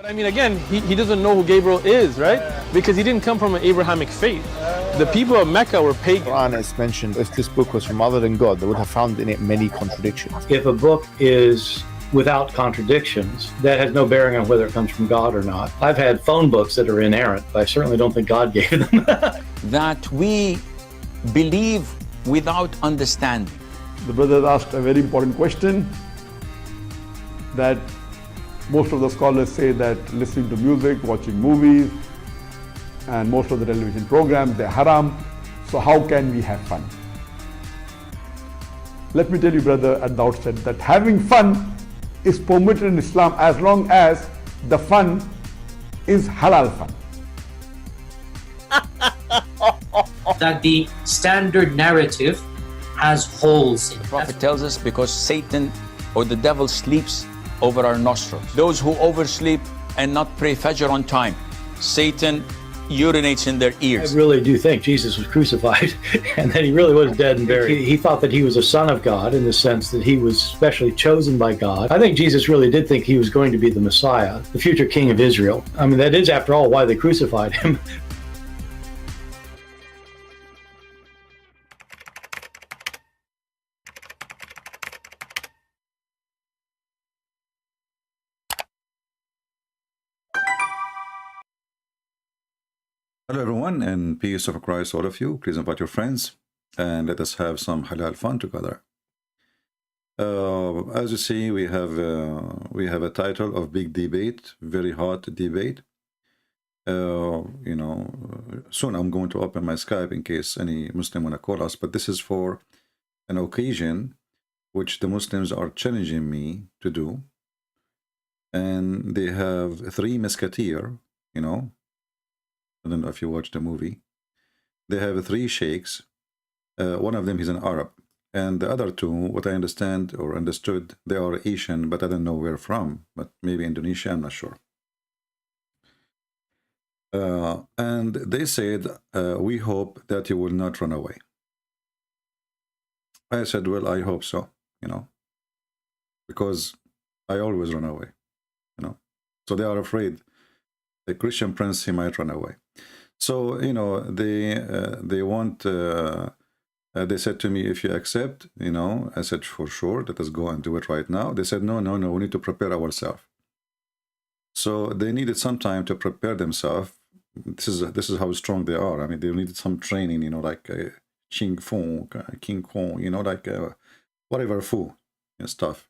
I mean, again, he doesn't know who Gabriel is, right? Because he didn't come from an Abrahamic faith. The people of Mecca were pagan. Quran has mentioned if this book was from other than God, they would have found in it many contradictions. If a book is without contradictions, that has no bearing on whether it comes from God or not. I've had phone books that are inerrant, but I certainly don't think God gave them. That we believe without understanding. The brother asked a very important question, that most of the scholars say that listening to music, watching movies, and most of the television programs, they're haram. So how can we have fun? Let me tell you, brother, at the outset, that having fun is permitted in Islam as long as the fun is halal fun. That the standard narrative has holes in it. The Prophet tells us because Satan or the devil sleeps over our nostrils. Those who oversleep and not pray Fajr on time, Satan urinates in their ears. I really do think Jesus was crucified and that he really was dead and buried. He thought that he was a son of God in the sense that he was specially chosen by God. I think Jesus really did think he was going to be the Messiah, the future king of Israel. I mean, that is, after all, why they crucified him. Hello everyone, and peace of Christ all of you. Please invite your friends and let us have some halal fun together. As you see, we have a title of big debate, very hot debate. Soon I'm going to open my Skype in case any Muslim want to call us, but this is for an occasion which the Muslims are challenging me to do, and they have three musketeers, I don't know if you watched the movie. They have three sheikhs. One of them is an Arab, and the other two, what I understand or understood, they are Asian, but I don't know where from, but maybe Indonesia, I'm not sure. And they said, we hope that you will not run away. I said, well, I hope so, because I always run away, So they are afraid the Christian prince, he might run away. So, they want, they said to me, if you accept, I said, for sure, let us go and do it right now. They said, no, we need to prepare ourselves. So they needed some time to prepare themselves. This is how strong they are. I mean, they needed some training, like King Kong, like whatever fu and stuff.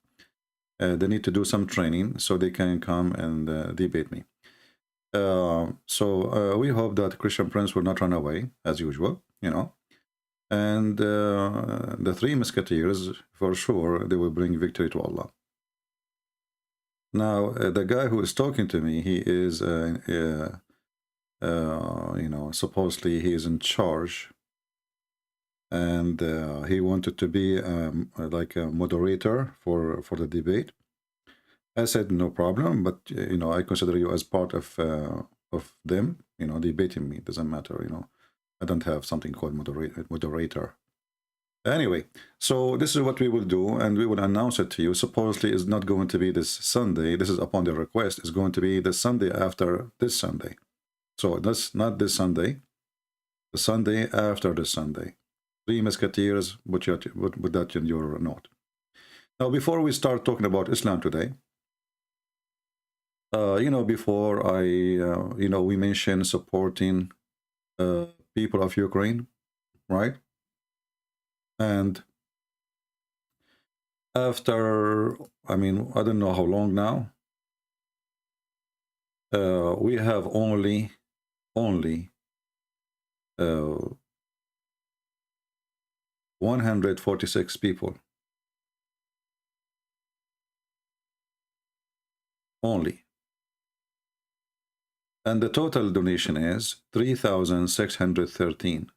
They need to do some training so they can come and debate me. So we hope that Christian prince will not run away as usual, and the three musketeers, for sure, they will bring victory to Allah. Now, the guy who is talking to me, he is, supposedly he is in charge, and he wanted to be like a moderator for the debate. I said, no problem, but, I consider you as part of them, debating me. Doesn't matter, I don't have something called moderator. Anyway, so this is what we will do, and we will announce it to you. Supposedly, it's not going to be this Sunday. This is upon the request. It's going to be the Sunday after this Sunday. So that's not this Sunday. The Sunday after this Sunday. Three musketeers, put that in your note. Now, before we start talking about Islam today, before we mentioned supporting people of Ukraine, right? And after, I don't know how long now, we have only 146 people. Only. And the total donation is 3,613.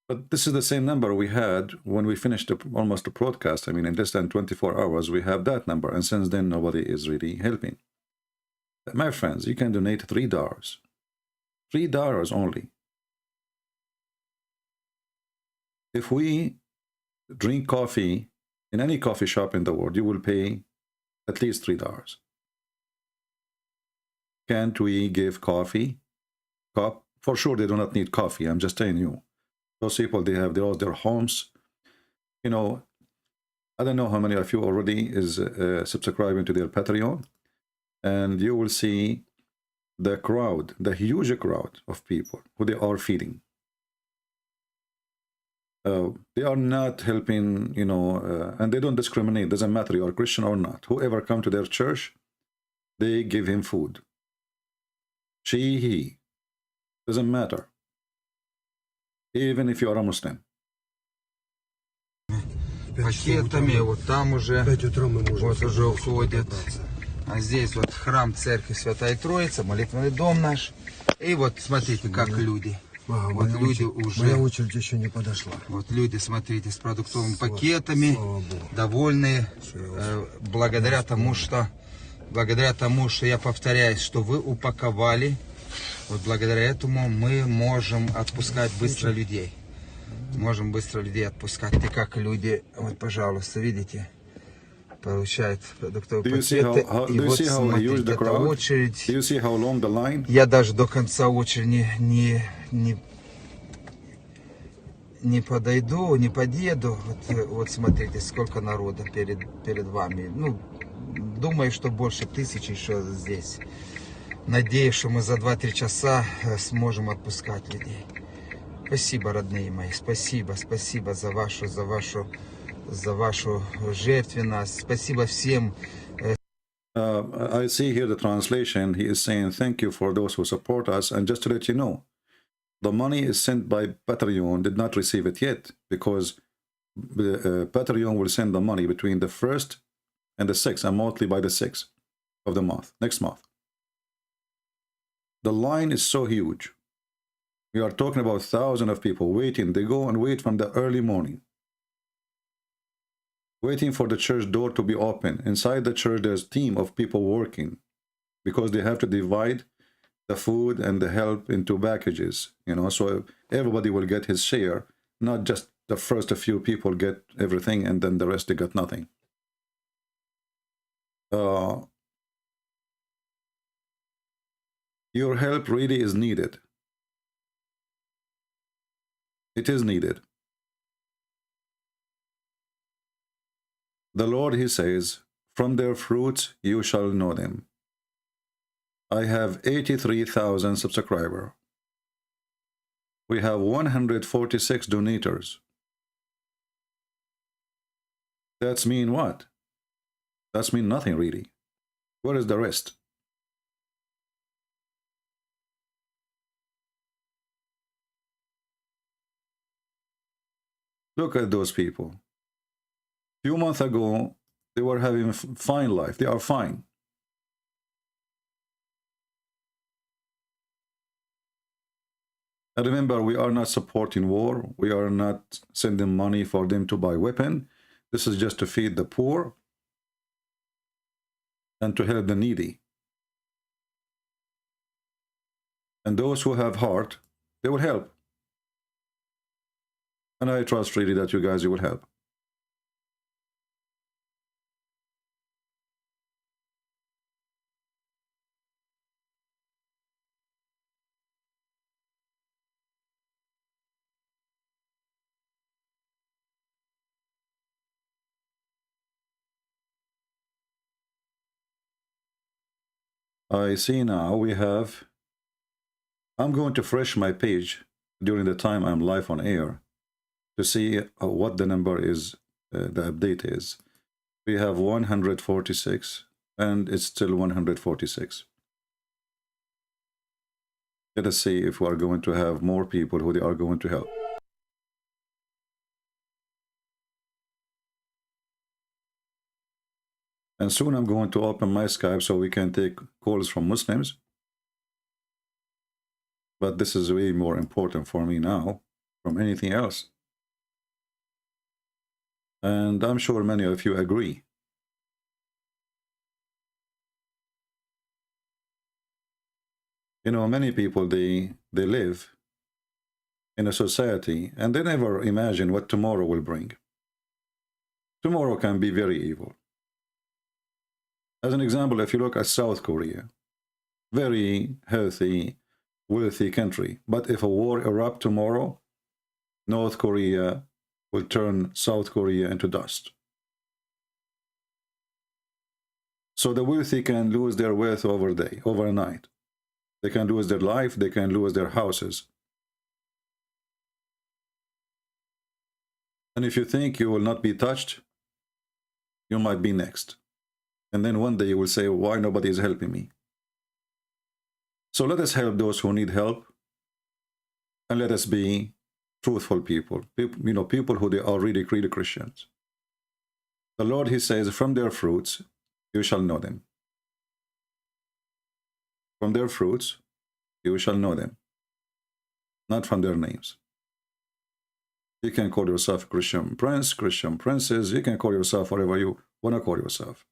But this is the same number we had when we finished almost the broadcast. In less than 24 hours, we have that number. And since then, nobody is really helping. My friends, you can donate $3. $3 only. If we drink coffee in any coffee shop in the world, you will pay at least $3. Can't we give coffee? For sure, they do not need coffee. I'm just telling you. Those people, they have their homes. You know, I don't know how many of you already is subscribing to their Patreon. And you will see the crowd, the huge crowd of people who they are feeding. They are not helping, you know, and they don't discriminate. Doesn't matter you are Christian or not. Whoever come to their church, they give him food. She, he. Doesn't matter. Even if you are a Muslim. Пакетами, вот там уже, вот уже уходят. А здесь вот храм церкви Святая Троица, молитвенный дом наш. И вот смотрите, как люди. Вот люди уже... Моя очередь еще не подошла. Вот люди, смотрите, с продуктовыми пакетами, довольные, благодаря тому, что я повторяюсь, что вы упаковали. Вот благодаря этому мы можем отпускать быстро людей. Можем быстро людей отпускать. И как люди, вот, пожалуйста, видите, получают продуктовые пакеты. И вот смотрите, это очередь. Я даже до конца очереди не подойду, не подъеду. Вот смотрите, сколько народа перед вами. Ну, думаю, что больше 1000 еще здесь. Надеюсь, что мы за 2-3 часа сможем отпускать людей. Спасибо, родные мои, спасибо за вашу жертвенность. Спасибо всем. I see here the translation. He is saying thank you for those who support us. And just to let you know, the money is sent by Patreon, did not receive it yet, because Patreon will send the money between the 1st and the 6th, and mostly by the 6th of the month, next month. The line is so huge. We are talking about thousands of people waiting. They go and wait from the early morning, waiting for the church door to be open. Inside the church, there's a team of people working because they have to divide the food and the help into packages, you know, so everybody will get his share, not just the first a few people get everything and then the rest they got nothing. Your help really is needed. It is needed. The Lord, he says, from their fruits you shall know them. I have 83,000 subscribers. We have 146 donators. That's mean what? That's mean nothing really. Where is the rest? Look at those people. A few months ago, they were having a fine life. They are fine. And remember, we are not supporting war. We are not sending money for them to buy weapons. This is just to feed the poor and to help the needy. And those who have heart, they will help. And I trust really that you guys, you will help. I see now we have, I'm going to refresh my page during the time I'm live on air to see what the number is, the update is. We have 146 and it's still 146. Let us see if we are going to have more people who they are going to help. And soon I'm going to open my Skype so we can take calls from Muslims. But this is way more important for me now from anything else. And I'm sure many of you agree. You know, many people, they live in a society and they never imagine what tomorrow will bring. tomorrow can be very evil. As an example, if you look at South Korea, very healthy, wealthy country. But if a war erupts tomorrow, North Korea will turn South Korea into dust. So the wealthy can lose their wealth overnight. They can lose their life, they can lose their houses. And if you think you will not be touched, you might be next. And then one day you will say, why nobody is helping me? So let us help those who need help, and let us be truthful people. People who they are really Christians. The Lord, he says, from their fruits you shall know them. From their fruits you shall know them, not from their names. You can call yourself Christian prince, Christian princess. You can call yourself whatever you want to call yourself.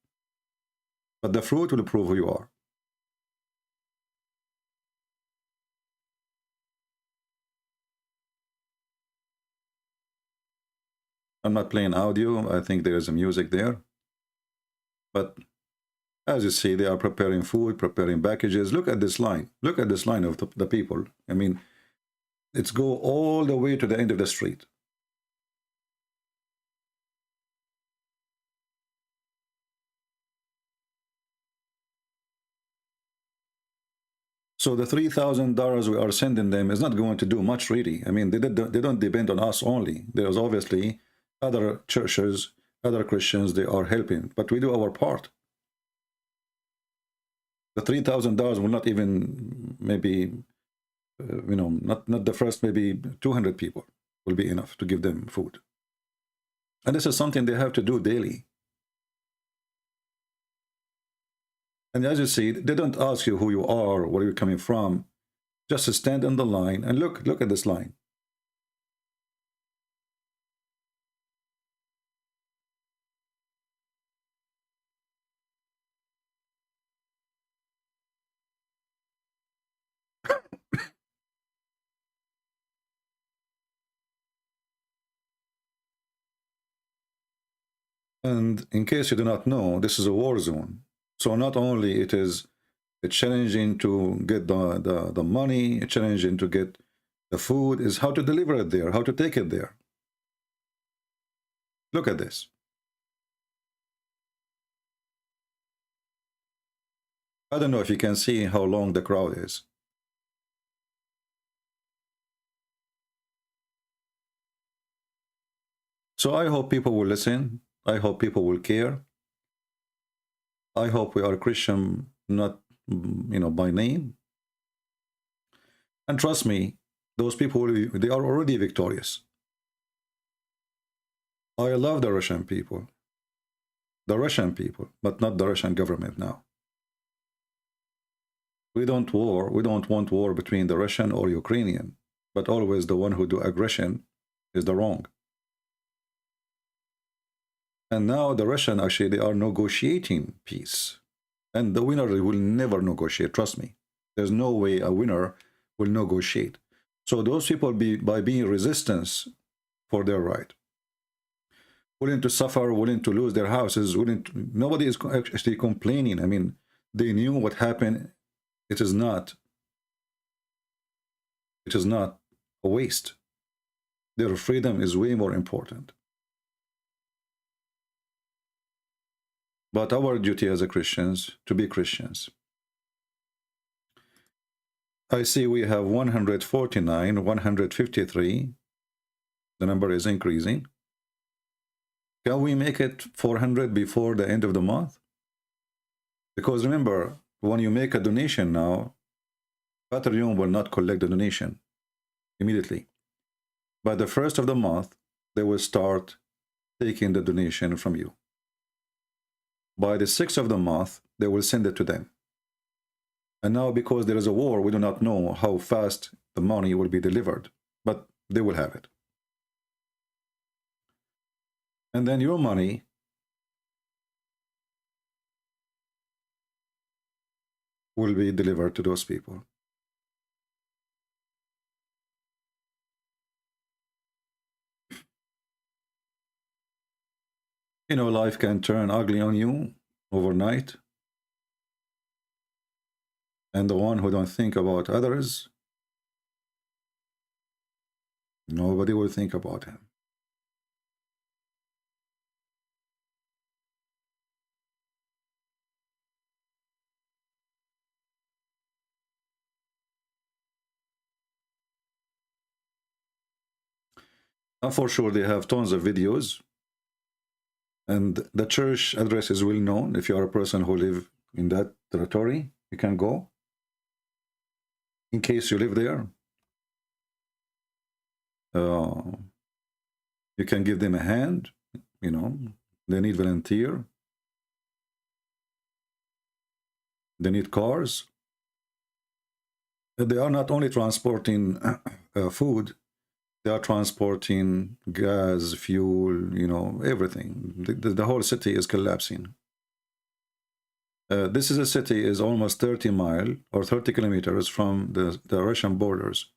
But the fruit will prove who you are. I'm not playing audio. I think there is a music there. But as you see, they are preparing food, preparing packages. Look at this line. Look at this line of the people. I mean, it's go all the way to the end of the street. So the $3,000 we are sending them is not going to do much, really. I mean, they don't depend on us only. There's obviously other churches, other Christians, they are helping. But we do our part. The $3,000 will not even, maybe, not the first, maybe 200 people will be enough to give them food. And this is something they have to do daily. And as you see, they don't ask you who you are, where you're coming from. Just stand on the line and look at this line. And in case you do not know, this is a war zone. So not only it's challenging to get the money, it's challenging to get the food, is how to deliver it there, how to take it there. Look at this. I don't know if you can see how long the crowd is. So I hope people will listen. I hope people will care. I hope we are Christian, not, by name. And trust me, those people, they are already victorious. I love the Russian people. The Russian people, but not the Russian government now. We don't want war between the Russian or Ukrainian, but always the one who do aggression is the wrong. And now the Russian, actually, they are negotiating peace. And the winner will never negotiate, trust me. There's no way a winner will negotiate. So those people, by being resistance for their right, willing to suffer, willing to lose their houses, nobody is actually complaining. I mean, they knew what happened. It is not a waste. Their freedom is way more important. But our duty as a Christians, to be Christians. I see we have 149, 153. The number is increasing. Can we make it 400 before the end of the month? Because remember, when you make a donation now, Patreon will not collect the donation immediately. By the first of the month, they will start taking the donation from you. By the 6th of the month, they will send it to them. And now, because there is a war, we do not know how fast the money will be delivered, but they will have it. And then your money will be delivered to those people. You know, life can turn ugly on you overnight. And the one who don't think about others, nobody will think about him. For sure, they have tons of videos. And the church address is well known. If you are a person who live in that territory, you can go. In case you live there, you can give them a hand. You know, they need volunteer. They need cars. They are not only transporting food, they are transporting gas, fuel, you know, everything. The whole city is collapsing. This is a city is almost 30 miles or 30 kilometers from the Russian borders.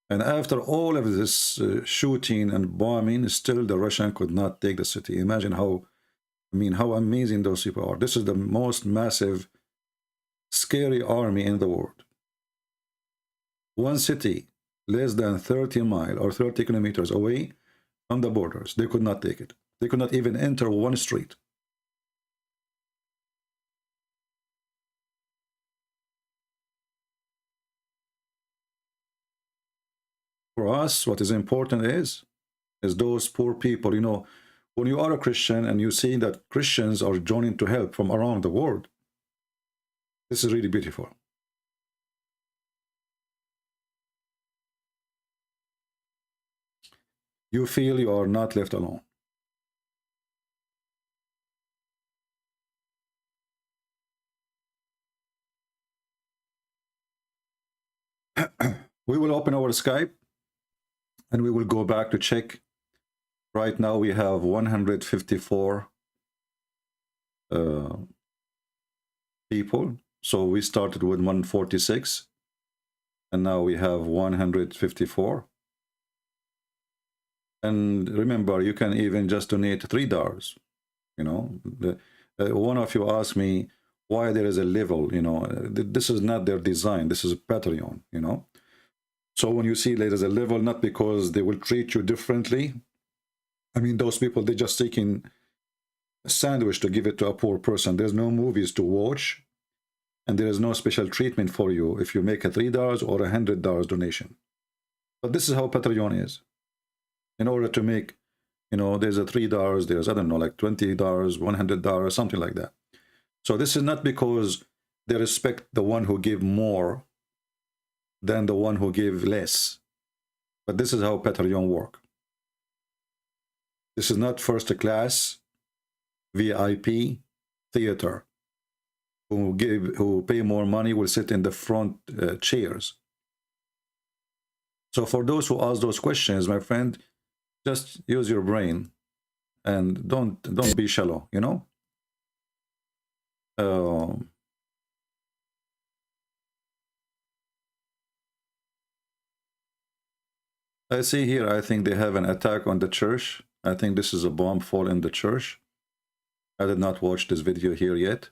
And after all of this shooting and bombing, still the Russian could not take the city. Imagine how, I mean, how amazing those people are. This is the most massive, scary army in the world. One city less than 30 miles or 30 kilometers away from the borders, they could not take it. They could not even enter one street. For us, what is important is those poor people. You know, when you are a Christian and you see that Christians are joining to help from around the world, this is really beautiful. You feel you are not left alone. We will open our Skype and we will go back to check. Right now we have 154 people. So we started with 146 and now we have 154. And remember, you can even just donate $3. You know, one of you asked me why there is a level. You know, this is not their design. This is Patreon. You know, so when you see there is a level, not because they will treat you differently. I mean, those people, they're just taking a sandwich to give it to a poor person. There's no movies to watch, and there is no special treatment for you if you make a $3 or $100 donation. But this is how Patreon is. In order to make, you know, there's a $3, there's, I don't know, like $20, $100, something like that. So this is not because they respect the one who give more than the one who give less. But this is how Patreon work. This is not first class VIP theater. Who pay more money will sit in the front chairs. So for those who ask those questions, my friend, just use your brain and don't be shallow, you know. I see here, I think they have an attack on the church. I think this is a bomb fall in the church. I did not watch this video here yet.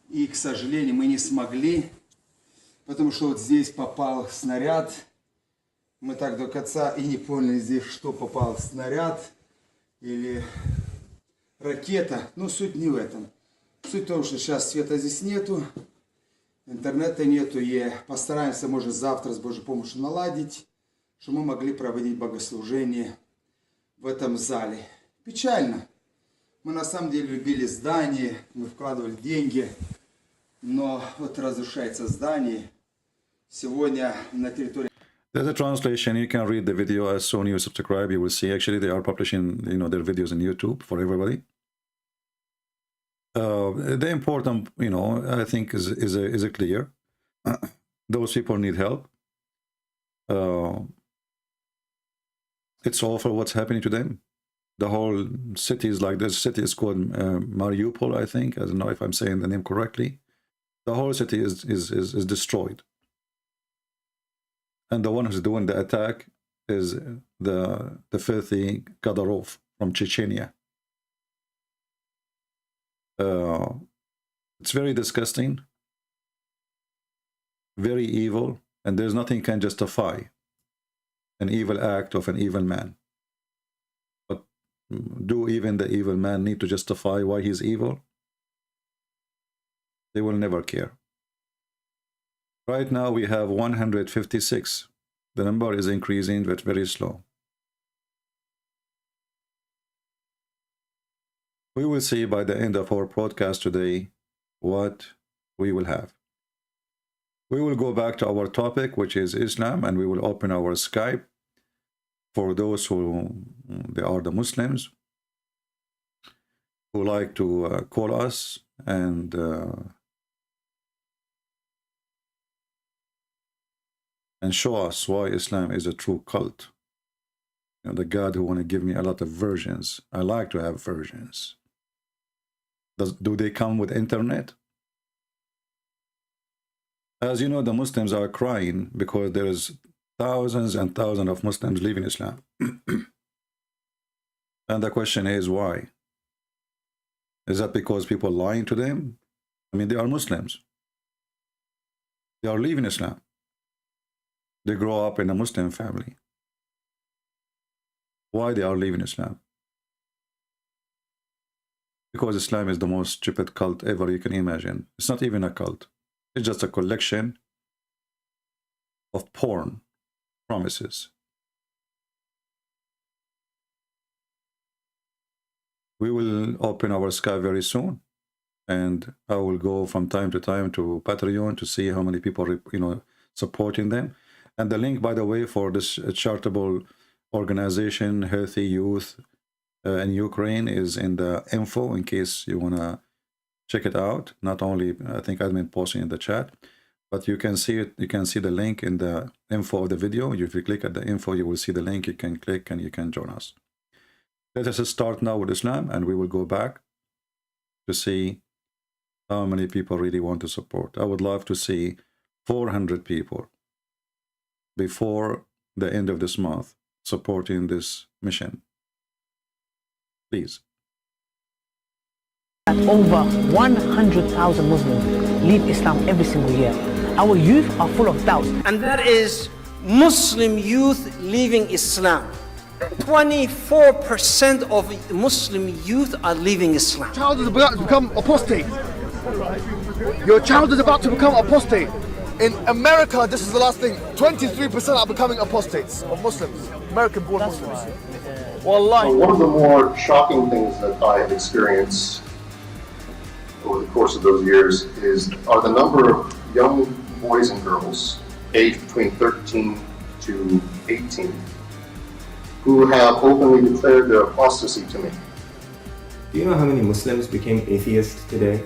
И, к сожалению, мы не смогли, потому что вот здесь попал снаряд. Мы так до конца и не поняли здесь, что попал снаряд или ракета. Но суть не в этом. Суть в том, что сейчас света здесь нету, интернета нету, и постараемся, может, завтра с Божьей помощью наладить, чтобы мы могли проводить богослужение в этом зале. Печально. Мы на самом деле любили здание, мы вкладывали деньги, но вот разрушается здание. Сегодня на территории... There's a translation. You can read the video as soon as you subscribe. You will see actually they are publishing, you know, their videos on YouTube for everybody. The important, you know, I think is clear. Those people need help. It's awful what's happening to them. The whole city is like this. City is called Mariupol, I think. I don't know if I'm saying the name correctly. The whole city is destroyed. And the one who's doing the attack is the filthy Kadyrov from Chechnya. It's very disgusting, very evil, and there's nothing can justify an evil act of an evil man. But do even the evil man need to justify why he's evil? They will never care. Right now we have 156. The number is increasing, but very slow. We will see by the end of our broadcast today what we will have. We will go back to our topic, which is Islam, and we will open our Skype for those who they are the Muslims who like to call us and show us why Islam is a true cult. You know, the God who want to give me a lot of versions. I like to have versions. Do they come with internet? As you know, the Muslims are crying because there is thousands and thousands of Muslims leaving Islam. And the question is why? Is that because people lying to them? I mean, they are Muslims. They are leaving Islam. They grow up in a Muslim family. Why they are leaving Islam? Because Islam is the most stupid cult ever you can imagine. It's not even a cult. It's just a collection of porn promises. We will open our Skype very soon, and I will go from time to time to Patreon to see how many people are, supporting them. And the link, by the way, for this charitable organization, Healthy Youth in Ukraine, is in the info in case you want to check it out. Not only, I think admin posting in the chat, but you can see it. You can see the link in the info of the video. If you click at the info, you will see the link. You can click and you can join us. Let us start now with Islam, and we will go back to see how many people really want to support. I would love to see 400 people before the end of this month supporting this mission. Please. Over 100,000 Muslims leave Islam every single year. Our youth are full of doubts. And that is Muslim youth leaving Islam. 24% of Muslim youth are leaving Islam. Your child is about to become apostate. Your child is about to become apostate. In America, this is the last thing. 23% are becoming apostates of Muslims, American-born Muslims. Wallahi. One of the more shocking things that I have experienced over the course of those years are the number of young boys and girls aged between 13 to 18 who have openly declared their apostasy to me. Do you know how many Muslims became atheists today?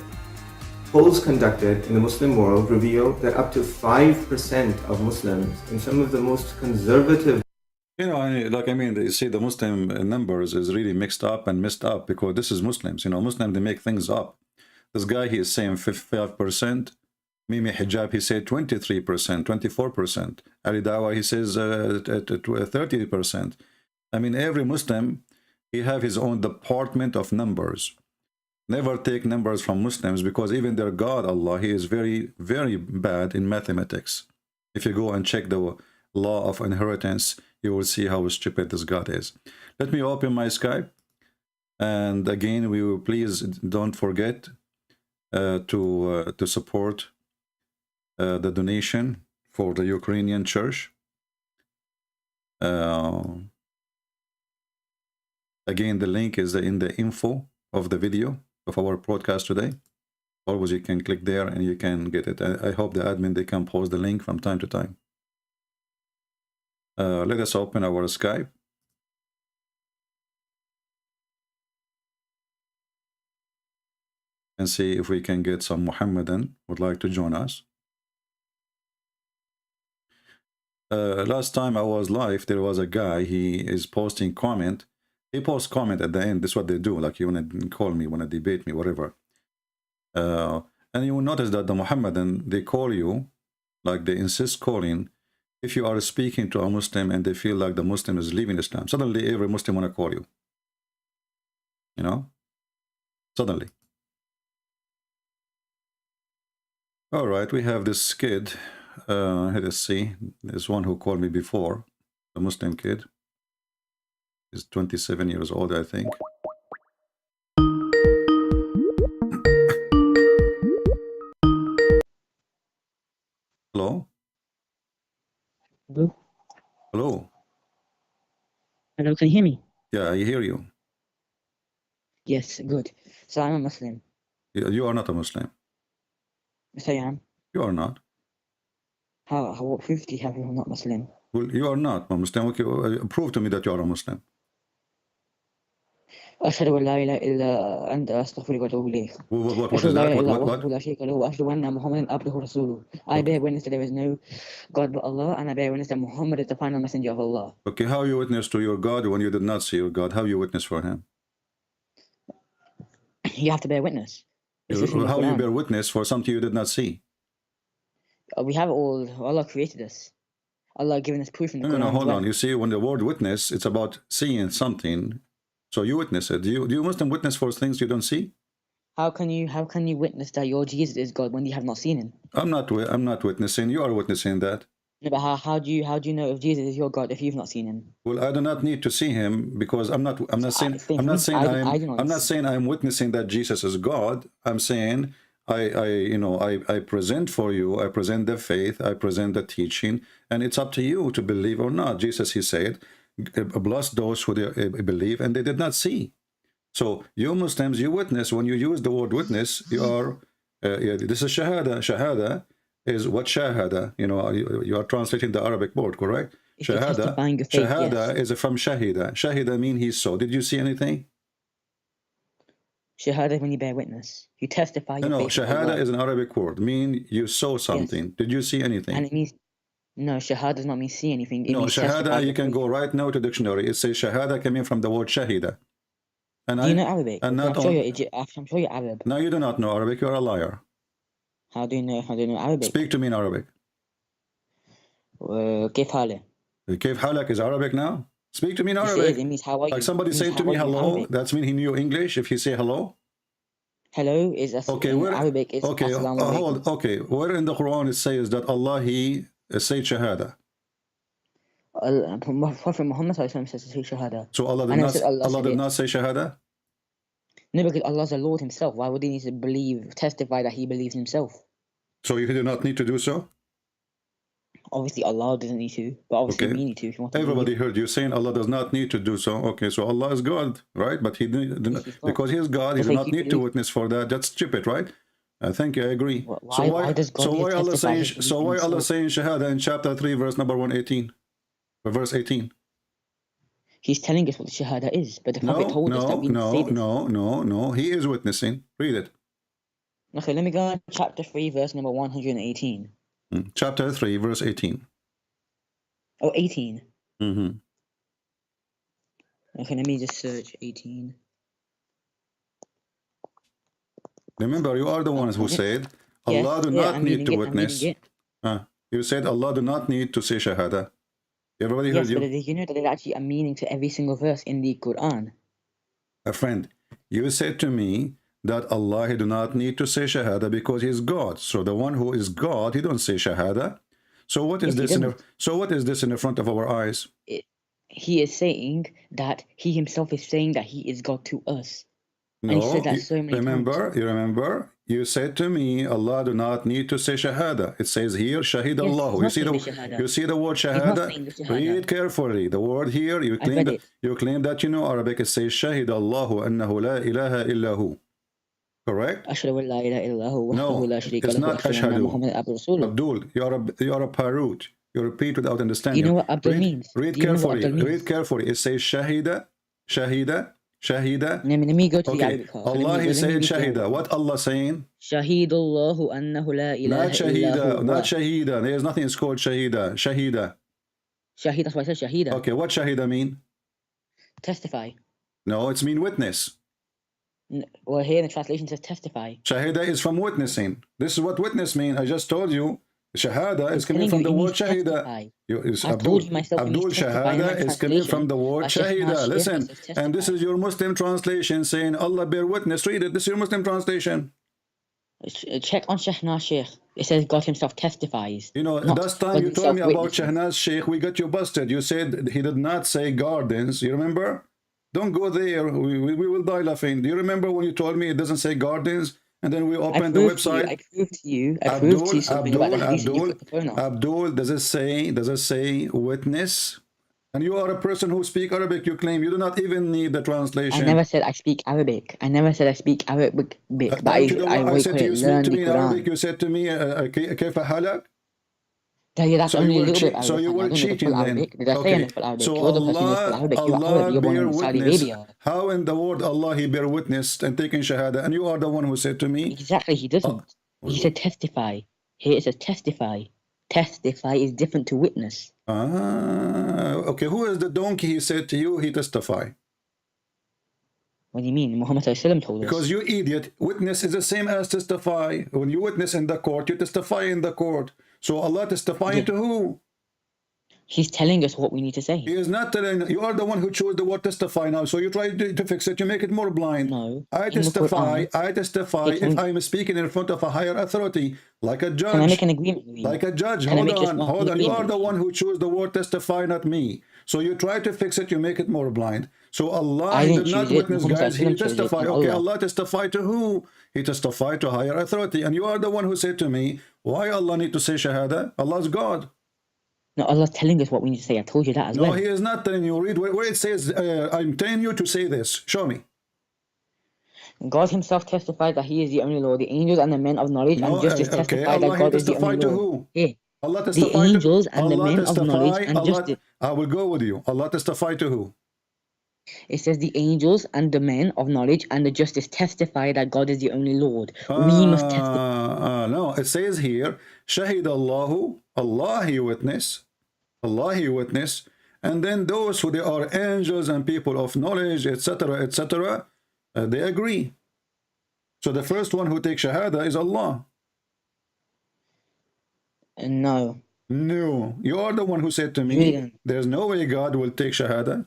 Polls conducted in the Muslim world reveal that up to 5% of Muslims in some of the most conservative... You see the Muslim numbers is really mixed up and messed up because this is Muslims. Muslims, they make things up. This guy, he is saying 55%. Mimi Hijab, he said 23%, 24%. Ali Dawa, he says 30%. I mean, every Muslim, he have his own department of numbers. Never take numbers from Muslims because even their God, Allah, he is very, very bad in mathematics. If you go and check the law of inheritance, you will see how stupid this God is. Let me open my Skype. And again, we will please don't forget to support the donation for the Ukrainian church. Again, the link is in the info of the video of our broadcast today. Always you can click there and you can get it. I hope the admin, they can post the link from time to time. Let us open our Skype. And see if we can get some Muhammadan would like to join us. Last time I was live, there was a guy, he is posting comment He posts comment at the end. This is what they do. Like you want to call me, want to debate me, whatever. And you will notice that the Muhammadan, they call you, like they insist calling, if you are speaking to a Muslim and they feel like the Muslim is leaving Islam, suddenly every Muslim want to call you. You know? Suddenly. All right, we have this kid. Let's see. There's one who called me before, a Muslim kid. He's 27 years old, I think. Hello? Hello? Hello? Hello, can you hear me? Yeah, I hear you. Yes, good. So I'm a Muslim. You are not a Muslim. Yes, I am. You are not. What proof do you have if I'm not Muslim? Well, you are not a Muslim. Okay, prove to me that you are a Muslim. أشهد أن لا إله إلا أنت أستغفرك وأتوب إليك. What أشهد is أن لا that? إله إلا الله What? وحده لا شريك له وأشهد أن محمدا عبده ورسوله. I bear witness that there is no God but Allah, and I bear witness that Muhammad is the final messenger of Allah. Okay, how you witness to your God when you did not see your God? How you witness for him? You have to bear witness. How you bear witness for something you did not see? We have all. Allah created us. Allah given us proof in the Quran. No, hold on. You see, when the word witness, it's about seeing something. So you witness it. Do you Muslim witness for things you don't see? How can you witness that your Jesus is God when you have not seen him? I'm not witnessing. You are witnessing that. No, but how do you know if Jesus is your God if you've not seen him? Well, I do not need to see him because I'm not saying I'm witnessing that Jesus is God. I'm saying I present for you, I present the faith, I present the teaching, and it's up to you to believe or not. Jesus, he said, bless those who believe and they did not see. So you Muslims, you witness. When you use the word witness, you are this is shahada. Shahada is what shahada, you are translating the Arabic word, correct? Shahada is from shahida. Shahida means he saw. Did you see anything? Shahada is when you bear witness. You testify your faith. No, shahada is an Arabic word. Mean you saw something. Yes. Did you see anything? And it means no, shahada does not mean see anything. It means shahada, you can go right now to dictionary. It says shahada coming from the word shahida. And do you know Arabic? And I'm sure you're Arab. No, you do not know Arabic. You're a liar. How do you know Arabic? Speak to me in Arabic. كيف حالك? كيف حالك is Arabic now? Speak to me in Arabic. It means how are you? Like somebody saying to me hello, that's mean he knew English if he say hello. Hello is Arabic is okay, okay. Where in the Quran it says that Allah he say shahada? Prophet Muhammad says shahada. So Allah did not say shahada? No, because Allah is the Lord himself. Why would he need to testify that he believes himself? So you do not need to do so? Obviously Allah doesn't need to, but obviously we need to if you want to. Everybody heard you saying Allah does not need to do so. Okay, so Allah is God, right? But he didn't, because he is God, he does not need to witness for that. That's stupid, right? I think I agree. Why does God why Allah saying shahada in chapter 3 verse number 118? Verse 18. He's telling us what the shahada is, but the Prophet told us that we say this. No. He is witnessing. Read it. Okay, let me go on chapter 3, verse number 118. Chapter 3, verse 18. Oh, 18. Mm-hmm. Okay, let me just search 18. Remember, you are the ones who said Allah do not need to witness. You said Allah do not need to say shahada. Everybody heard you? But did you know that there's actually a meaning to every single verse in the Quran? A friend, you said to me that Allah he do not need to say shahada because he is God. So the one who is God, he don't say shahada. So what is this? What is this in the front of our eyes? He is saying that he himself is saying that he is God to us. No, and he said that so many times. You remember? You said to me, Allah do not need to say shahada. It says here, shahid Allah. You see the word shahada? Read carefully. The word here, you claim that you know Arabic. It says shahid Allahu annahu la ilaha illahu. Correct? No, it's not ashhadu. Abdul, you are a parrot. You repeat without understanding. You know what Abdul means? Read carefully. Read carefully. It says shahida. Shahida. Let me go to the Arabic. Allah he said shahida. What Allah saying? Shahidullahu annahu la ilaha illahu. Not shahida. There is nothing is called shahida. Shahida. Shahida. That's why I said shahida. Okay, what shahida mean? Testify. No, it's mean witness. Well, here in the translation says testify. Shahida is from witnessing. This is what witness mean. I just told you. Shahada is coming telling from you the it word means Shahida. testify. Abdul, told you myself it Abdul means testify in Shahada that is coming from the word translation. Shahida. Shahna, Listen, says and this is your Muslim translation saying Allah bear witness. Read it. This is your Muslim translation. Check on Shahna Sheikh. It says God himself testifies. You know, last time you told me about Shahnaz Sheikh, we got you busted. You said he did not say gardens. You remember? Don't go there. We will die laughing. Do you remember when you told me it doesn't say gardens? And then we opened the website. I proved to you something about the hadith and you put the phone off. Abdul, does it say witness? And you are a person who speaks Arabic. You claim you do not even need the translation. I never said I speak Arabic. I never said I speak Arabic. But I said to you, speak to me in Quran. Arabic. You said to me, كيف حالك? Yeah, that's only a little bit Arabic. So you were cheating then. Did I say anything Arabic? So You're the person who spoke Arabic. Allah bear witness. Arabia. How in the word Allah he bear witness and taking shahada, and you are the one who said to me. Exactly, he doesn't. He said testify. Here it says testify. Testify is different to witness. Okay. Who is the donkey? He said to you, he testify. What do you mean? Muhammad ﷺ told us. Because you idiot, witness is the same as testify. When you witness in the court, you testify in the court. So Allah testifying to who? He's telling us what we need to say. He is not telling. You are the one who chose the word testify now. So you try to fix it. You make it more blind. No. I testify if I'm speaking in front of a higher authority, like a judge. Can I make an agreement with you? Like a judge. Hold on. You are the one who chose the word testify, not me. So you try to fix it. You make it more blind. So Allah did not witness, guys. He testified. Okay, Allah testified to who? He testified to higher authority. And you are the one who said to me, why Allah need to say shahada? Allah's God. No, Allah's telling us what we need to say. I told you that as well. No, He is not telling you. Read where it says, I'm telling you to say this. Show me. God himself testified that he is the only Lord. The angels and the men of knowledge and justice testify that God is the only Lord. Who? Here. Allah the angels and the men of knowledge and justice. I will go with you. Allah testify to who? It says the angels and the men of knowledge and the justice testify that God is the only Lord. We must testify. No, it says here, Shahid Allahu, Allah he witness, and then those who they are angels and people of knowledge, etc., they agree. So the first one who takes shahada is Allah. No. No, you are the one who said to me, there's no way God will take shahada.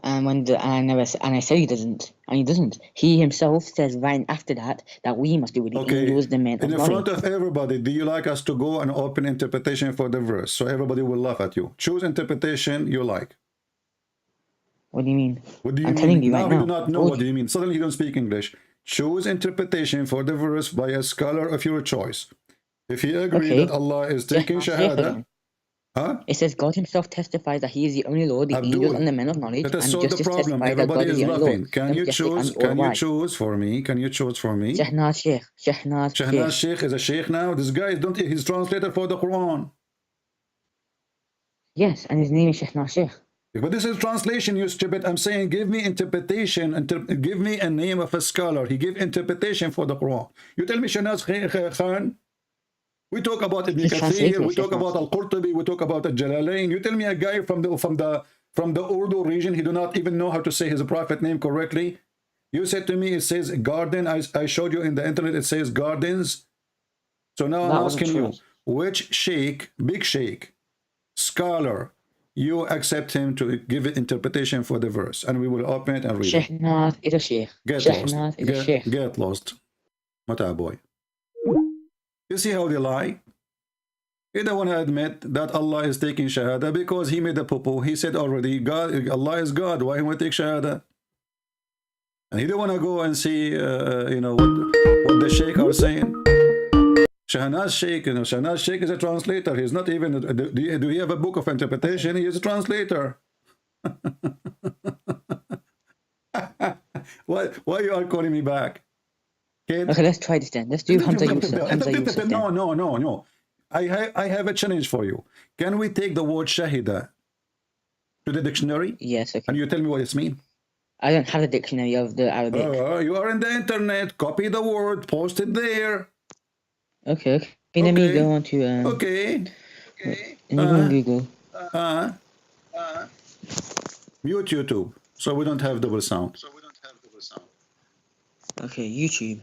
And I said he doesn't, and he doesn't. He himself says right after that we must do with the angels, the men of knowledge. In front of everybody, do you like us to go and open interpretation for the verse so everybody will laugh at you? Choose interpretation you like. What do you mean? What do you I'm mean? telling you right now. You do not know what do you mean. Suddenly you don't speak English. Choose interpretation for the verse by a scholar of your choice. If he agrees that Allah is taking shahada. It says God himself testifies that he is the only Lord, the angels and the men of knowledge, let us and solve justice the problem. testify that God Everybody is is the only laughing. Lord. Can you choose for me? Shahnaz Sheikh is a sheikh now. This guy he's translator for the Quran. Yes, and his name is Shahnaz Sheikh. But this is translation, you stupid. I'm saying give me interpretation, give me a name of a scholar. He gave interpretation for the Quran. You tell me Shahnaz Khan. We talk about Ibn Kathir, we talk about Al-Qurtubi, we talk about Al-Jalalain. You tell me a guy from the Urdu region, he do not even know how to say his prophet name correctly. You said to me, it says garden. I showed you in the internet, it says gardens. So now I'm asking you, which sheikh, big sheikh, scholar, you accept him to give an interpretation for the verse, and we will open it and read it. Shahnaz is a sheikh. Get lost. Mata boy. You see how they lie? He don't want to admit that Allah is taking shahada because he made a poo-poo. He said already, God, Allah is God. Why he want to take shahada? And he don't want to go and see, what the sheikh are saying. Shahnaz Sheikh, Shahnaz Sheikh is a translator. He's not even. Do you have a book of interpretation? He is a translator. Why you are calling me back? Okay, let's try this then. Let's do Hamza Yusuf. No. I have a challenge for you. Can we take the word shahida to the dictionary? Yes, okay. And you tell me what it means? I don't have the dictionary of the Arabic. You are in the internet. Copy the word. Post it there. Okay. Let me go on to... Okay. Let me go on Google. Mute YouTube, so we don't have double sound. Okay, YouTube.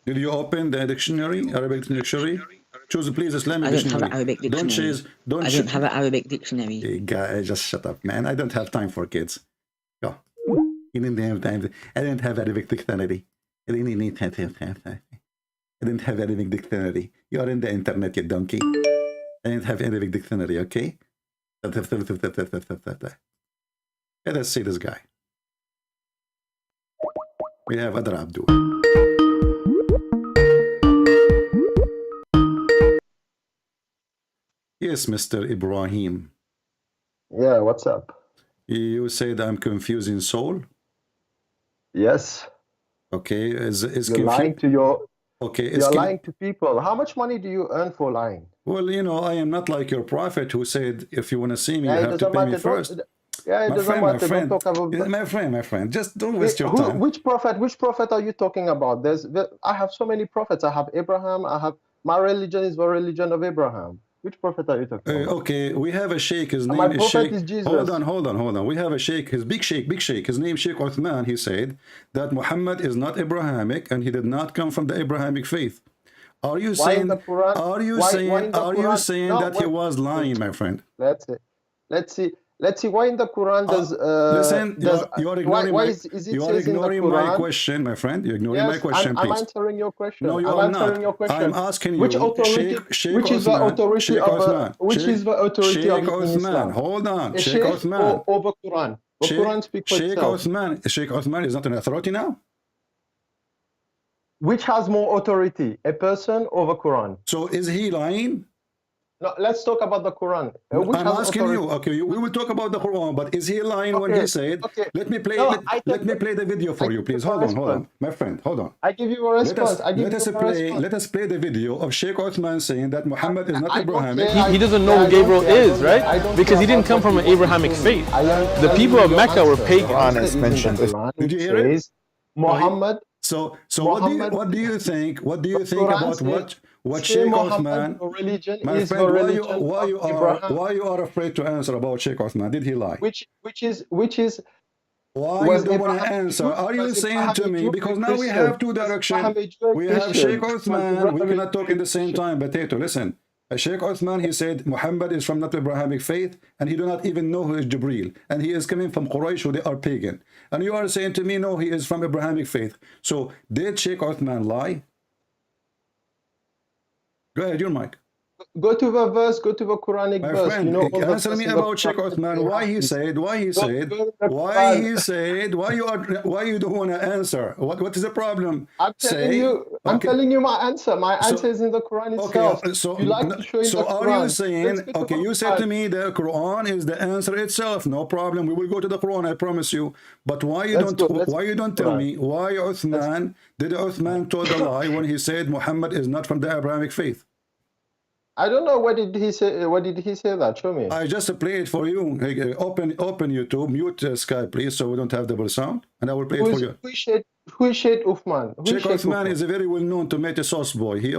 Did you open the dictionary, Arabic dictionary? Choose please Islamic I don't dictionary. have an Arabic dictionary. Don't I don't have an Arabic dictionary. Hey, guy, just shut up, man. I don't have time for kids. Go. You didn't have time. I didn't have Arabic dictionary. I didn't have Arabic dictionary. You're in the internet, you donkey. I didn't have Arabic dictionary, okay? Let's see this guy. We have Adar Abdul. Yes, Mr. Ibrahim. Yeah, what's up? You said I'm confusing soul? Yes. Okay, you're lying to your... Okay, you're lying to people. How much money do you earn for lying? Well, you know, I am not like your prophet who said, if you want to see me, you have to pay me first. Yeah, it doesn't matter. Don't talk about... My friend, just don't waste your time. Which prophet are you talking about? I have so many prophets. I have Abraham. My religion is the religion of Abraham. Which prophet are you talking about? Okay, we have a sheikh. His name my is prophet Sheikh. is Jesus. Hold on. We have a sheikh. His big sheikh. His name Sheikh Uthman. He said that Muhammad is not Abrahamic and he did not come from the Abrahamic faith. Are you saying? Are you saying that he was lying, my friend? Let's see. Why in the Quran does listen? You're ignoring my question, my friend. You're ignoring my question. I'm answering your question. No, you are not. I'm asking you. Which authority? Which is the authority of? Which is the authority of Islam? Hold on, Sheikh Uthman. Over Quran. The Quran speaks for itself. Sheikh Uthman is not an authority now. Which has more authority, a person or the Quran? So is he lying? No, let's talk about the Quran. I'm asking you. Okay, we will talk about the Quran, but is he lying when he said? Okay. Let me play. Let me play the video for you, please. Hold on, my friend. Hold on. I give you a response. Let us play the video of Sheikh Uthman saying that Muhammad is not Abrahamic. He doesn't know who Gabriel is, right? Because he didn't come from an Abrahamic faith. The people of Mecca were pagans. Did you hear it? Muhammad. So what do you think? What do you think about what Sheikh Uthman? My friend, why you are afraid to answer about Sheikh Uthman? Did he lie? Which is why you don't want to answer? Are you saying to me, because now we have two directions. We have Sheikh Uthman. We cannot talk at the same time. Potato, listen. Sheikh Uthman, he said Muhammad is from not Abrahamic faith, and he do not even know who is Jibreel, and he is coming from Quraysh, who they are pagan. And you are saying to me, no, he is from Abrahamic faith. So did Sheikh Uthman lie? Go ahead, your mic. Go to the verse, go to the Quranic verse. Friend, you know, answer me about Sheikh Uthman. Why you don't want to answer? What is the problem? I'm telling you my answer. My answer is in the Quran itself. Okay, so are you saying, okay, you said to me the Quran is the answer itself. No problem. We will go to the Quran, I promise you. But why you don't tell me why Uthman told a lie when he said Muhammad is not from the Abrahamic faith? I don't know. What did he say? What did he say that? Show me. I just play it for you. Open YouTube, mute Skype, please, so we don't have double sound, and I will play it for you. Who is Sheikh Uthman? Sheikh Uthman is a very well-known tomato sauce boy. He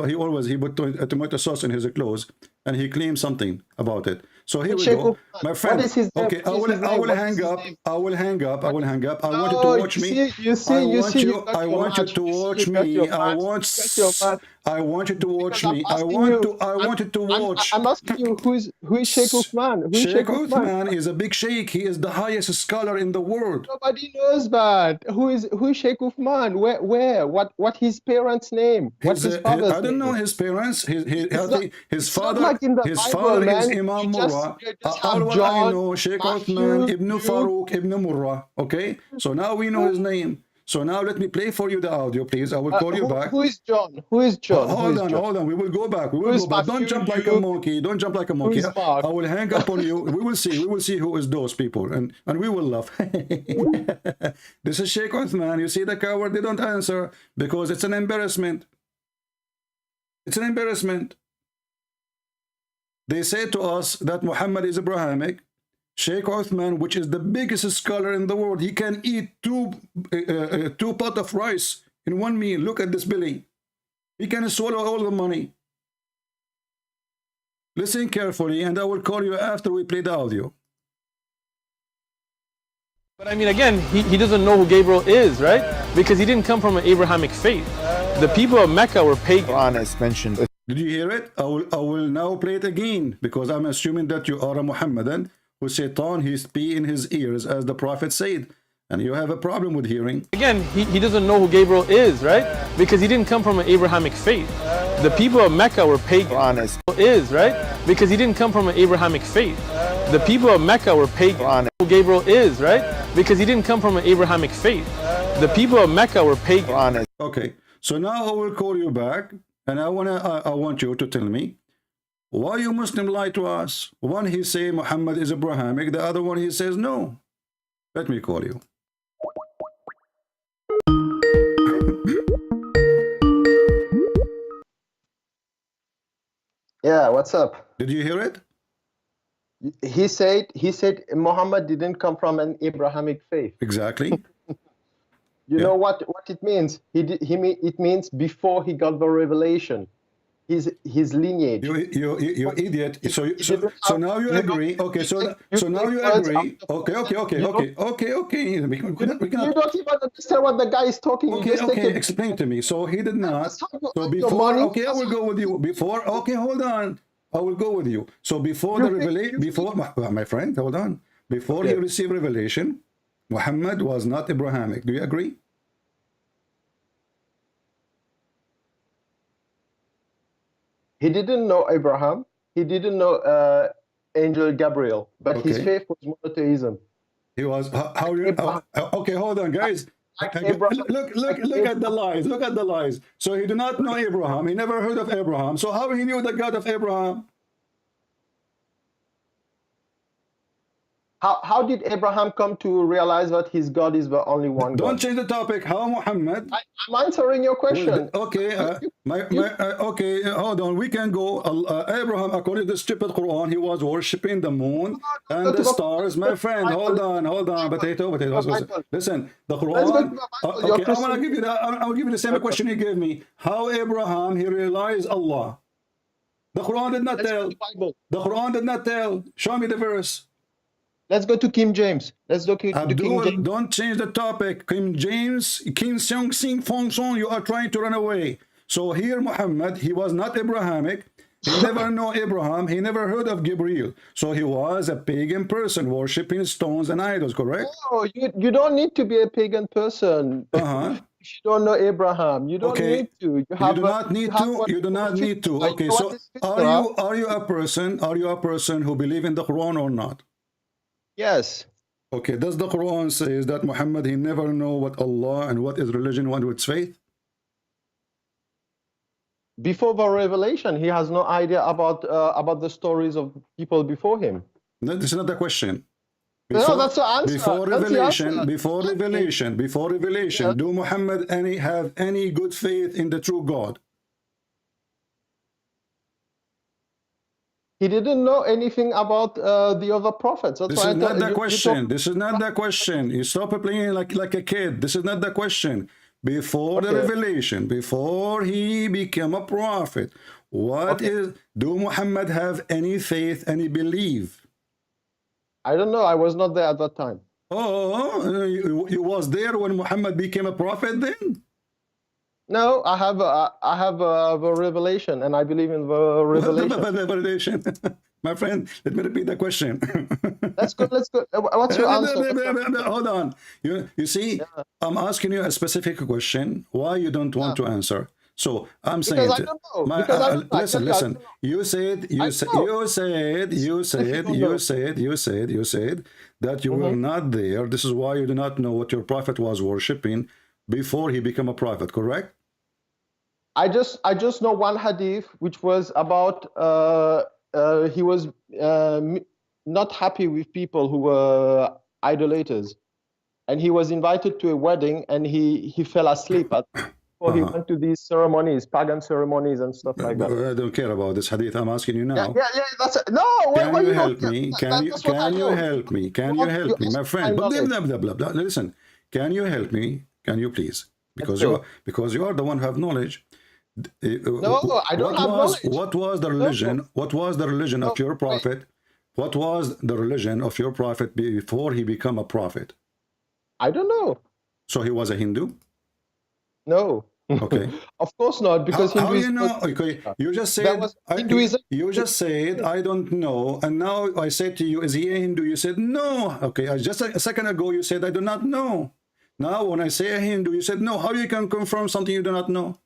put tomato sauce in his clothes, and he claimed something about it. So here we go, my friend. What is his name? Okay, I will hang up. I want you to watch me. I want you to watch me. I want you to watch me. I want you to watch. I'm asking you, who is Sheikh Uthman? Sheikh Uthman is a big sheikh. He is the highest scholar in the world. Nobody knows that. Who is Sheikh Uthman? Where? What his parents' name? What's his father's name? I don't know his parents. His father. Like his father is Imam Murrah. All what I know, Sheikh Uthman Ibn Farouk Ibn Murrah. Okay, so now we know his name. So now let me play for you the audio, please. I will call you back. Who is John? Who is John? Hold on. We will go back. Don't jump like a monkey. Don't jump like a monkey. I will hang up on you. We will see who is those people, and we will laugh. This is Sheikh Uthman. You see the coward? They don't answer because it's an embarrassment. It's an embarrassment. They say to us that Muhammad is Abrahamic. Sheikh Uthman, which is the biggest scholar in the world, he can eat two pot of rice in one meal. Look at this belly. He can swallow all the money. Listen carefully, and I will call you after we play the audio. But I mean, again, he doesn't know who Gabriel is, right? Because he didn't come from an Abrahamic faith. The people of Mecca were pagan. Quran is mentioned. Did you hear it? I will now play it again, because I'm assuming that you are a Muhammadan who Satan his pee in his ears, as the Prophet said. And you have a problem with hearing. Again, he doesn't know who Gabriel is, right? Because he didn't come from an Abrahamic faith. The people of Mecca were pagan. Quran is, right? Because he didn't come from an Abrahamic faith. The people of Mecca were pagan. Who Gabriel is, right? Because he didn't come from an Abrahamic faith. The people of Mecca were pagan. Okay, so now I will call you back, and I want you to tell me why you Muslim lie to us. One he say Muhammad is Abrahamic, the other one he says no. Let me call you. Yeah, what's up? Did you hear it? He said Muhammad didn't come from an Abrahamic faith. Exactly. You know what it means? It means before he got the revelation. His lineage. You idiot. So now you agree. Okay, so now you agree. Okay. You don't even understand what the guy is talking. Okay, explain to me. So he did not. So before, okay, I will go with you. Before, okay, hold on. I will go with you. So before the revelation, my friend, hold on. Before he received revelation, Muhammad was not Abrahamic. Do you agree? He didn't know Abraham. He didn't know Angel Gabriel, but his faith was monotheism. He was okay. Hold on, guys. Look at the lies. Look at the lies. So he did not know Abraham. He never heard of Abraham. So how he knew the God of Abraham? How did Abraham come to realize that his God is the only one God? Don't change the topic. How Muhammad? I'm answering your question. Okay, okay, hold on. We can go. Abraham, according to the stupid Quran, he was worshipping the moon and the stars. My friend, hold on. Potato. Listen, the Quran. Okay, I'll give you the same question you gave me. How Abraham he realized Allah? The Quran did not tell. The Quran did not tell. Show me the verse. Let's go to King James. Let's go to King James. Don't change the topic. King James, King Seong Sing Fong Song, you are trying to run away. So here Muhammad, he was not Abrahamic. He never knew Abraham. He never heard of Gabriel. So he was a pagan person, worshipping stones and idols, correct? No, you don't need to be a pagan person. If you don't know Abraham, you don't need to. You do not need to. Okay, so are you a person who believe in the Quran or not? Yes. Okay, does the Quran say that Muhammad, he never know what Allah and what is religion, what is faith? Before the revelation, he has no idea about the stories of people before him. No, this is not the question. No, that's the answer. Before revelation, do Muhammad have any good faith in the true God? He didn't know anything about the other prophets. That's This is not the question. This is not the question. You stop playing like a kid. This is not the question. Before the revelation, before he became a prophet, do Muhammad have any faith, any belief? I don't know. I was not there at that time. Oh, you was there when Muhammad became a prophet then? No, I have the revelation, and I believe in the revelation. My friend, let me repeat the question. Let's go. What's your answer? Hold on. You see, I'm asking you a specific question. Why you don't want to answer? So I'm saying, I don't know. Listen. You said that you were not there. This is why you do not know what your prophet was worshiping before he became a prophet, correct? I just know one hadith which was about he was not happy with people who were idolaters, and he was invited to a wedding and he fell asleep before he went to these ceremonies, pagan ceremonies and stuff like that. I don't care about this hadith. I'm asking you now. Can you help me? Can you help me? Can you help me, my friend? Listen, can you help me? Can you please? Because you are the one who have knowledge. No, I don't have knowledge. What was the religion? No. What was the religion of your prophet? What was the religion of your prophet before he became a prophet? I don't know. So he was a Hindu? No. Okay. Of course not, because how you Hinduism know? Okay, you just said Hinduism. You just said I don't know, and now I said to you, is he a Hindu? You said no. Okay, just a second ago you said I do not know. Now when I say a Hindu, you said no. How you can confirm something you do not know?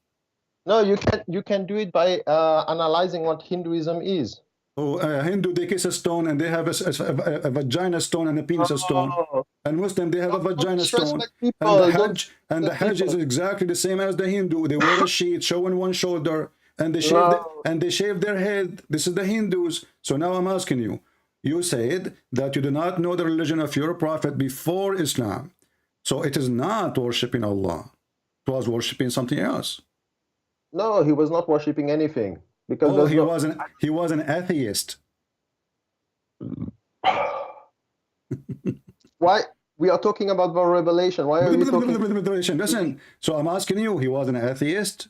No, you can do it by analyzing what Hinduism is. Oh, Hindu, they kiss a stone and they have a vagina stone and a penis stone. And Muslim, they have a vagina stone. And the Hajj is exactly the same as the Hindu. They wear a sheet showing one shoulder and they shave their head. This is the Hindus. So now I'm asking you. You said that you do not know the religion of your prophet before Islam. So it is not worshipping Allah. It was worshipping something else. No, he was not worshipping anything. Because he was an atheist. Why we are talking about the revelation? Why are you talking? Revelation. Listen. So I'm asking you. He was an atheist.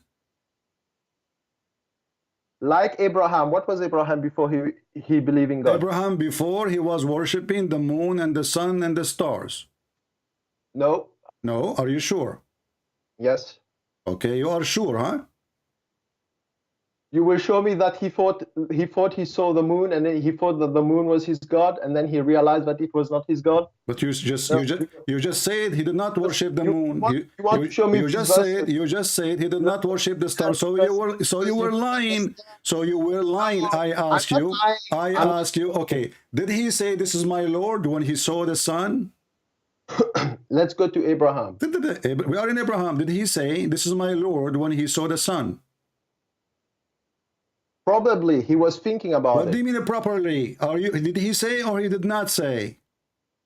Like Abraham. What was Abraham before he believed in God? Abraham before he was worshipping the moon and the sun and the stars. No. No. Are you sure? Yes. Okay, you are sure, huh? You will show me that he thought he saw the moon, and then he thought that the moon was his god, and then he realized that it was not his god. But you just said he did not worship the moon. You want to show me? You just said he did not worship the stars. So you were lying. So you were lying. I ask you. Okay, did he say this is my Lord when he saw the sun? Let's go to Abraham. We are in Abraham. Did he say this is my Lord when he saw the sun? Probably he was thinking about it. What do you mean properly? Did he say or he did not say?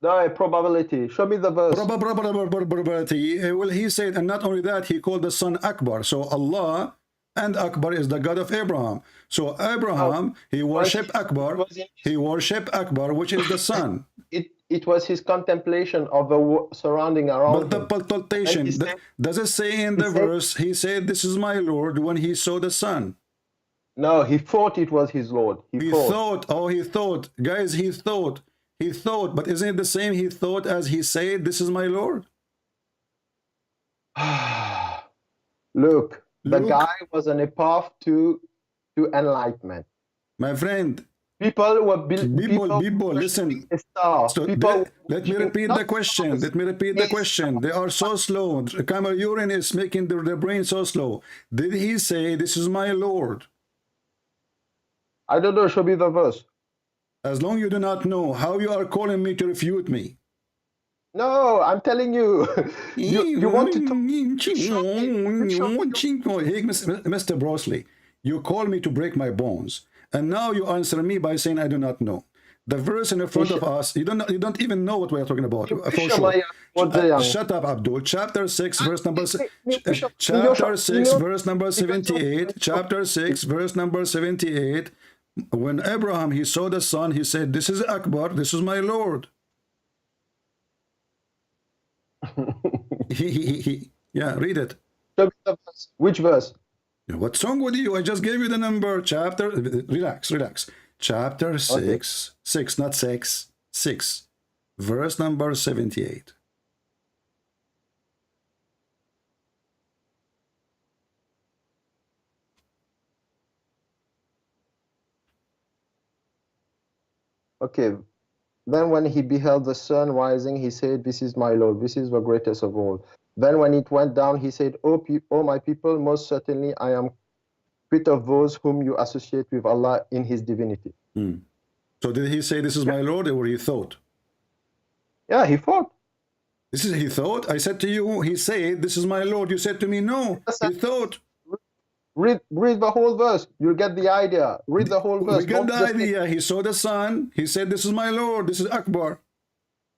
No, probability. Show me the verse. Probability. Well, he said, and not only that, he called the sun Akbar. So Allah and Akbar is the God of Abraham. So Abraham, he worshipped Akbar. He worshipped Akbar, which is the sun. It was his contemplation of the surrounding around. But the contemplation, does it say in the verse, he said, this is my Lord when he saw the sun? No, he thought it was his Lord. He thought. Guys, he thought. But isn't it the same he thought as he said, this is my Lord? Look, the guy was on a path to enlightenment. My friend. People listen. So let me repeat the question. They are so slow. Camel urine is making their brain so slow. Did he say, this is my Lord? I don't know. Show me the verse. As long as you do not know, how you are calling me to refute me? No, I'm telling you. you want to talk. Hey, Mr. Brosley, you call me to break my bones, and now you answer me by saying I do not know. The verse in front of us, you don't even know what we are talking about. For sure. Shut up, Abdul. Chapter 6, verse number 78. Chapter 6, verse number 78. When Abraham he saw the sun, he said, "This is Akbar. This is my Lord." Yeah, read it. Which verse? What's wrong with you? I just gave you the number. Chapter. Relax. Chapter 6, 6, not 6, 6, verse number 78. Okay. Then when he beheld the sun rising, he said, "This is my Lord, this is the greatest of all." Then when it went down, he said, "O my people, most certainly I am quit of those whom you associate with Allah in his divinity." So did he say, "This is my Lord," or he thought? Yeah, he thought. This is he thought? I said to you, he said, "This is my Lord." You said to me, no, he thought. Read the whole verse. You'll get the idea. Read the whole verse. We get the idea. He saw the sun. He said, "This is my Lord. This is Akbar."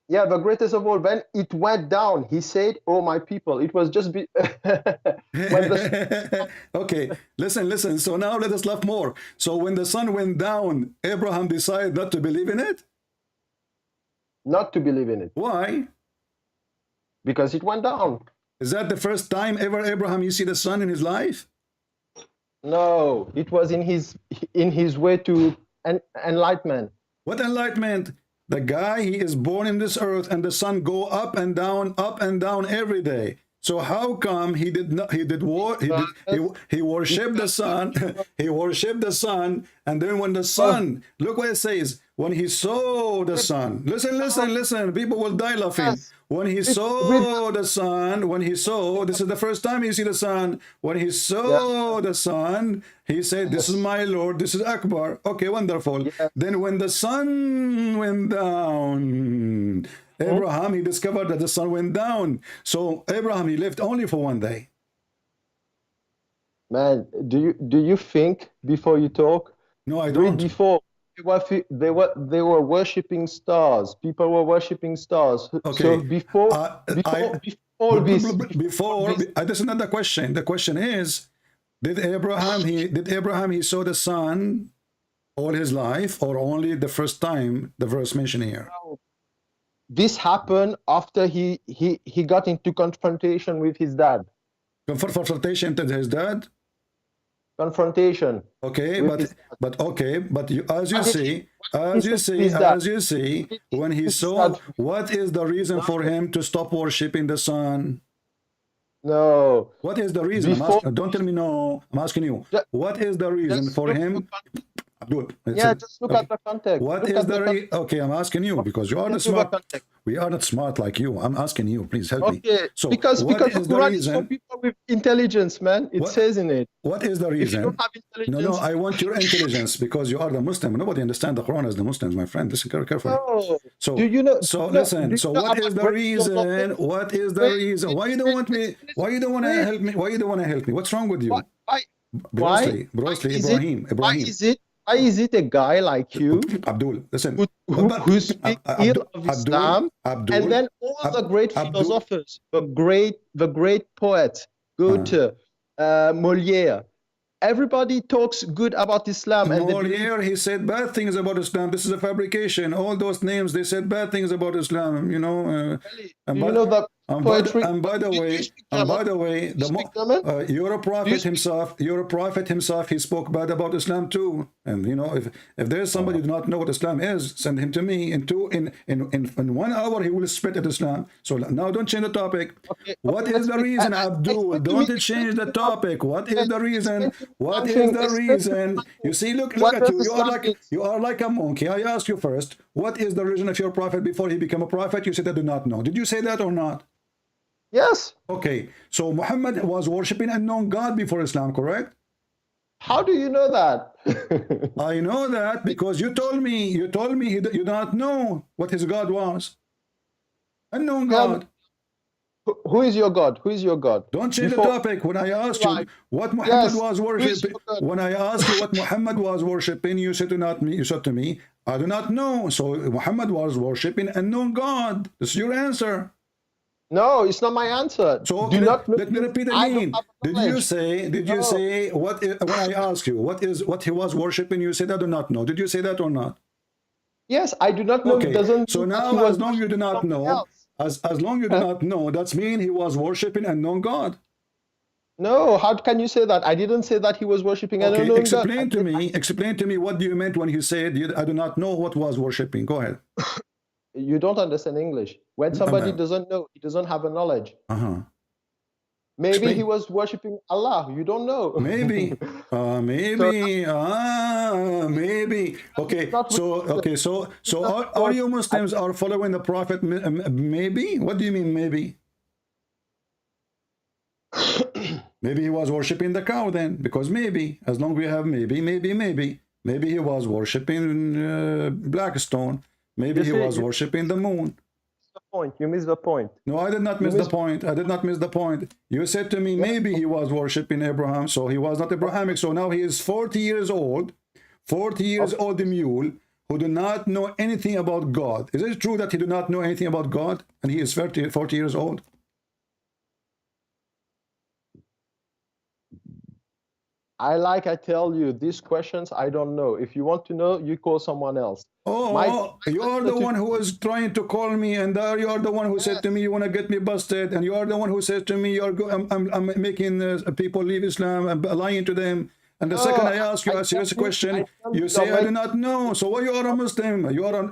Yeah, the greatest of all. When it went down, he said, "Oh, my people." It was just Okay, listen. So now let us laugh more. So when the sun went down, Abraham decided not to believe in it? Not to believe in it. Why? Because it went down. Is that the first time ever Abraham you see the sun in his life? No, it was in his way to enlightenment. What enlightenment? The guy, he is born in this earth, and the sun go up and down every day. So how come he did not? He worshipped the sun. He worshipped the sun, and then when the sun, look what it says. When he saw the sun, listen. People will die laughing. When he saw the sun, this is the first time you see the sun. When he saw the sun, he said, "This is my Lord. This is Akbar." Okay, wonderful. Then when the sun went down, Abraham, he discovered that the sun went down. So Abraham, he lived only for one day. Man, do you think before you talk? No, I don't. Before they were worshiping stars. People were worshiping stars. Okay. So before this is not the question. The question is, did Abraham he saw the sun all his life, or only the first time the verse mentioned here? This happened after he got into confrontation with his dad. Confrontation to his dad? Confrontation. Okay, but you, as you see, when he saw, what is the reason for him to stop worshiping the sun? No. What is the reason? Don't tell me no. I'm asking you. What is the reason for him? Good. Just look at the context. What is the okay? I'm asking you because you are the smart. We are not smart like you. I'm asking you. Please help me. So because the Quran is reason? for people with intelligence, man. It says in it. What is the reason? If you don't have intelligence, No, I want your intelligence because you are the Muslim. Nobody understands the Quran as the Muslims, my friend. Listen carefully. No. So do you know? Listen. So what is the reason? What is the reason? Why you don't want me? Why you don't want to help me? Why you don't want to help me? What's wrong with you? Brosely, Ibrahim. Why is it a guy like you, Abdul, listen, who speak ill of Islam, and then all the great philosophers, the great poets, Goethe, Molière, everybody talks good about Islam. And Molière, he said bad things about Islam. This is a fabrication. All those names, they said bad things about Islam. You know. You know that poetry. And by the way, you're a prophet himself. He spoke bad about Islam too. And you know, if there's somebody who do not know what Islam is, send him to me. In 1 hour, he will spit at Islam. So now don't change the topic. What is the reason, Abdul? Don't change the topic. What is the reason? What is the reason? You see, look at you. You are like a monkey. I asked you first, what is the reason of your prophet before he became a prophet? You said I do not know. Did you say that or not? Yes. Okay. So Muhammad was worshipping an unknown God before Islam, correct? How do you know that? I know that because you told me you do not know what his God was. Unknown God. Who is your God? Who is your God? Don't change the topic. When I asked you what Muhammad was worshiping, when I asked you what Muhammad was worshiping, you said to me, I do not know. So Muhammad was worshiping an unknown God. This is your answer. No, it's not my answer. So let me repeat again. Did you say what when I asked you what he was worshiping, you said I do not know. Did you say that or not? Yes, I do not know. Okay. It doesn't so now as long you do not know, as long you do not know, that's mean he was worshiping an unknown God. No, how can you say that? I didn't say that he was worshiping an unknown God. Explain to me what do you meant when you said I do not know what was worshiping. Go ahead. You don't understand English. When somebody doesn't know, he doesn't have a knowledge. Maybe he was worshiping Allah. You don't know. Maybe. Maybe. Okay. So all you Muslims are following the Prophet. Maybe. What do you mean? Maybe. Maybe he was worshiping the cow then, because maybe, as long as we have maybe he was worshiping Blackstone. Maybe he was worshiping the moon. You missed the point. No, I did not miss the point. I did not miss the point. You said to me, maybe he was worshiping Abraham, so he was not Abrahamic. So now he is 40 years old, 40 years old mule, who do not know anything about God. Is it true that he do not know anything about God, and he is 40 years old? I tell you, these questions, I don't know. If you want to know, you call someone else. You are the one who was trying to call me, and you are the one who said to me, you want to get me busted, and you are the one who said to me, I'm making people leave Islam, I'm lying to them, And the second I ask you a serious question, you say I do not know. So why you are a Muslim? You are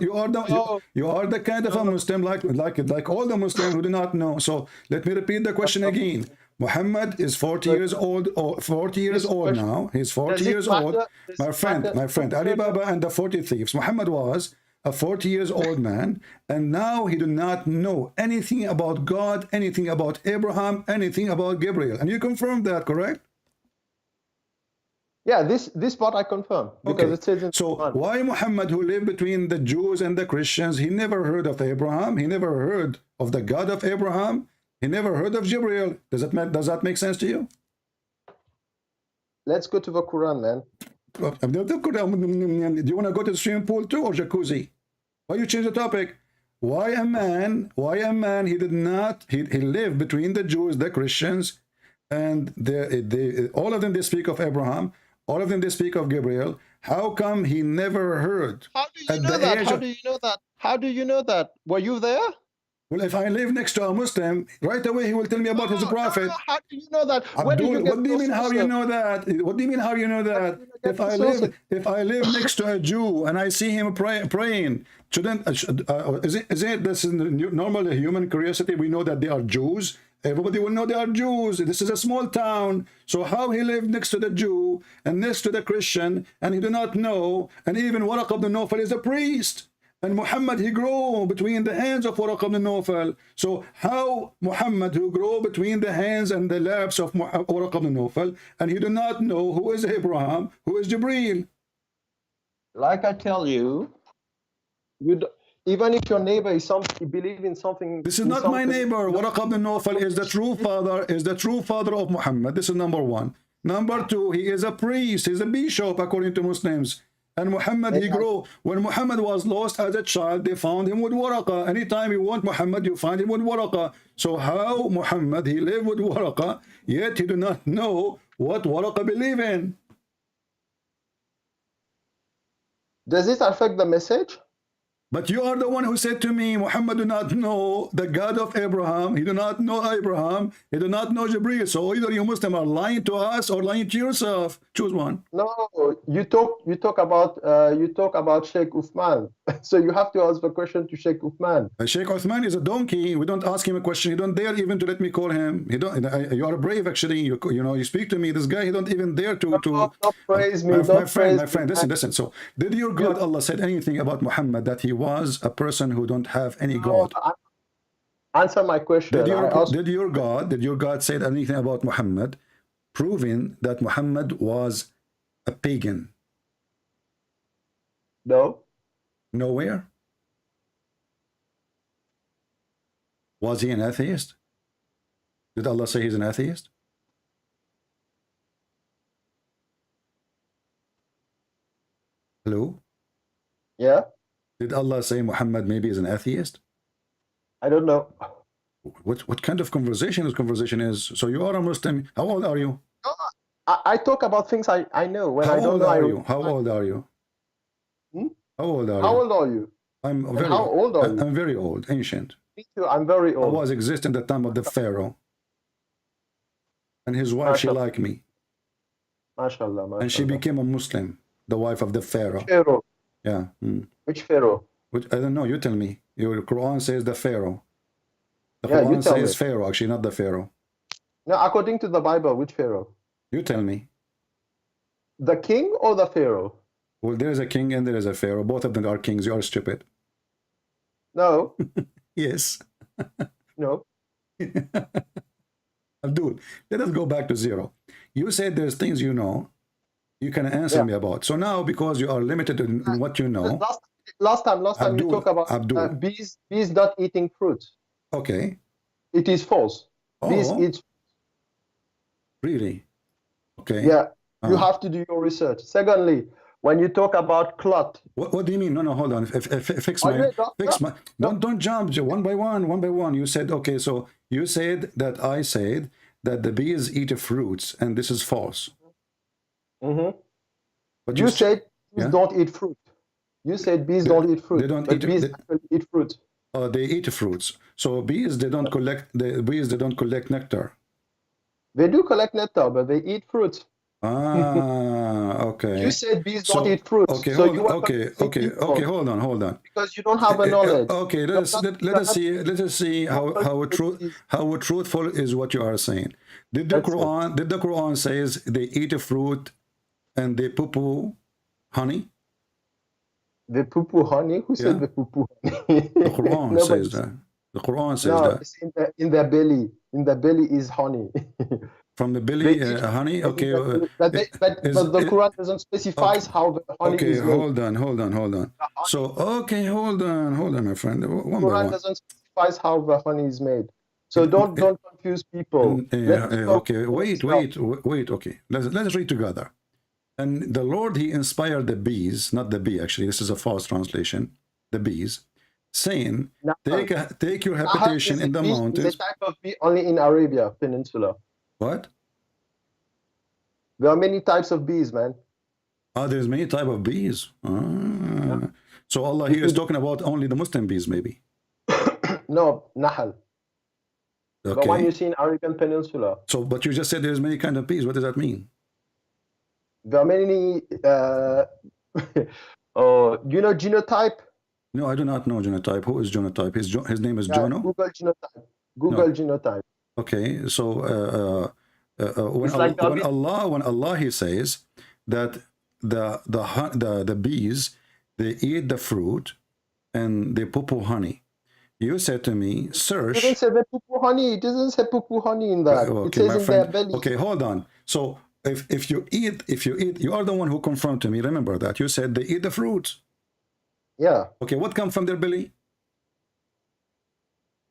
the kind of a Muslim like all the Muslims who do not know. So let me repeat the question again. Muhammad is 40 years old, or 40 years old now. He's 40 years old. My friend, Ali Baba and the 40 thieves. Muhammad was a 40 years old man, and now he do not know anything about God, anything about Abraham, anything about Gabriel. And you confirm that, correct? Yeah, this part I confirm. Because it says in so why Muhammad, who lived between the Jews and the Christians, he never heard of Abraham, he never heard of the God of Abraham, he never heard of Gabriel? Does that make sense to you? Let's go to the Quran, man. Do you want to go to the swimming pool too, or jacuzzi? Why you change the topic? Why a man, he lived between the Jews, the Christians, and all of them, they speak of Abraham, all of them, they speak of Gabriel. How come he never heard? How do you know that? How do you know that? How do you know that? Were you there? Well, if I live next to a Muslim, right away he will tell me about his prophet. How do you know that? What do you mean how you know that? What do you mean how you know that? If I live next to a Jew and I see him praying, shouldn't this is normal human curiosity? We know that they are Jews. Everybody will know they are Jews. This is a small town. So how he lived next to the Jew and next to the Christian, and he do not know? And even Waraq ibn Nawfal is a priest. And Muhammad, he grew between the hands of Waraq ibn Nawfal. So how Muhammad, who grew between the hands and the laps of Waraq ibn Nawfal, and he do not know who is Abraham, who is Jibreel? Like I tell you, even if your neighbor is believe in something. This is not my neighbor. Waraq ibn Nawfal is the true father of Muhammad. This is number one. Number two, he is a priest. He's a bishop according to Muslims. And Muhammad, he grew. When Muhammad was lost as a child, they found him with Waraqa. Anytime you want Muhammad, you find him with Waraqa. So how Muhammad, he lived with Waraqa, yet he do not know what Waraqa believe in? Does this affect the message? But you are the one who said to me, Muhammad do not know the God of Abraham. He do not know Abraham. He do not know Jibreel. So either you Muslim are lying to us or lying to yourself. Choose one. No, you talk about Sheikh Uthman. So you have to ask the question to Sheikh Uthman. Sheikh Uthman is a donkey. We don't ask him a question. He don't dare even to let me call him. He don't. You are brave actually. You know, you speak to me. This guy, he don't even dare to. Don't praise me. My friend. Listen. So did your God Allah said anything about Muhammad that he was a person who don't have any God? Answer my question. Did your God said anything about Muhammad, proving that Muhammad was a pagan? No. Nowhere. Was he an atheist? Did Allah say he's an atheist? Hello? Yeah. Did Allah say Muhammad maybe is an atheist? I don't know. What kind of conversation this conversation is? So you are a Muslim. How old are you? I talk about things I know. When How I don't old know, are you? How old are you? How old are you? How old are you? How old are you? I'm very old, ancient. Me too. I'm very old. I was existing at the time of the Pharaoh. And his wife, she liked me. MashaAllah. And she became a Muslim, the wife of the Pharaoh. Pharaoh. Yeah. Which Pharaoh? I don't know. You tell me. Your Quran says the Pharaoh. The Yeah, Quran you tell says me. Pharaoh, actually, not the Pharaoh. No, according to the Bible, which Pharaoh? You tell me. The king or the Pharaoh? Well, there is a king and there is a Pharaoh. Both of them are kings. You are stupid. No. Yes. No. Dude, let us go back to zero. You said there's things you know, you can answer me about. So now, because you are limited in what you know. Last time you talk about bees not eating fruit. Okay. It is false. Bees eat. Really? Okay. Yeah. You have to do your research. Secondly, when you talk about clot. What do you mean? No, hold on. Fix my. Don't jump one by one. You said, okay, so you said that I said that the bees eat fruits, and this is false. Mm-hmm. But you said bees don't eat fruit. You said bees don't eat fruit. They don't but bees actually eat fruit. They eat fruits. So bees, they don't collect nectar. They do collect nectar, but they eat fruit. Okay. You said bees So, don't eat fruits. okay, So hold, you are okay, confusing people hold on. because you don't have a knowledge. Okay, let us see how truthful is what you are saying. Did the Quran says they eat a fruit and they poo-poo honey? The poo-poo honey? Who said the poo-poo honey? The Quran says that. The Quran says no, that. it's in their belly. In the belly is honey. From the belly, honey. Okay, but the Quran doesn't specify how the honey is made. hold on. So, okay, hold on, my friend. One by Quran one. doesn't specify how the honey is made. So don't confuse people. Okay, wait. Okay, let's read together. And the Lord, he inspired the bees, not the bee. Actually, this is a false translation. The bees, saying, take your habitation in the mountains. The type of bee only in Arabia Peninsula. What? There are many types of bees, man. There's many type of bees. So Allah here is talking about only the Muslim bees, maybe. No, Nahl. Okay. The one you see in Arabian Peninsula. So, but you just said there's many kind of bees. What does that mean? There are many. You know genotype? No, I do not know genotype. Who is genotype? His name is Jono. Google genotype. Google genotype. Okay, so when Allah he says that the bees, they eat the fruit and they poo-poo honey. You said to me, search. It doesn't say the poo-poo honey. It doesn't say poo-poo honey in that. Okay, it says in their belly. Okay, hold on. So if you eat, you are the one who confirmed to me. Remember that you said they eat the fruit. Yeah. Okay, what comes from their belly?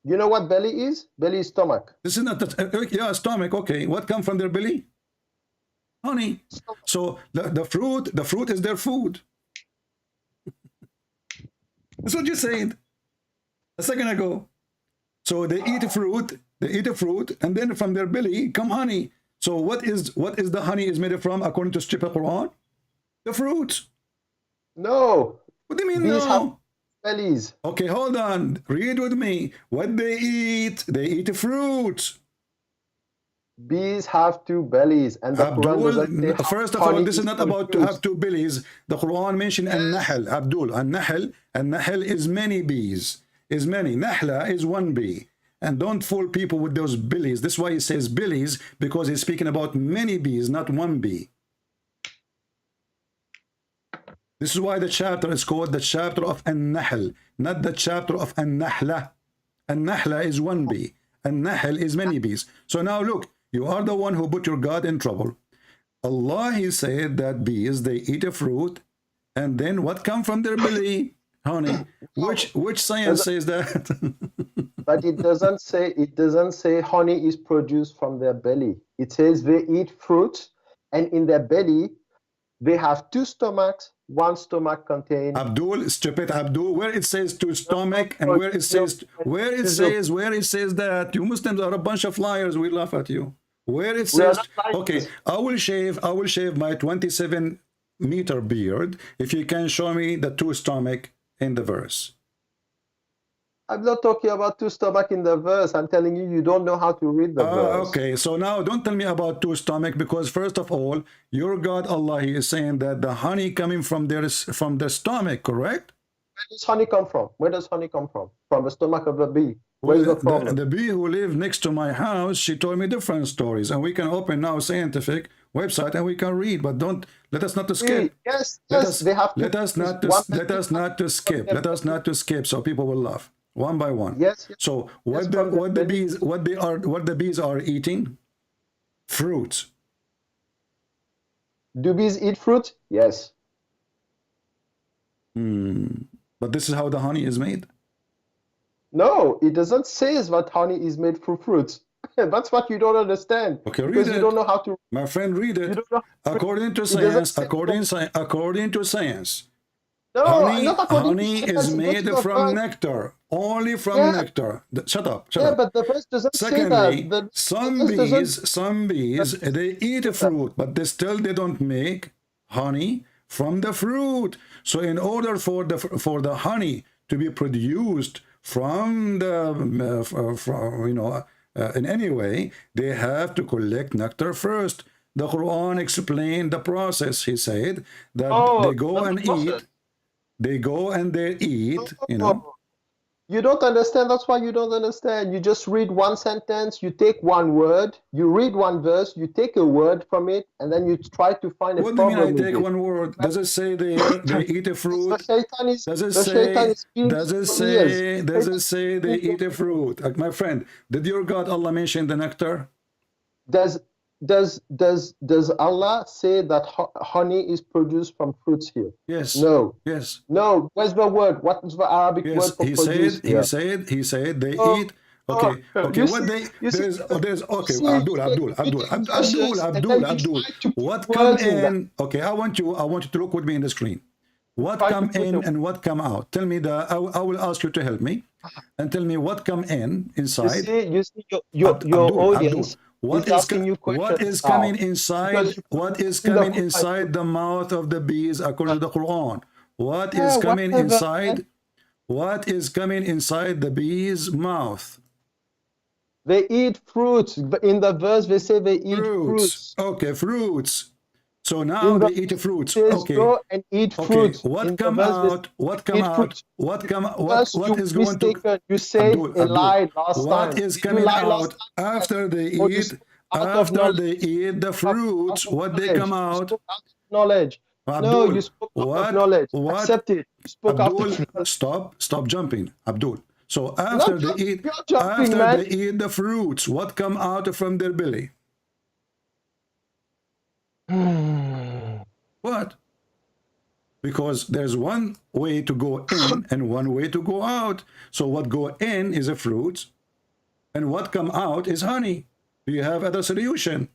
You know what belly is? Belly is stomach. This is not the stomach. Okay, what comes from their belly? Honey. So the fruit is their food. That's what you said a second ago. So they eat a fruit, and then from their belly come honey. So what is the honey is made from according to Strip Quran? The fruit. No. What do you mean Bees no? have bellies. Okay, hold on. Read with me. What they eat a fruit. Bees have two bellies, and the Quran doesn't say first of all, this is not about to have two bellies. The Quran mentioned an-nahl. Abdul, an-nahl is many bees. Is many. Nahla is one bee. And don't fool people with those bellies. This is why he says bellies, because he's speaking about many bees, not one bee. This is why the chapter is called the chapter of an-nahl, not the chapter of an-nahla. An-nahla is one bee. An-nahl is many bees. So now look, you are the one who put your God in trouble. Allah, he said that bees, they eat a fruit, and then what comes from their belly? Honey. Which science says that? But it doesn't say honey is produced from their belly. It says they eat fruit, and in their belly they have two stomachs. One stomach contains stupid Abdul, where it says two stomach and where it says that you Muslims are a bunch of liars. We laugh at you. Where it says, okay, I will shave my 27-meter beard if you can show me the two stomach in the verse. I'm not talking about two stomach in the verse. I'm telling you, you don't know how to read the verse. Okay, so now don't tell me about two stomach, because first of all, your God Allah, he is saying that the honey coming from their stomach, correct? Where does honey come from? Where does honey come from? From the stomach of the bee. Where's the problem? The bee who lived next to my house, she told me different stories, and we can open now scientific website and we can read, but don't let us not to skip. Yes, they have to. Let us not to skip, so people will laugh. One by one. Yes. So what the bees are eating? Fruits. Do bees eat fruit? Yes. But this is how the honey is made. No, it doesn't say that honey is made from fruits. That's what you don't understand. Okay, read because it. You don't know how to. My friend, read it. According to science. According to science. No, honey is made from nectar. Only from nectar. Shut up. But the verse doesn't say that. Some bees, they eat a fruit, but they don't make honey from the fruit. So in order for the honey to be produced from the in any way, they have to collect nectar first. The Quran explained the process. He said that they go not and the process. eat. They go and they eat, you know. You don't understand. That's why you don't understand. You just read one sentence, you take one word, you read one verse, you take a word from it, and then you try to find a What do you mean I problem with take it. one word? Does it say there they eat a fruit? Does it say they eat a fruit? Like, my friend, did your God Allah mention the nectar? Does Allah say that honey is produced from fruits here? Yes. No. Yes. No. Where's the word? What is the Arabic word for produce here? He said they eat. Okay, okay. What they there's okay. Abdul. What come in? Okay, I want you to look with me in the screen. What come in and what come out? Tell me I will ask you to help me, and tell me what come in inside. You see your audience. What is coming inside? What is coming inside the mouth of the bees according to the Quran? What is coming inside? What is coming inside the bee's mouth? They eat fruits. In the verse, they say they eat fruits. Okay, fruits. So now they eat fruits. Okay. Go and eat fruits. What come out? What come out? What is going to? You said a lie last time. What is coming out after they eat? After they eat the fruits, what they come out? Knowledge. Abdul, no, you spoke out of knowledge. Accept it. You spoke Abdul, out. stop jumping, Abdul. So after they eat the fruits, what come out from their belly? What? Because there's one way to go in and one way to go out. So what go in is a fruit, and what come out is honey. Do you have other solution?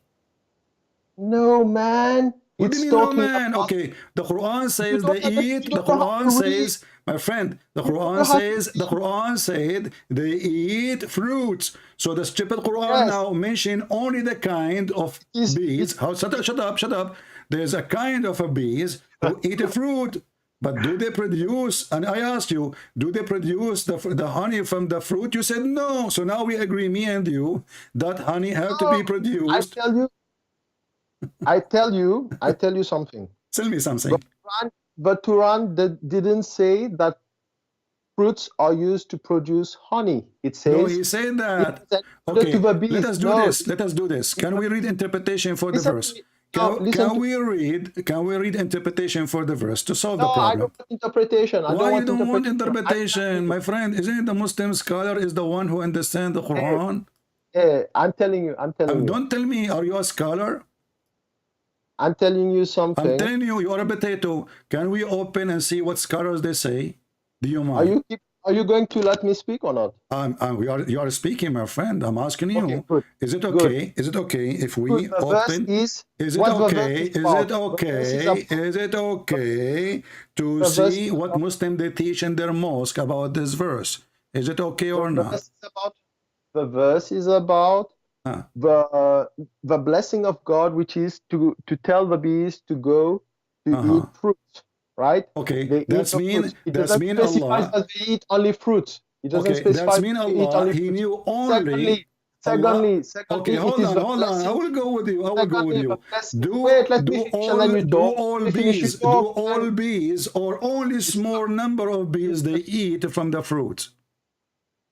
No, man. What do you mean, no, man? Okay, the Quran says they eat. The Quran says, my friend, the Quran said they eat fruits. So the stupid Quran now mention only the kind of bees. Shut up. There's a kind of a bees who eat a fruit. But do they produce, and I asked you, do they produce the honey from the fruit? You said no. So now we agree, me and you, that honey have to be produced. I tell you something. Tell me something. But Quran didn't say that fruits are used to produce honey. It says. No, he said that. Okay, let us do this. Let us do this. Can we read interpretation for the verse? Can we read interpretation for the verse to solve the problem? I don't want interpretation. Why you don't want interpretation, my friend? Isn't it the Muslim scholar is the one who understands the Quran? I'm telling you. Don't tell me, are you a scholar? I'm telling you something. I'm telling you, you are a potato. Can we open and see what scholars they say? Do you mind? Are you going to let me speak or not? You are speaking, my friend. I'm asking you. Okay, is it okay? Good. Is it okay if we open? Is it okay to see what Muslim they teach in their mosque about this verse? Is it okay or not? The verse is about the blessing of God, which is to tell the bees to go to eat fruit, right? Okay, that's mean Allah. They eat only fruit. It doesn't specify. That's mean Allah. He knew only. Secondly, okay, hold on. I will go with you. Do all bees or only small number of bees they eat from the fruit?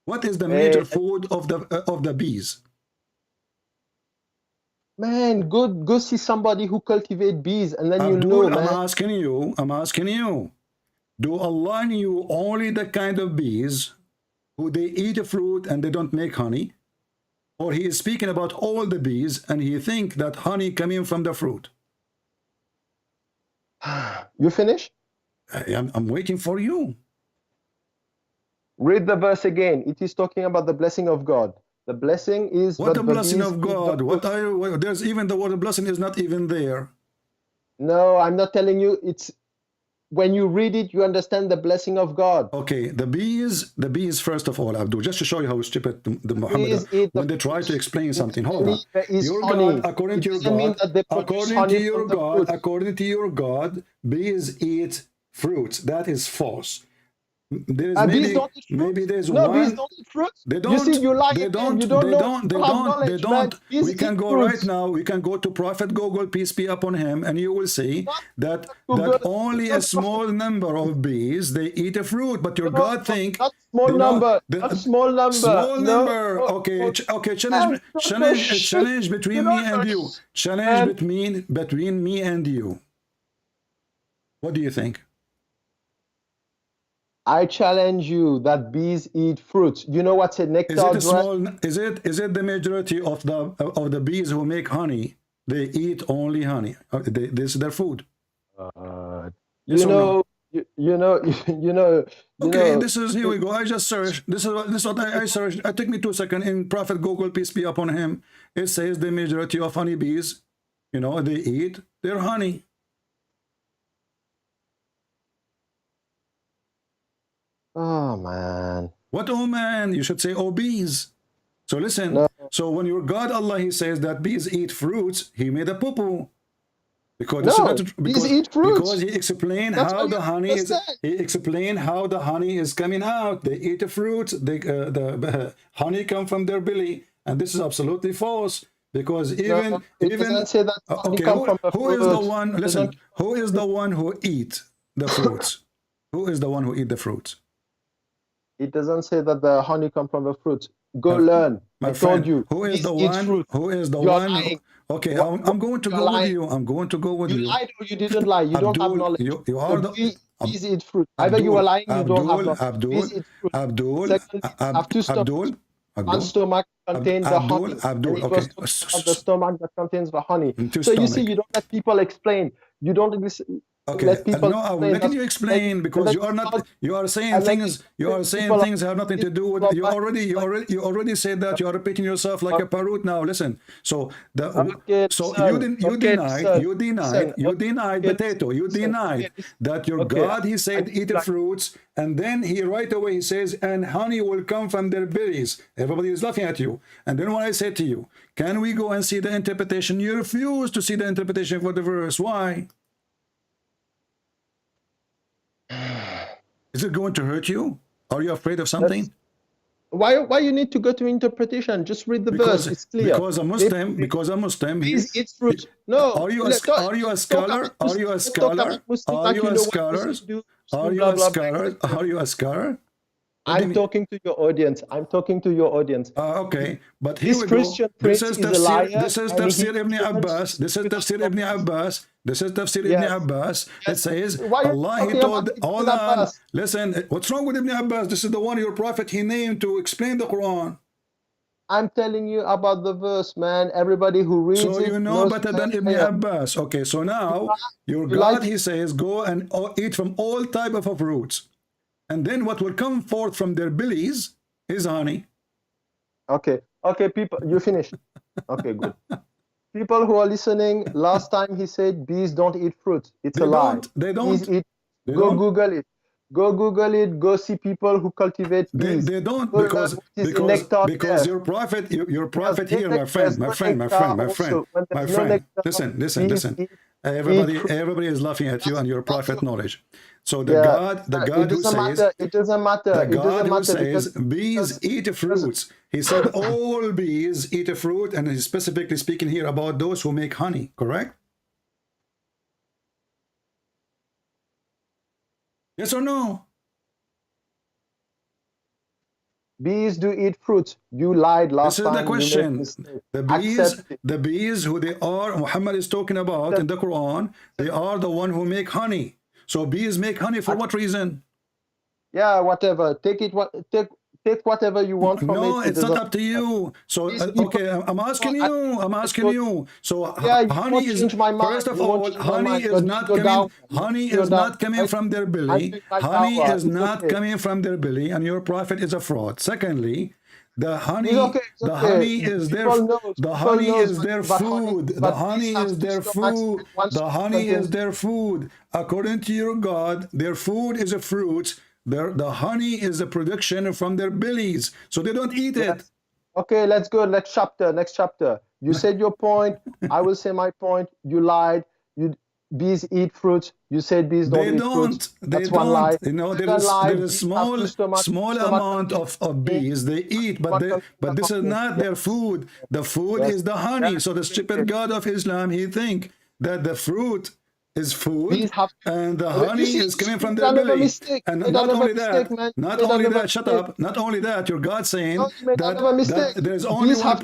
What is the major food of the bees? Man, go see somebody who cultivate bees, and then you know. I'm asking you. Do Allah knew only the kind of bees who they eat a fruit and they don't make honey? Or he is speaking about all the bees and he think that honey coming from the fruit? You finish? I'm waiting for you. Read the verse again. It is talking about the blessing of God. The blessing is what the blessing of God. There's even the word blessing is not even there. No, I'm not telling you. It's when you read it, you understand the blessing of God. Okay, the bees first of all, Abdul, just to show you how stupid the Muhammad when they try to explain something. Hold on. Your God, according to your God, bees eat fruits. That is false. There's And bees maybe don't eat fruit? maybe there's No, bees one. don't eat fruit. They don't. You see, you lie They again. don't. You don't They know. don't. They You have don't. They knowledge, man. don't. Bees We can eat go fruits. right now. We can go to Prophet Google, peace be upon him, and you will see that Google. only a small number of bees they eat a fruit. But your God think Not small you know, number. the- Not small number. Small No, number. no, Okay. no. Okay. Man, Challenge. Challenge you between don't me and know you. shit, Challenge man. between me and you. What do you think? I challenge you that bees eat fruits. You know what's a nectar Is it a dress? small? Is it the majority of the bees who make honey? They eat only honey. This is their food. Yes You or no? know, you know. Okay, this is here we go. I just searched. This is what I searched. It took me 2 seconds in Prophet Google, peace be upon him. It says the majority of honeybees, you know, they eat their honey. Oh man. What oh man? You should say oh bees. So listen. No. So when your God Allah he says that bees eat fruits, he made a poo-poo. Because No, this is bees eat fruits. because he explained That's how what the you honey just is. said. He explained how the honey is coming out. They eat the fruits. The honey come from their belly, and this is absolutely false. Because even it doesn't say that honey okay, come from a who is the fruit. one? It Listen, doesn't- who is the one who eat the fruits? Who is the one who eat the fruits? It doesn't say that the honey come from a fruit. Go learn. My I friend, told you. who is Bees the eat one? fruit. Who is the You are one? lying. Okay, What- I'm going to you go are with lying. you. I'm going to go with You you. lied or you didn't lie. You don't have Abdul, knowledge. you are the Bees eat fruit. Either you are lying, you don't have knowledge. Abdul, Bees eat fruit. Abdul, Secondly, have two stomachs. One stomach contains the honey. And it was talking about the stomach that contains the honey. So you see, you don't let people explain. You don't listen. Okay, Let people no, I'm letting you explain because you are not. You are saying things. You are saying things that have nothing to do with. You already said that. You are repeating yourself like a parrot now. Listen. So you denied potato. You denied that your God. He said eat the fruits, and then he right away he says, and honey will come from their bellies. Everybody is laughing at you. And then when I said to you, can we go and see the interpretation? You refuse to see the interpretation for the verse. Why? Is it going to hurt you? Are you afraid of something? Why you need to go to interpretation? Just read the verse. It's clear. Because a Muslim. It's fruit. No. Are you a scholar? Are you a scholar? Are you a scholar? Are you a scholar? Are you a scholar? I'm talking to your audience. I'm talking to your audience. Okay, but here this we Christian go. This is prince is a liar. This is Tafsir Ibn Abbas. This is Tafsir Ibn Abbas. This is Tafsir Ibn Abbas. It says Allah he told all on. Listen, what's wrong with Ibn Abbas? This is the one your prophet he named to explain the Quran. I'm telling you about the verse, man. Everybody who reads so it you know knows better than Ibn Abbas. Okay, so now your God he says go and eat from all type of fruits. And then what will come forth from their bellies is honey. Okay, people, you finished. Okay, good. People who are listening, last time he said bees don't eat fruit. It's a lie. They don't. Bees eat. Go Google it. Go Google it. Go see people who cultivate bees. They don't go because your prophet here, my friend. Listen. Everybody is laughing at you and your prophet knowledge. So the God who says it doesn't matter. The God who says bees eat fruits. He said all bees eat a fruit, and he's specifically speaking here about those who make honey. Correct? Yes or no? Bees do eat fruits. You lied last time. This is the question. The bees who they are, Muhammad is talking about in the Quran, they are the one who make honey. So bees make honey for what reason? Yeah, whatever. Take whatever you want from it. No, it's not up to you. So okay, I'm asking you. So honey is first of all, honey is not coming from their belly. Honey is not coming from their belly, and your prophet is a fraud. Secondly, the honey is their food. The honey is their food. According to your God, their food is a fruit. The honey is a production from their bellies, so they don't eat it. Okay, let's go. Next chapter. You said your point. I will say my point. You lied. bees eat fruit. You said bees don't eat fruit. They That's one lie. don't. You know, Second lie, there is bees have two stomachs. small amount of bees they eat, but this is not their food. The food is the honey. So the stupid God of Islam, he think that the fruit is food and the honey is coming from their belly. And not only that, shut up. Not only that, your God saying that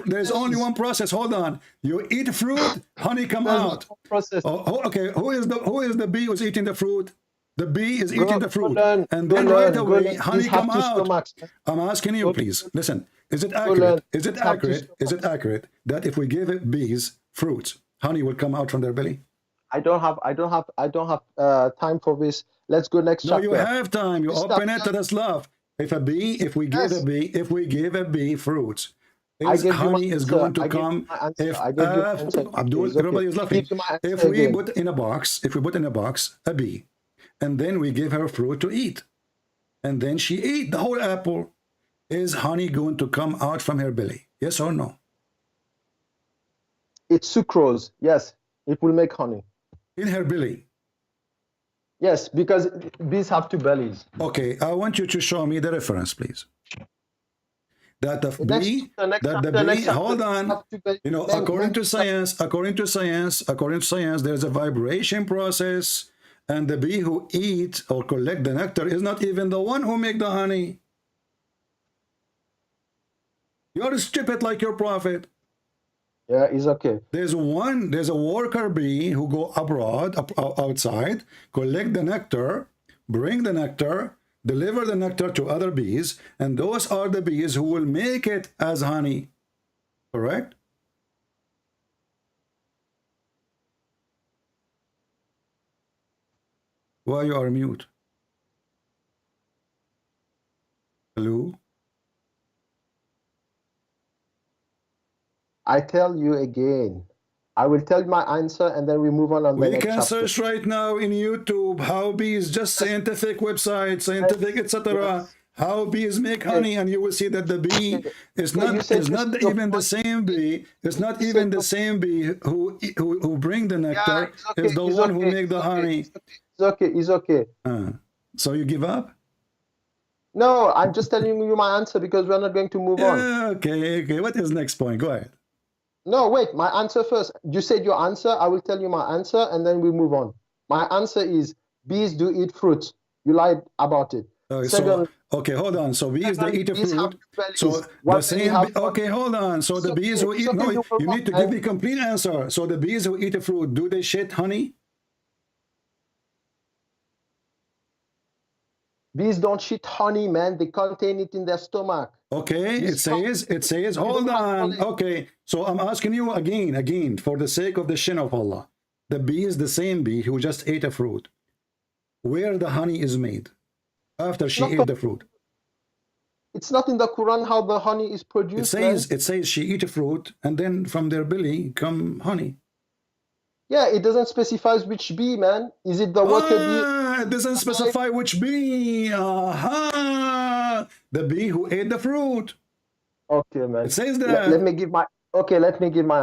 there's only one process. Hold on. You eat fruit, honey come out. Okay, who is the bee who's eating the fruit? The bee is eating the fruit, and then right away honey come out. I'm asking you, please listen. Is it accurate? Is it accurate that if we give bees fruits, honey will come out from their belly? I don't have time for this. Let's go next chapter. No, you have time. You open it to the love. If we give a bee fruits, honey is going to come. Abdul, everybody is laughing. If we put in a box a bee, and then we give her fruit to eat, and then she eat the whole apple, is honey going to come out from her belly? Yes or no? It's sucrose. Yes, it will make honey. In her belly? Yes, because bees have two bellies. Okay, I want you to show me the reference, please. That the bee, hold on. You know, according to science, there's a vibration process, and the bee who eat or collect the nectar is not even the one who make the honey. You're stupid like your prophet. Yeah, it's okay. There's a worker bee who go abroad, outside, collect the nectar, bring the nectar, deliver the nectar to other bees, and those are the bees who will make it as honey. Correct? Why you are mute? Hello? I tell you again. I will tell you my answer, and then we move on the next chapter. We can search right now in YouTube how bees, just scientific website, scientific, etc. How bees make honey, and you will see that the bee is not even the same bee. It's not even the same bee who bring the nectar. Is the one who make the honey. It's okay. So you give up? No, I'm just telling you my answer because we're not going to move on. Okay. What is next point? Go ahead. No, wait, my answer first. You said your answer. I will tell you my answer, and then we move on. My answer is bees do eat fruit. You lied about it. Okay, hold on. So bees, they eat a fruit. So the same. Okay, hold on. So the bees who eat. No, you need to give me a complete answer. So the bees who eat a fruit, do they shit honey? Bees don't shit honey, man. They contain it in their stomach. Okay, it says, hold on. Okay, so I'm asking you again, for the sake of the shin of Allah. The bee is the same bee who just ate a fruit. Where the honey is made after she ate the fruit. It's not in the Quran how the honey is produced. It says she eat a fruit and then from their belly come honey. Yeah, it doesn't specify which bee, man. Is it the worker bee? It doesn't specify which bee. The bee who ate the fruit. Okay, man. It says that. Let me give my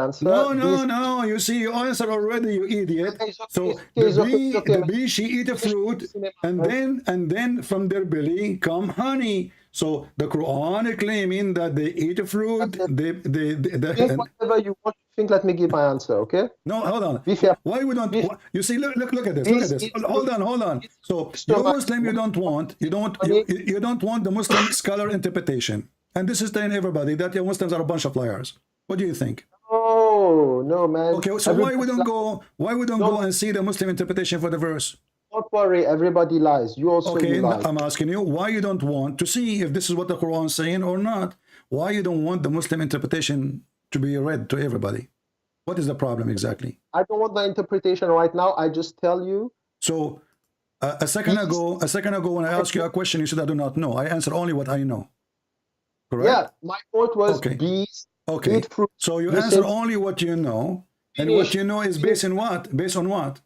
answer. No. You see, you answer already, you idiot. So the bee, she eat a fruit, and then from their belly come honey. So the Quran is claiming that they eat a fruit. Whatever you want to think. Let me give my answer. Okay. No, hold on. Why we don't? You see, look at this. Look at this. Hold on. So you Muslim, you don't want the Muslim scholar interpretation. And this is telling everybody that your Muslims are a bunch of liars. What do you think? Oh no, man. Okay, so why we don't go and see the Muslim interpretation for the verse? Don't worry, everybody lies. You also lie. I'm asking you why you don't want to see if this is what the Quran is saying or not. Why you don't want the Muslim interpretation to be read to everybody? What is the problem exactly? I don't want the interpretation right now. I just tell you. So a second ago, when I asked you a question, you said I do not know. I answer only what I know. Correct? Yeah, my point was bees. Okay. So you answer only what you know, and what you know is based on what? Based on what?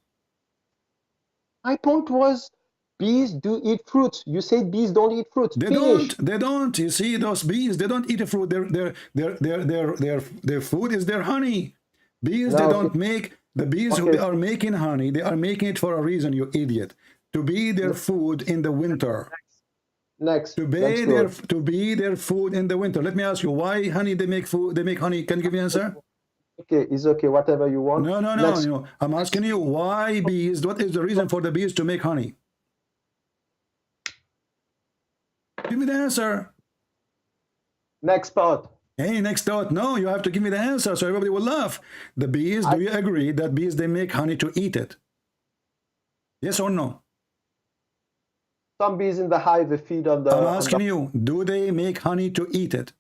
My point was bees do eat fruits. You said bees don't eat fruits. They don't. You see, those bees, they don't eat a fruit. Their food is their honey. Bees, they don't make The bees who are making honey, they are making it for a reason, you idiot. To be their food in the winter. Next. To be their food in the winter. Let me ask you, why honey they make food? They make honey. Can you give me an answer? Okay, it's okay. Whatever you want. No. I'm asking you, why bees? What is the reason for the bees to make honey? Give me the answer. Next part. Hey, next thought. No, you have to give me the answer so everybody will laugh. The bees, do you agree that bees, they make honey to eat it? Yes or no? Some bees in the hive, they feed on the... I'm asking you, do they make honey to eat it?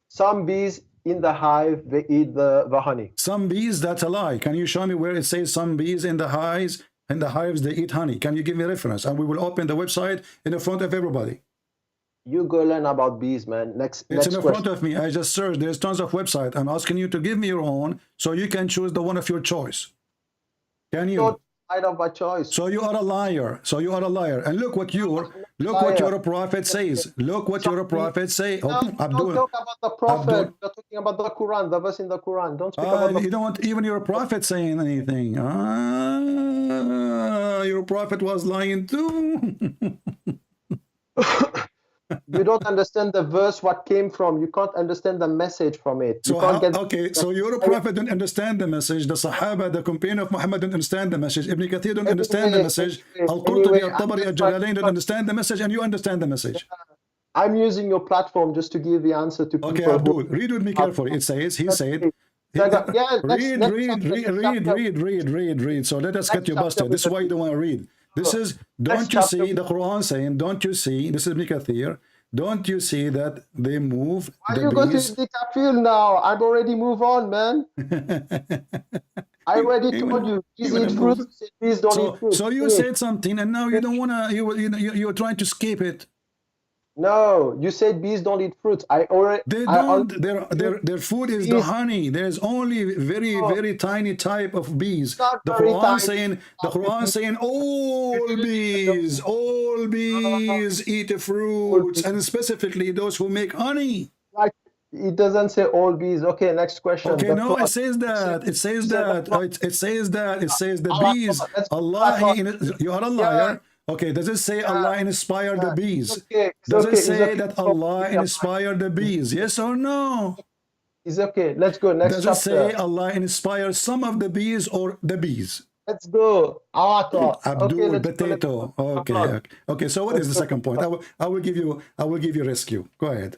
Some bees in the hive, they eat the honey. Some bees, that's a lie. Can you show me where it says some bees in the hives, they eat honey? Can you give me a reference? And we will open the website in the front of everybody. You go learn about bees, man. Next It's in the question. front of me. I just searched. There's tons of websites. I'm asking you to give me your own so you can choose the one of your choice. Can you? I of my choice. So you are a liar. So you are a liar. And look what your prophet says. Look what your prophet say. No, don't talk about the prophet. You're talking about the Quran, the verse in the Quran. Don't speak about the... You don't want even your prophet saying anything. Your prophet was lying too. You don't understand the verse, what came from. You can't understand the message from it. So so your prophet don't understand the message. The Sahaba, the companion of Muhammad, don't understand the message. Ibn Kathir don't understand the message. Al-Qurtubi, Al-Tabari, Al-Jalalain don't understand the message, and you understand the message. I'm using your platform just to give the answer to people. Okay, Abdul, read with me carefully. It says, he said, read. So let us get you busted. This is why you don't want to read. This is, don't you see the Quran saying, don't you see, this is Ibn Kathir, don't you see that they move Why the you go to bees? the Kafir now? I've already moved on, man. I already told you, bees eat fruits, bees don't eat fruits. So you said something and now you don't want to, you're trying to skip it. No, you said bees don't eat fruits. I already... They don't. Their food is the honey. There's only very tiny type of bees. The Quran saying all bees eat fruits, and specifically those who make honey. Like, it doesn't say all bees. Okay, next question. Okay, no, it says that. It says that. It says the bees. Allah, you are a liar. Okay, does it say Allah inspired the bees? Does it say that Allah inspired the bees? Yes or no? It's okay. Let's go. Next chapter. Does it say Allah inspired some of the bees or the bees? Let's go. Abdul, potato. Okay. So what is the second point? I will give you rescue. Go ahead.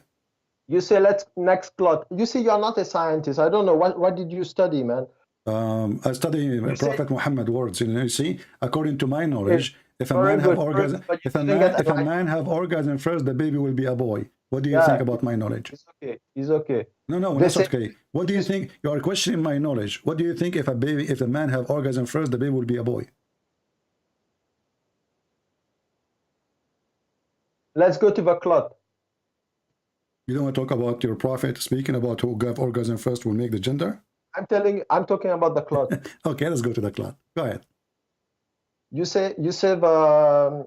You say next plot. You see, you're not a scientist. I don't know what did you study, man? I study Prophet Muhammad words. You see, according to my knowledge. If a man have orgasm, if a man have orgasm first, the baby will be a boy. What do you think about my knowledge? It's okay. It's okay. No, that's okay. What do you think? You are questioning my knowledge. What do you think if a man have orgasm first, the baby will be a boy? Let's go to the cloth. You don't want to talk about your prophet speaking about who gave orgasm first will make the gender? I'm talking about the cloth. Okay, let's go to the cloth. Go ahead. You say the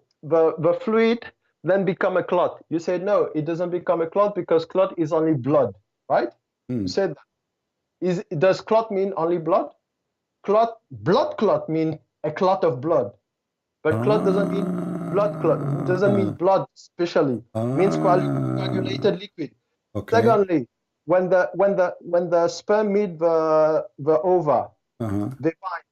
fluid then become a clot. You said no, it doesn't become a clot because clot is only blood, right? You said does clot mean only blood? Blood clot mean a clot of blood, but clot doesn't mean blood clot. It doesn't mean blood specially. It means coagulated liquid. Okay. Secondly, when the sperm meet the ova,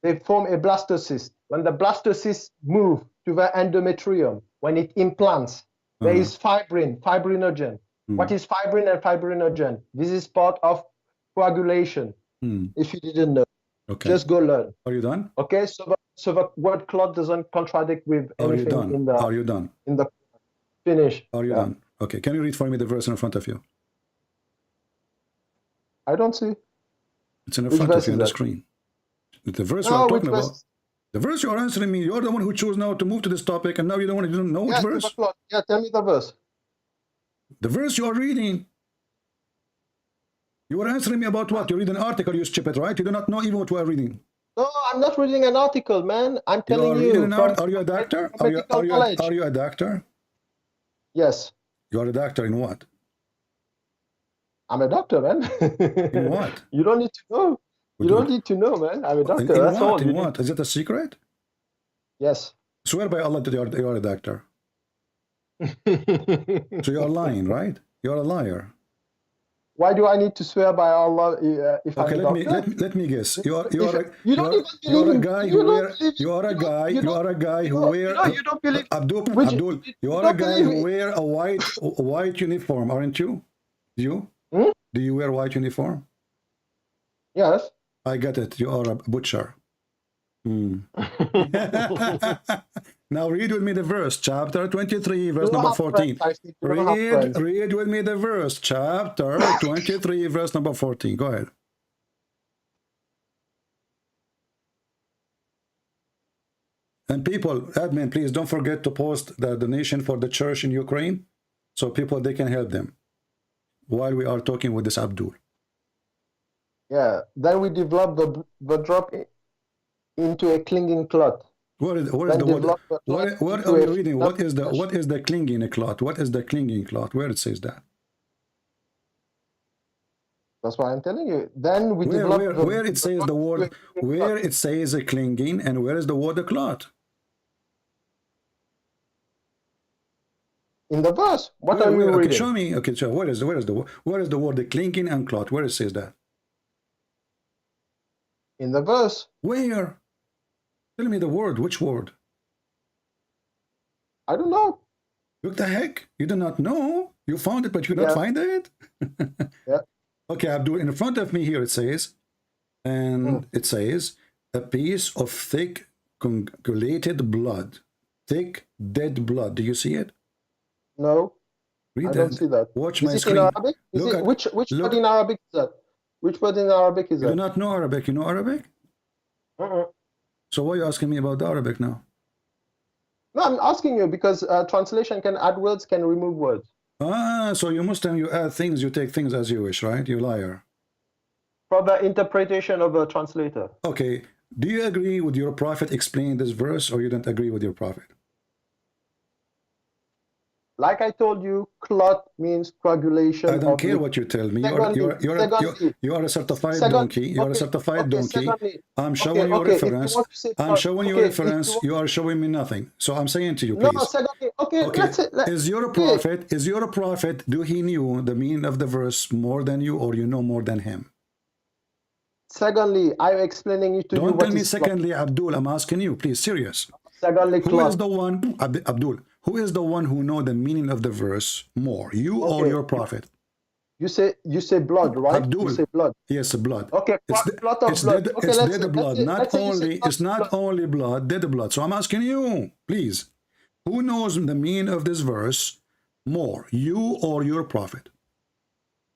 they form a blastocyst. When the blastocyst move to the endometrium, when it implants, there is fibrinogen. What is fibrin and fibrinogen? This is part of coagulation. If you didn't know, just go learn. Are you done? Okay, so the word clot doesn't contradict with anything in the... Are you done? In the finish. Are you done? Okay, can you read for me the verse in front of you? I don't see. It's in the front of you on the screen. The verse we're talking about. The verse you are answering me, you're the one who chose now to move to this topic, and now you don't know which verse. Yeah, tell me the verse. The verse you are reading. You are answering me about what? You read an article, you stupid, right? You do not know even what we are reading. No, I'm not reading an article, man. I'm telling you. Are you a doctor? Are you a doctor? Yes. You are a doctor in what? I'm a doctor, man. In what? You don't need to know. You don't need to know, man. I'm a doctor. In That's what? all. In what? Is it a secret? Yes. Swear by Allah that you are a doctor. So you are lying, right? You are a liar. Why do I need to swear by Allah if Okay, I'm a doctor? let me guess. You are a guy who wear Abdul, you are a guy who wear a white uniform, aren't you? You? Do you wear white uniform? Yes. I get it. You are a butcher. Now read with me the verse, chapter 23, verse number 14. Read with me the verse, chapter 23, verse number 14. Go ahead. And people, admin, please don't forget to post the donation for the church in Ukraine, so people, they can help them while we are talking with this Abdul. Yeah. Then we develop the drop into a clinging cloth. What are we reading? What is the clinging cloth? What is the clinging cloth? Where it says that? That's why I'm telling you. Then we where it says the word, where it says a clinging, and where is the word a cloth? In the verse. What are you reading? Show me. Okay, so where is the word the clinging and cloth? Where it says that? In the verse. Where? Tell me the word. Which word? I don't know. Look the heck. You do not know. You found it, but you don't find it. Yeah. Okay, Abdul. In front of me here it says, and it says a piece of thick, coagulated blood, thick, dead blood. Do you see it? No. Read I don't see that. Watch is my it screen. In Arabic? Which word in Arabic is that? Which word in Arabic is that? You do not know Arabic. You know Arabic? So why are you asking me about the Arabic now? No, I'm asking you because translation can add words, can remove words. Ah, so you Muslim, you add things, you take things as you wish, right? You liar. Proper interpretation of a translator. Okay. Do you agree with your prophet explaining this verse, or you don't agree with your prophet? Like I told you, clot means coagulation. I don't care what you tell me. You are a certified donkey. You are a certified donkey. I'm showing you a reference. I'm showing you a reference. You are showing me nothing. So I'm saying to you, please. No, secondly, okay. Is your prophet, do he knew the meaning of the verse more than you, or you know more than him? Secondly, I'm explaining it to you. Don't tell me secondly, Abdul. I'm asking you, please, serious. Secondly, who is the one, Abdul? Who is the one who know the meaning of the verse more, you or your prophet? You say blood, right? Abdul. You say blood. Yes, blood. Okay, it's blood. Dead blood. It's not only blood, dead blood. So I'm asking you, please, who knows the meaning of this verse more, you or your prophet?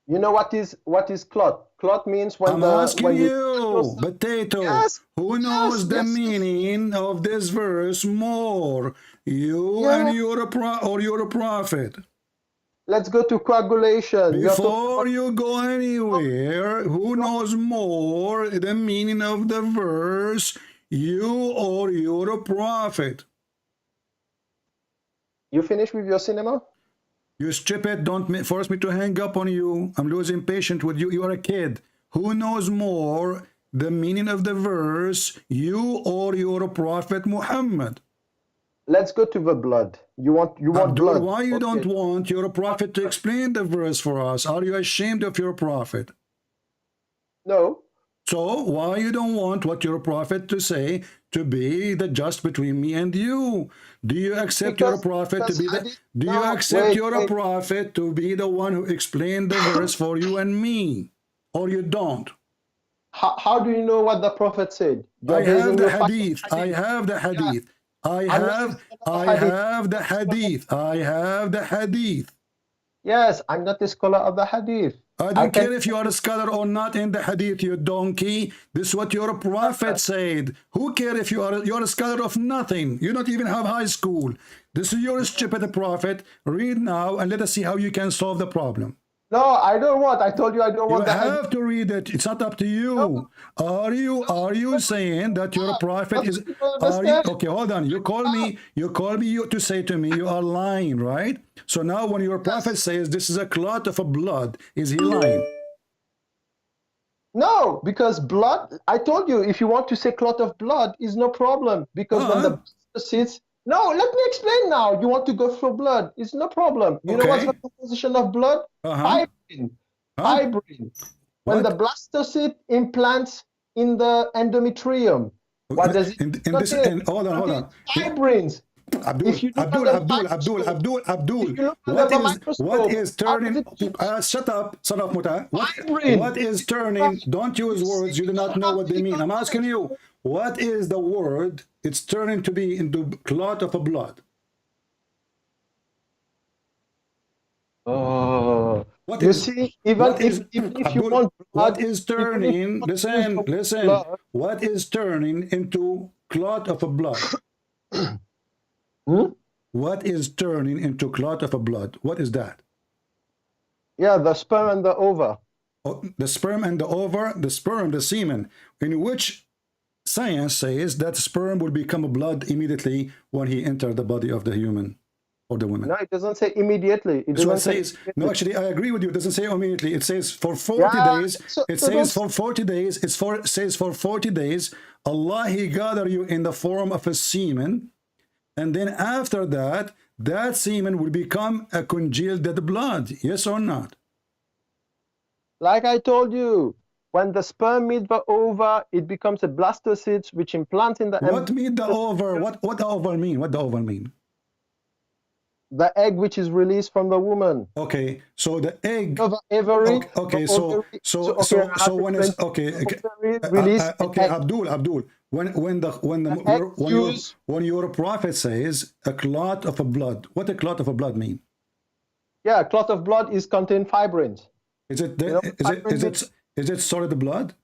You know what is clot? Clot means when I'm asking you, potato. Yes, who knows the meaning of this verse more, you and your prophet? Let's go to coagulation. Before you go anywhere, who knows more the meaning of the verse, you or your prophet? You finished with your cinema? You stupid, don't force me to hang up on you. I'm losing patience with you. You are a kid. Who knows more the meaning of the verse, you or your prophet Muhammad? Let's go to the blood. You want blood. Why you don't want your prophet to explain the verse for us? Are you ashamed of your prophet? No. So why you don't want what your prophet to say to be the just between me and you? Do you accept your prophet to be the? Do you accept your prophet to be the one who explained the verse for you and me, or you don't? How do you know what the prophet said? I have the hadith. I have the hadith. I have the hadith. I have the hadith. Yes, I'm not a scholar of the hadith. I don't care if you are a scholar or not in the hadith, you donkey. This is what your prophet said. Who cares if you're a scholar of nothing? You don't even have high school. This is your stupid prophet. Read now and let us see how you can solve the problem. No, I don't want. I told you I don't want. You have to read it. It's not up to you. No. Are you saying that your prophet is? Okay? Hold on. You call me to say to me you are lying, right? So now when your prophet says this is a clot of blood, is he lying? No, because blood, I told you, if you want to say clot of blood, is no problem. Because when the blaster sits, no, let me explain now. You want to go for blood, it's no problem. You know what's the composition of blood? Fibrin. Fibrin. When the blastocyst implants in the endometrium, what does it contain? Hold on. Fibrins. Abdul. What is turning? Shut up, Muta. What is turning? Don't use words you do not know what they mean. I'm asking you, what is the word it's turning to be into clot of a blood? What you see, even if you want blood, what is turning? Listen. What is turning into clot of a blood? What is turning into clot of a blood? What is that? Yeah, the sperm and the ova. Oh, the sperm and the ova, the sperm, the semen, in which science says that sperm will become a blood immediately when he enters the body of the human or the woman. No, it doesn't say immediately. It doesn't say no, actually, I agree with you. It doesn't say immediately. It says for 40 days. It says for 40 days. It says for 40 days, Allah, He gather you in the form of a semen. And then after that, that semen will become a congealed dead blood. Yes or not? Like I told you, when the sperm meets the ova, it becomes a blastocyst which implants in the egg. What meet the ova? What the ova mean? What the ova mean? The egg which is released from the woman. Okay, so the egg. Ovary. Okay, so when it's Abdul. When your prophet says a clot of a blood, what a clot of a blood mean? Yeah, clot of blood is contain fibrins. Is it solid blood?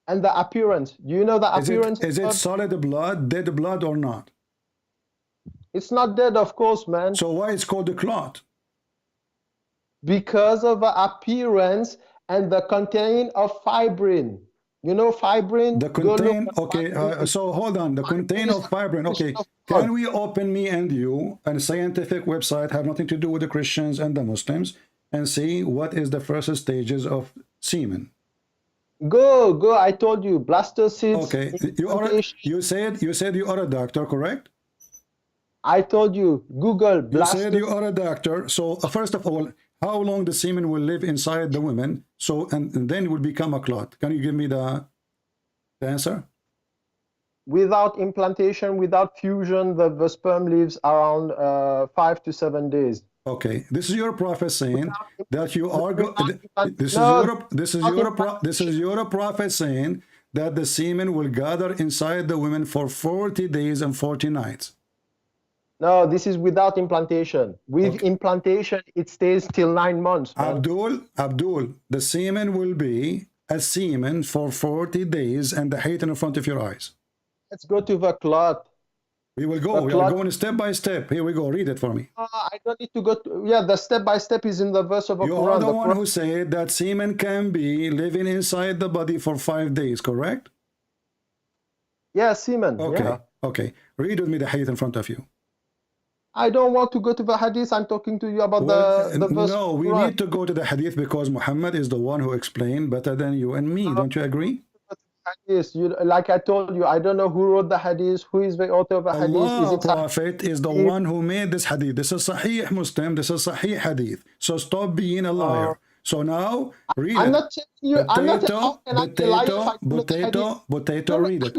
And the appearance. Do you know the appearance? Is it solid blood, dead blood, or not? It's not dead, of course, man. So why it's called a clot? Because of the appearance and the contain of fibrin. You know fibrin? The contain, okay, so hold on. The contain of fibrin, okay. Can we open, me and you, a scientific website, have nothing to do with the Christians and the Muslims, and see what is the first stages of semen? Go, I told you, blastocysts. Okay, you said you are a doctor, correct? I told you, Google blastocysts. You said you are a doctor, so first of all, how long the semen will live inside the women, so and then it will become a clot? Can you give me the answer? Without implantation, without fusion, the sperm lives around 5 to 7 days. Okay, this is your prophet saying that you are this is your prophet saying that the semen will gather inside the women for 40 days and 40 nights. No, this is without implantation. With implantation, it stays till 9 months. Man. Abdul, the semen will be a semen for 40 days and the height in front of your eyes. Let's go to the clot. We will go. We are going step by step. Here we go. Read it for me. I don't need to go. Yeah, the step by step is in the verse of the Quran. You are the one who said that semen can be living inside the body for 5 days, correct? Yeah, semen. Okay. Yeah. Okay. Read with me the hadith in front of you. I don't want to go to the hadith. I'm talking to you about the verse. No, we need to go to the hadith because Muhammad is the one who explained better than you and me. Don't you agree? Yes, like I told you, I don't know who wrote the hadith, who is the author of the hadith. Allah, Prophet is the one who made this hadith. This is Sahih Muslim, this is Sahih hadith. So stop being a liar. So now, read I'm it. not telling you, Potato, read it.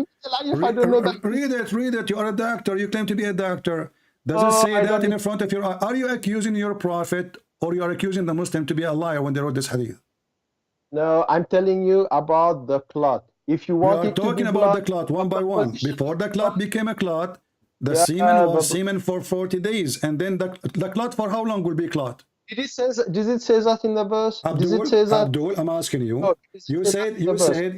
Read it. You are a doctor, you claim to be a doctor. Does it say that in front of your eye? Are you accusing your prophet or you are accusing the Muslim to be a liar when they wrote this hadith? No, I'm telling you about the clot. If you want it to be talking about the clot one by one. Before the clot became a clot, the semen was semen for 40 days. And then the clot for how long will be clot? Did it say that in the verse? Abdul, I'm asking you. Oh, you said the vibran.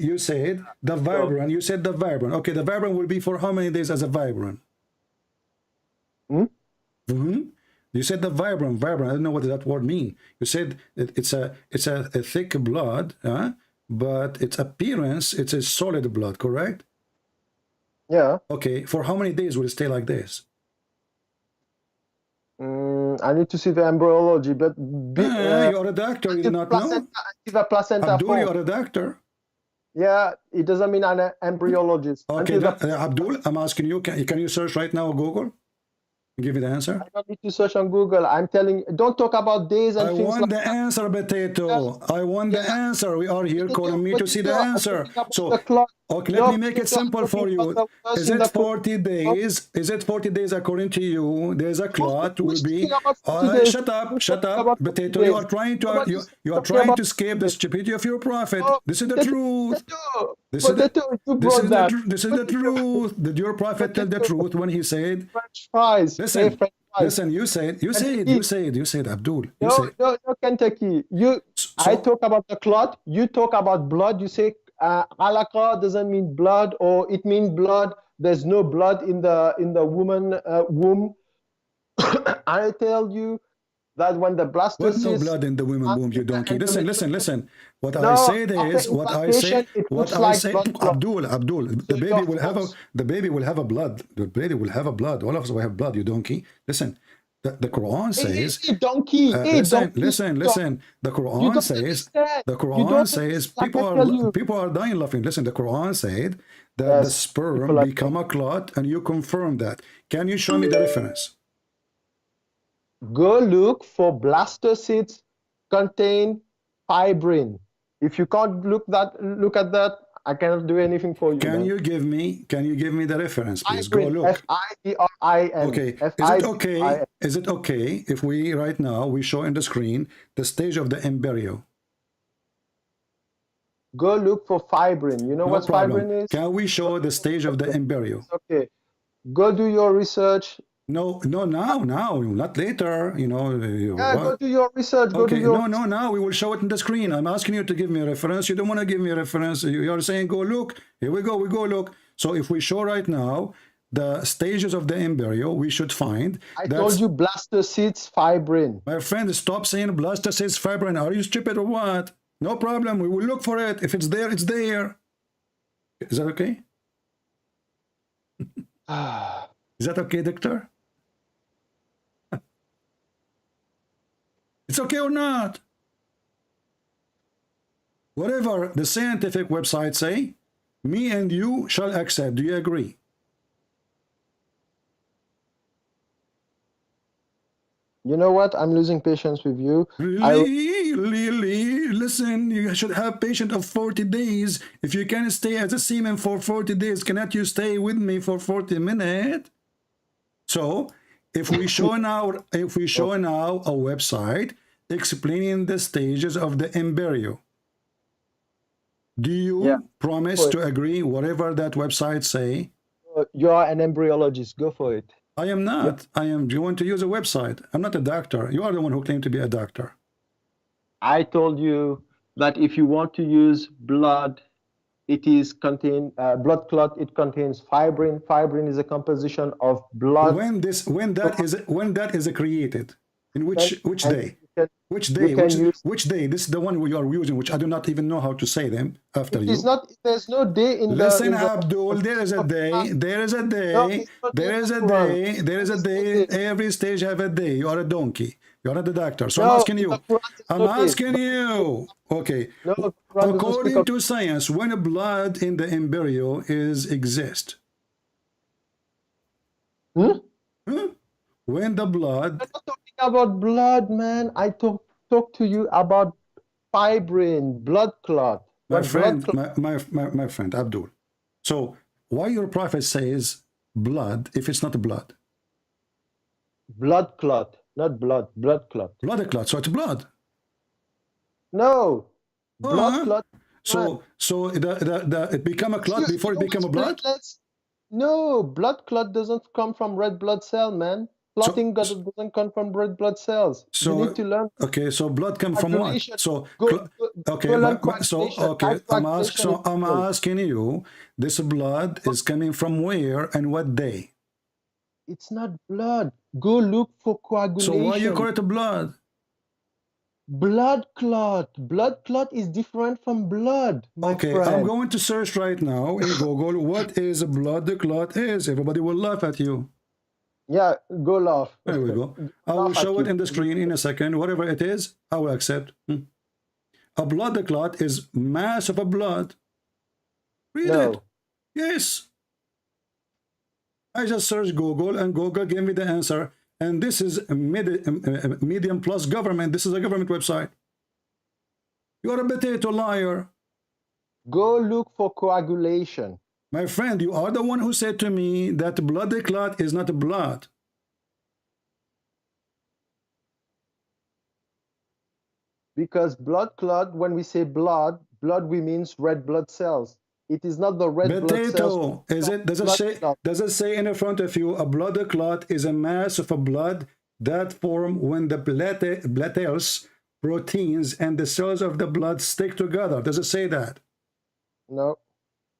You said the vibran. Okay, the vibran will be for how many days as a vibran? You said the vibran. I don't know what that word means. You said it's a thick blood, but its appearance, it's a solid blood, correct? Yeah. Okay. For how many days will it stay like this? I need to see the embryology, but you are a doctor. You do not know. The placenta Abdul, you are a doctor. Yeah, it doesn't mean an embryologist. Okay, Abdul, I'm asking you, can you search right now on Google? Give me the answer. I don't need to search on Google. I'm telling you, don't talk about days and I things want like the answer, Potato. I want the answer. We are here calling me to see the answer. So, okay, let me make it simple for you. Is it 40 days? Is it 40 days according to you? There's a clock will be. Shut up, Potato. You are trying to you are trying to escape the stupidity of your prophet. This is the truth. This is the truth. Did your prophet tell the truth when he said? French fries. Listen, you said, Abdul. No, Kentucky. I talk about the clot. You talk about blood. You say alaka doesn't mean blood, or it means blood. There's no blood in the woman womb. I tell you that when the blastocyst. What no blood in the woman womb, you donkey. Listen. What I said is, Abdul, the baby will have a blood. The baby will have a blood. All of us will have blood, you donkey. Listen, the Quran says. Listen. The Quran says, people are dying laughing. Listen, the Quran said that the sperm become a clot, and you confirm that. Can you show me the reference? Go look for blastocysts contain fibrin. If you can't look at that, I cannot do anything for you. Can you give me the reference, please? Go look. F-I-B-R-I-N. Okay. Is it okay if we right now we show in the screen the stage of the embryo? Go look for fibrin. You know what fibrin is? Can we show the stage of the embryo? Okay. Go do your research. No, now, not later. Go do your research. Now we will show it in the screen. I'm asking you to give me a reference. You don't want to give me a reference. You're saying go look. Here we go. We go look. So if we show right now the stages of the embryo, we should find. I told you blastocysts fibrin. My friend, stop saying blastocysts fibrin. Are you stupid or what? No problem. We will look for it. If it's there, it's there. Is that okay? Is that okay, doctor? It's okay or not? Whatever the scientific websites say, me and you shall accept. Do you agree? You know what? I'm losing patience with you. Listen, you should have patience of 40 days. If you can stay as a seaman for 40 days, cannot you stay with me for 40 minutes? So, if we show now a website explaining the stages of the embryo, do you promise to agree whatever that website say? You are an embryologist. Go for it. I am not. I am. Do you want to use a website? I'm not a doctor. You are the one who claimed to be a doctor. I told you that if you want to use blood, it is contain blood clot. It contains fibrin. Fibrin is a composition of blood. When that is created, in which day? Which day? This is the one we are using, which I do not even know how to say them after you. It's not. There's no day in Listen, Abdul. There is a day. There is a day. There is a day. There is a day. Every stage have a day. You are a donkey. You are not the doctor. So I'm asking you. Okay. According to science, when blood in the embryo exists. When the blood. I'm not talking about blood, man. I talk to you about fibrin, blood clot. My friend Abdul. So why your prophet says blood if it's not blood? Blood clot, not blood. Blood clot. Blood clot. So it's blood. No. Blood clot. So it become a clot before it become a blood? No, blood clot doesn't come from red blood cell, man. Clotting doesn't come from red blood cells. So you need to learn. Okay, so blood come from what? So I'm asking you, this blood is coming from where and what day? It's not blood. Go look for coagulation. So why you call it blood? Blood clot. Blood clot is different from blood. Okay, friend. I'm going to search right now in Google what is a blood clot is. Everybody will laugh at you. Yeah, go laugh. There we go. I will show it in the screen in a second. Whatever it is, I will accept. A blood clot is mass of a blood Read it. Yes. I just searched Google and Google gave me the answer. And this is a medium plus government. This is a government website. You're a potato liar. Go look for coagulation. My friend, you are the one who said to me that blood clot is not blood. Because blood clot, when we say blood, we means red blood cells. It is not the red blood cells. Does it say in front of you, a blood clot is a mass of a blood that form when the platelets, proteins, and the cells of the blood stick together? Does it say that? No.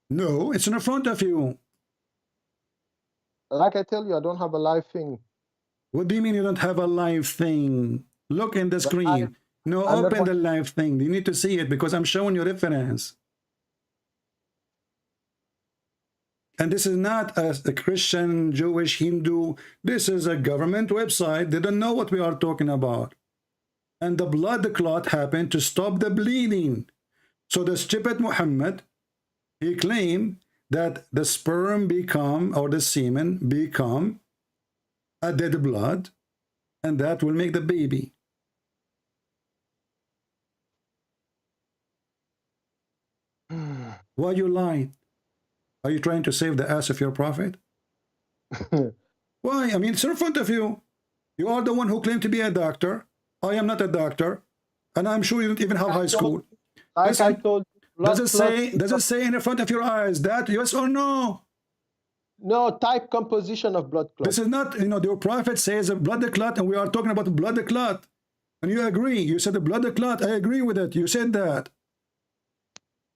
No, it's in front of you. Like I tell you, I don't have a live thing. What do you mean you don't have a live thing? Look in the screen. No, open the live thing. You need to see it because I'm showing you reference. And this is not a Christian, Jewish, Hindu. This is a government website. They don't know what we are talking about. And the blood clot happened to stop the bleeding. So the stupid Muhammad, he claimed that the sperm become, or the semen become a dead blood, and that will make the baby. Why you lying? Are you trying to save the ass of your prophet? Why? I mean, it's in front of you. You are the one who claimed to be a doctor. I am not a doctor. And I'm sure you don't even have high school. Like I told you, does it say in front of your eyes that yes or no? No, type composition of blood clot. This is not, your prophet says a blood clot, and we are talking about blood clot. And you agree. You said the blood clot. I agree with it. You said that.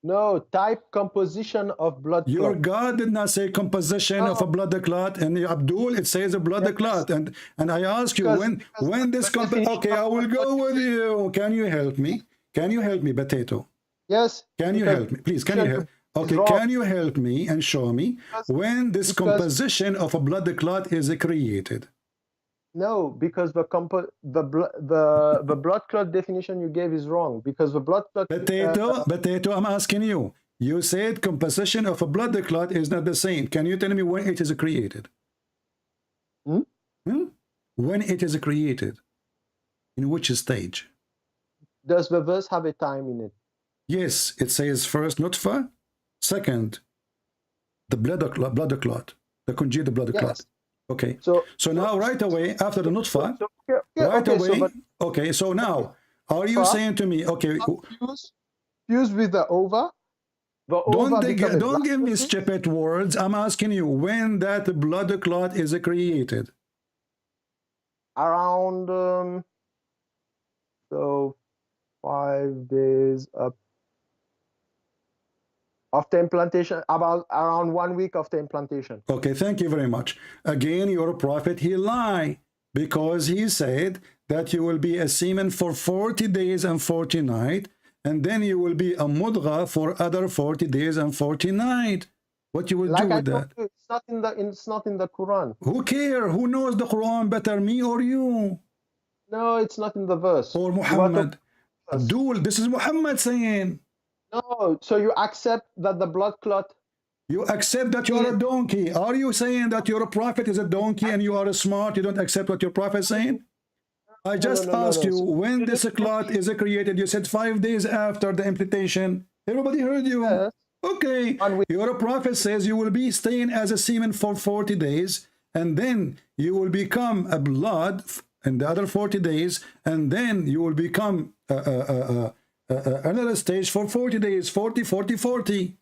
No, type composition of blood clot. Your God did not say composition of a blood clot, and Abdul, it says a blood clot. And I ask you, when this okay, I will go with you. Can you help me? Can you help me, potato? Yes. Can you help me? Please, can you help? Okay, can you help me and show me when this composition of a blood clot is created? No, because the blood clot definition you gave is wrong. Because the blood clot. Potato, I'm asking you. You said composition of a blood clot is not the same. Can you tell me when it is created? When it is created? In which stage? Does the verse have a time in it? Yes, it says first nutfa, second the blood clot, the congealed blood clot. Okay, so now right away after the nutfa, so now are you saying to me, okay, fused with the ova? Don't give me stupid words. I'm asking you when that blood clot is created. Around 5 days up after implantation, around 1 week after implantation. Okay, thank you very much. Again, your prophet, he lied because he said that you will be a semen for 40 days and 40 nights, and then you will be a mudgha for other 40 days and 40 nights. What you will do with that? It's not in the Quran. Who cares? Who knows the Quran better, me or you? No, it's not in the verse. Or Muhammad. Abdul, this is Muhammad saying. No, so you accept that the blood clot. You accept that you are a donkey. Are you saying that your prophet is a donkey and you are smart? You don't accept what your prophet is saying? I just asked you when this clot is created. You said 5 days after the implantation. Everybody heard you. Yes. Okay. Your prophet says you will be staying as a semen for 40 days, and then you will become a blood in the other 40 days, and then you will become another stage for 40 days, 40, 40, 40.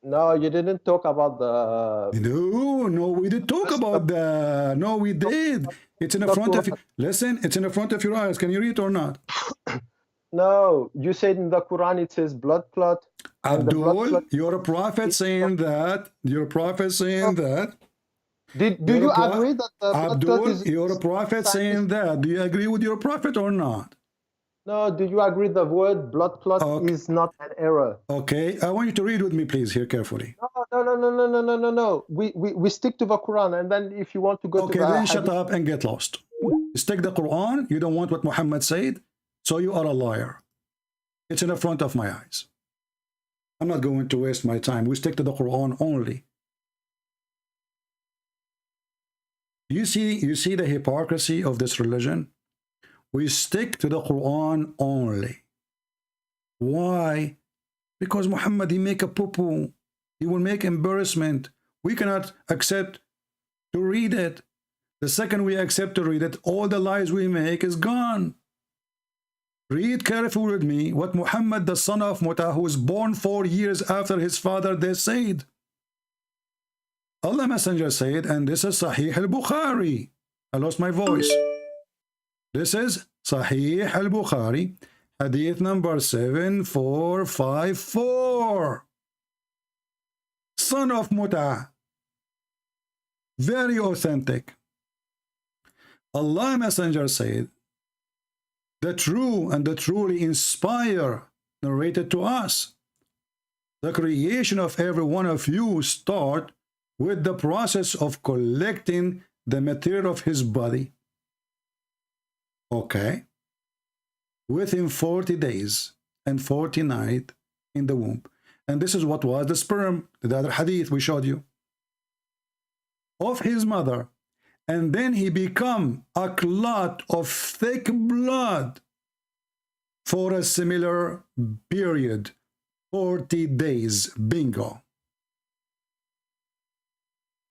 No, you didn't talk about the... No, we did talk about that. No, we did. It's in the front of you. Listen, it's in the front of your eyes. Can you read or not? No, you said in the Quran it says blood clot. Abdul, your prophet saying that. Your prophet saying that. Do you agree that the blood clot is... your prophet saying that. Do you agree with your prophet or not? No, do you agree the word blood clot is not an error? Okay, I want you to read with me, please, here carefully. No. We stick to the Quran, and then if you want to go to the... Okay, then shut up and get lost. Stick the Quran. You don't want what Muhammad said, so you are a liar. It's in the front of my eyes. I'm not going to waste my time. We stick to the Quran only. You see the hypocrisy of this religion? We stick to the Quran only. Why? Because Muhammad, he make a poo-poo. He will make embarrassment. We cannot accept to read it. The second we accept to read it, all the lies we make is gone. Read carefully with me what Muhammad, the son of Muta, who was born 4 years after his father, they said. Allah Messenger said, and this is Sahih al-Bukhari. I lost my voice. This is Sahih al-Bukhari, hadith number 7454. Son of Muta. Very authentic. Allah Messenger said, the true and the truly inspire narrated to us. The creation of every one of you start with the process of collecting the material of his body. Okay. Within 40 days and 40 nights in the womb. And this is what was the sperm, the other hadith we showed you, of his mother. And then he become a clot of thick blood for a similar period, 40 days. Bingo.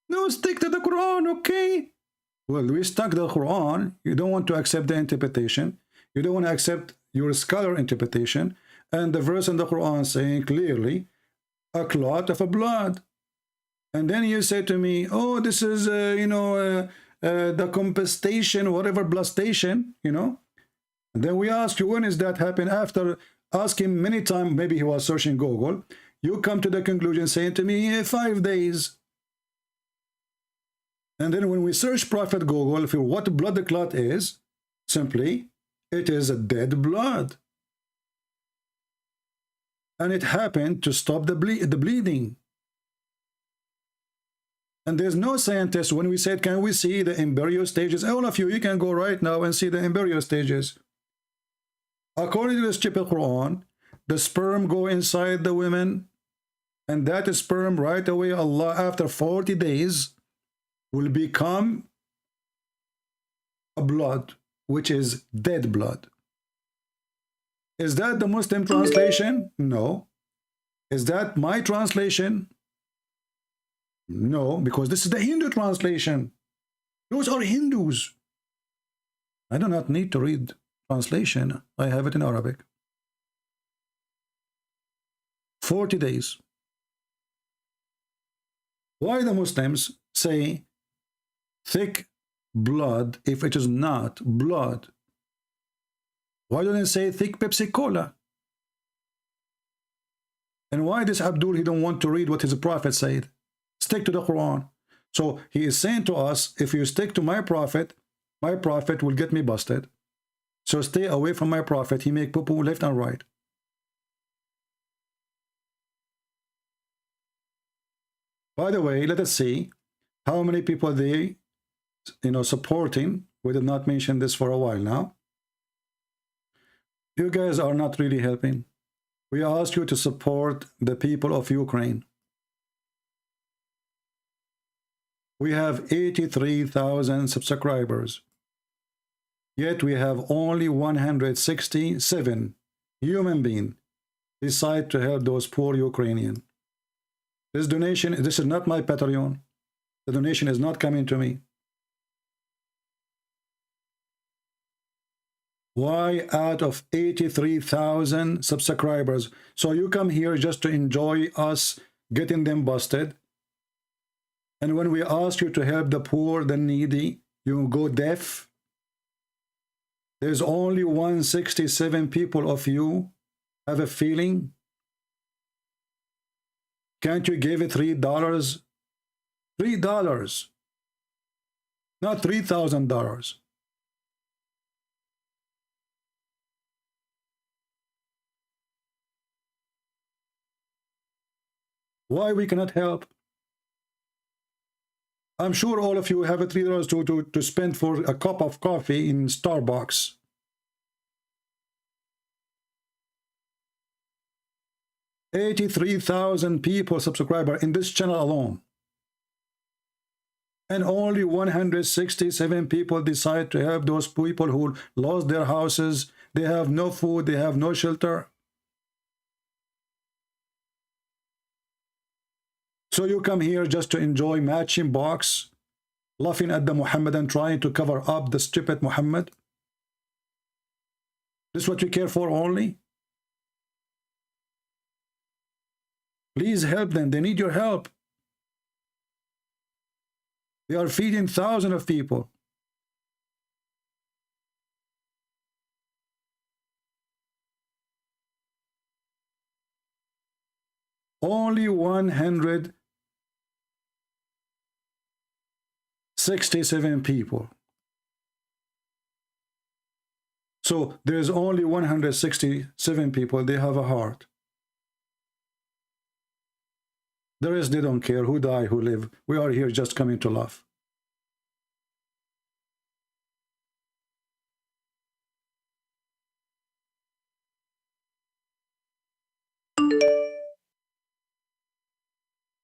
No, stick to the Quran, okay? Well, we stuck to the Quran. You don't want to accept the interpretation. You don't want to accept your scholar interpretation. And the verse in the Quran saying clearly, a clot of a blood. And then you say to me, oh, this is, the compensation, whatever, blood station, And then we ask you, when is that happen? After asking many times, maybe he was searching Google, you come to the conclusion saying to me, 5 days. And then when we search Prophet Google for what blood the clot is, simply, it is a dead blood. And it happened to stop the bleeding. And there's no scientist, when we said, can we see the embryo stages? All of you can go right now and see the embryo stages. According to the stupid Quran, the sperm go inside the women, and that sperm right away, Allah, after 40 days, will become a blood, which is dead blood. Is that the Muslim translation? No. Is that my translation? No, because this is the Hindu translation. Those are Hindus. I do not need to read translation. I have it in Arabic. 40 days. Why the Muslims say thick blood if it is not blood? Why don't they say thick Pepsi Cola? And why this Abdul, he don't want to read what his prophet said? Stick to the Quran. So he is saying to us, if you stick to my prophet will get me busted. So stay away from my prophet. He make poo-poo left and right. By the way, let us see how many people they, supporting. We did not mention this for a while now. You guys are not really helping. We ask you to support the people of Ukraine. We have 83,000 subscribers. Yet we have only 167 human beings decide to help those poor Ukrainians. This donation, this is not my Patreon. The donation is not coming to me. Why out of 83,000 subscribers? So you come here just to enjoy us getting them busted. And when we ask you to help the poor, the needy, you go deaf. There's only 167 people of you have a feeling. Can't you give it $3? $3. Not $3,000. Why we cannot help? I'm sure all of you have a $3 to spend for a cup of coffee in Starbucks. 83,000 people subscriber in this channel alone. And only 167 people decide to help those people who lost their houses. They have no food, they have no shelter. So you come here just to enjoy matching box, laughing at the Muhammad and trying to cover up the stupid Muhammad? This is what you care for only? Please help them. They need your help. They are feeding thousands of people. Only 167 people. So there's only 167 people. They have a heart. The rest, they don't care who die, who live. We are here just coming to laugh.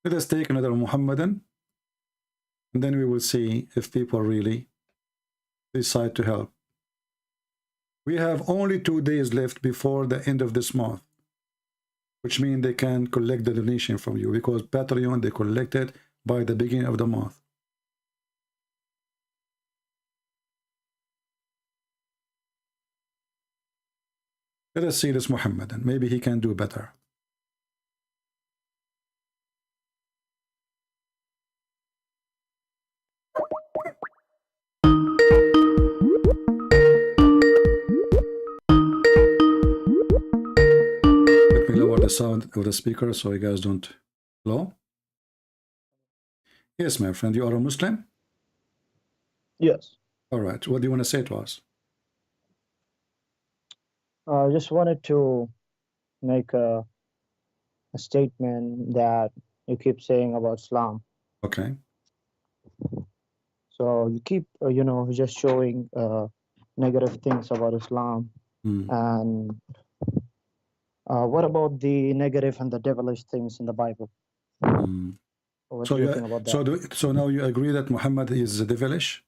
Let us take another Muhammadan, and then we will see if people really decide to help. We have only 2 days left before the end of this month, which means they can collect the donation from you, because Patreon, they collect it by the beginning of the month. Let us see this Muhammadan. Maybe he can do better. Sound of the speaker so you guys don't. Hello? Yes, my friend, you are a Muslim? Yes. All right, what do you want to say to us? I just wanted to make a statement that you keep saying about Islam. Okay. So you keep just showing negative things about Islam. And what about the negative and the devilish things in the Bible? What do you think about that? So now you agree that Muhammad is devilish?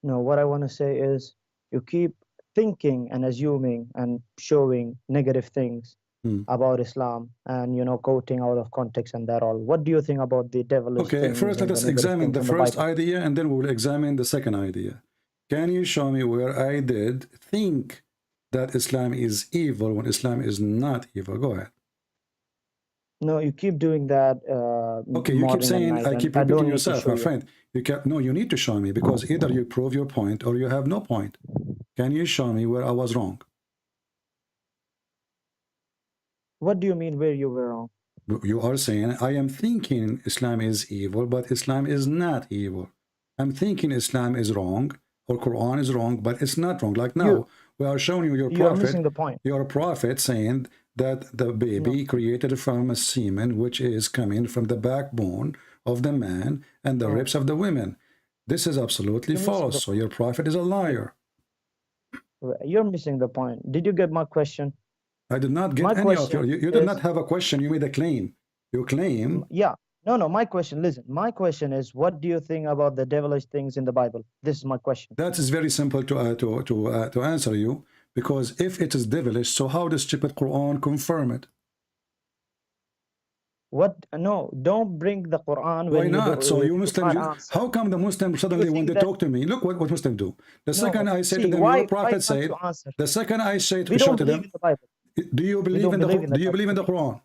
No, what I want to say is you keep thinking and assuming and showing negative things about Islam and, quoting out of context and that all. What do you think about the devilish things? Okay, first let us examine the first idea and then we will examine the second idea. Can you show me where I did think that Islam is evil when Islam is not evil? Go ahead. No, you keep doing that. Okay, you keep saying, I keep repeating yourself, my friend. No, you need to show me, because either you prove your point or you have no point. Can you show me where I was wrong? What do you mean where you were wrong? You are saying, I am thinking Islam is evil, but Islam is not evil. I'm thinking Islam is wrong, or Quran is wrong, but it's not wrong. Like now, we are showing you your prophet. You're missing the point. Your prophet saying that the baby created from a semen, which is coming from the backbone of the man and the ribs of the women. This is absolutely false. So your prophet is a liar. You're missing the point. Did you get my question? I did not get any of your. You did not have a question. You made a claim. You claim. Yeah. No, my question, listen. My question is, what do you think about the devilish things in the Bible? This is my question. That is very simple to answer you, because if it is devilish, so how does stupid Quran confirm it? What? No, don't bring the Quran. Why not? So you Muslims, how come the Muslims suddenly when they talk to me, look what Muslims do. The second I say to them, your prophet said, the second I say to show to them, do you believe in the Quran?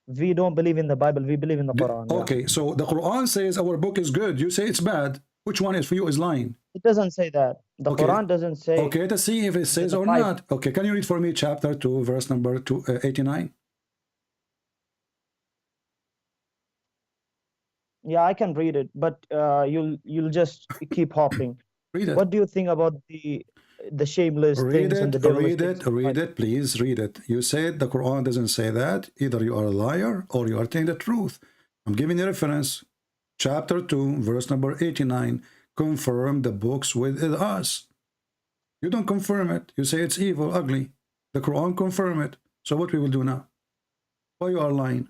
We don't believe in the Bible. We believe in the Quran. Okay, so the Quran says our book is good. You say it's bad. Which one is for you is lying? It doesn't say that. The Quran doesn't say. Okay, let's see if it says or not. Okay, can you read for me chapter 2, verse number 89? Yeah, I can read it, but you'll just keep hopping. Read it. What do you think about the shameless things and the devilish things? Read it, please read it. You said the Quran doesn't say that. Either you are a liar or you are telling the truth. I'm giving you a reference. Chapter 2, verse number 89. Confirm the books with us. You don't confirm it. You say it's evil, ugly. The Quran confirm it. So what we will do now? Why you are lying?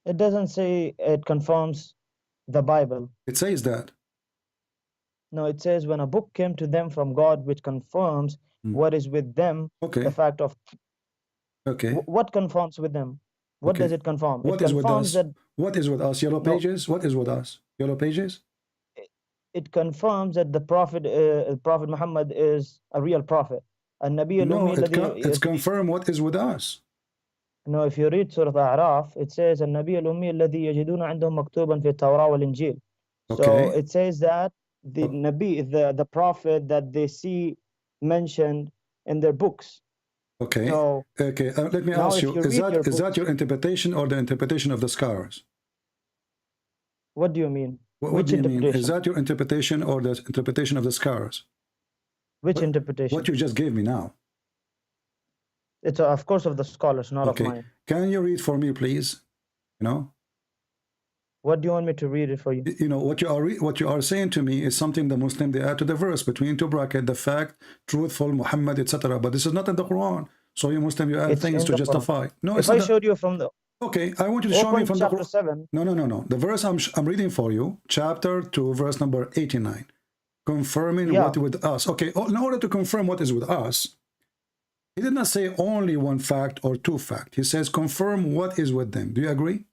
It doesn't say it confirms the Bible. It says that. No, it says when a book came to them from God, which confirms what is with them. Okay. The fact of. Okay. What confirms with them? What Okay. does it confirm? What it is with confirms us? that. What is with us? Yellow pages? What is with us? Yellow pages? It confirms that the Prophet Muhammad is a real prophet. No, it's confirm what is with us. No, if you read Surah Al-A'raf, it says النبي الأمي الذي يجدون عندهم مكتوبا في التوراة والإنجيل. So it says that the Nabi, the prophet that they see mentioned in their books. Okay. So, okay. Let me ask you: is that your interpretation or the interpretation of the scholars? What do you mean? What do you mean? Is that your interpretation or the interpretation of the scholars? Which interpretation? What you just gave me now. It's of course of the scholars, not of mine. Can you read for me, please? You know. What do you want me to read it for you? You know what you are saying to me is something the Muslim they add to the verse between two brackets, the fact, truthful, Muhammad, etc. But this is not in the Quran. So you Muslim you add things to justify. No, if I showed you from the. Okay, I want you to show me from chapter the 7. No. The verse I'm reading for you, chapter 2, verse number 89, confirming what with us. Okay, in order to confirm what is with us, he did not say only one fact or two facts. He says confirm what is with them. Do you agree?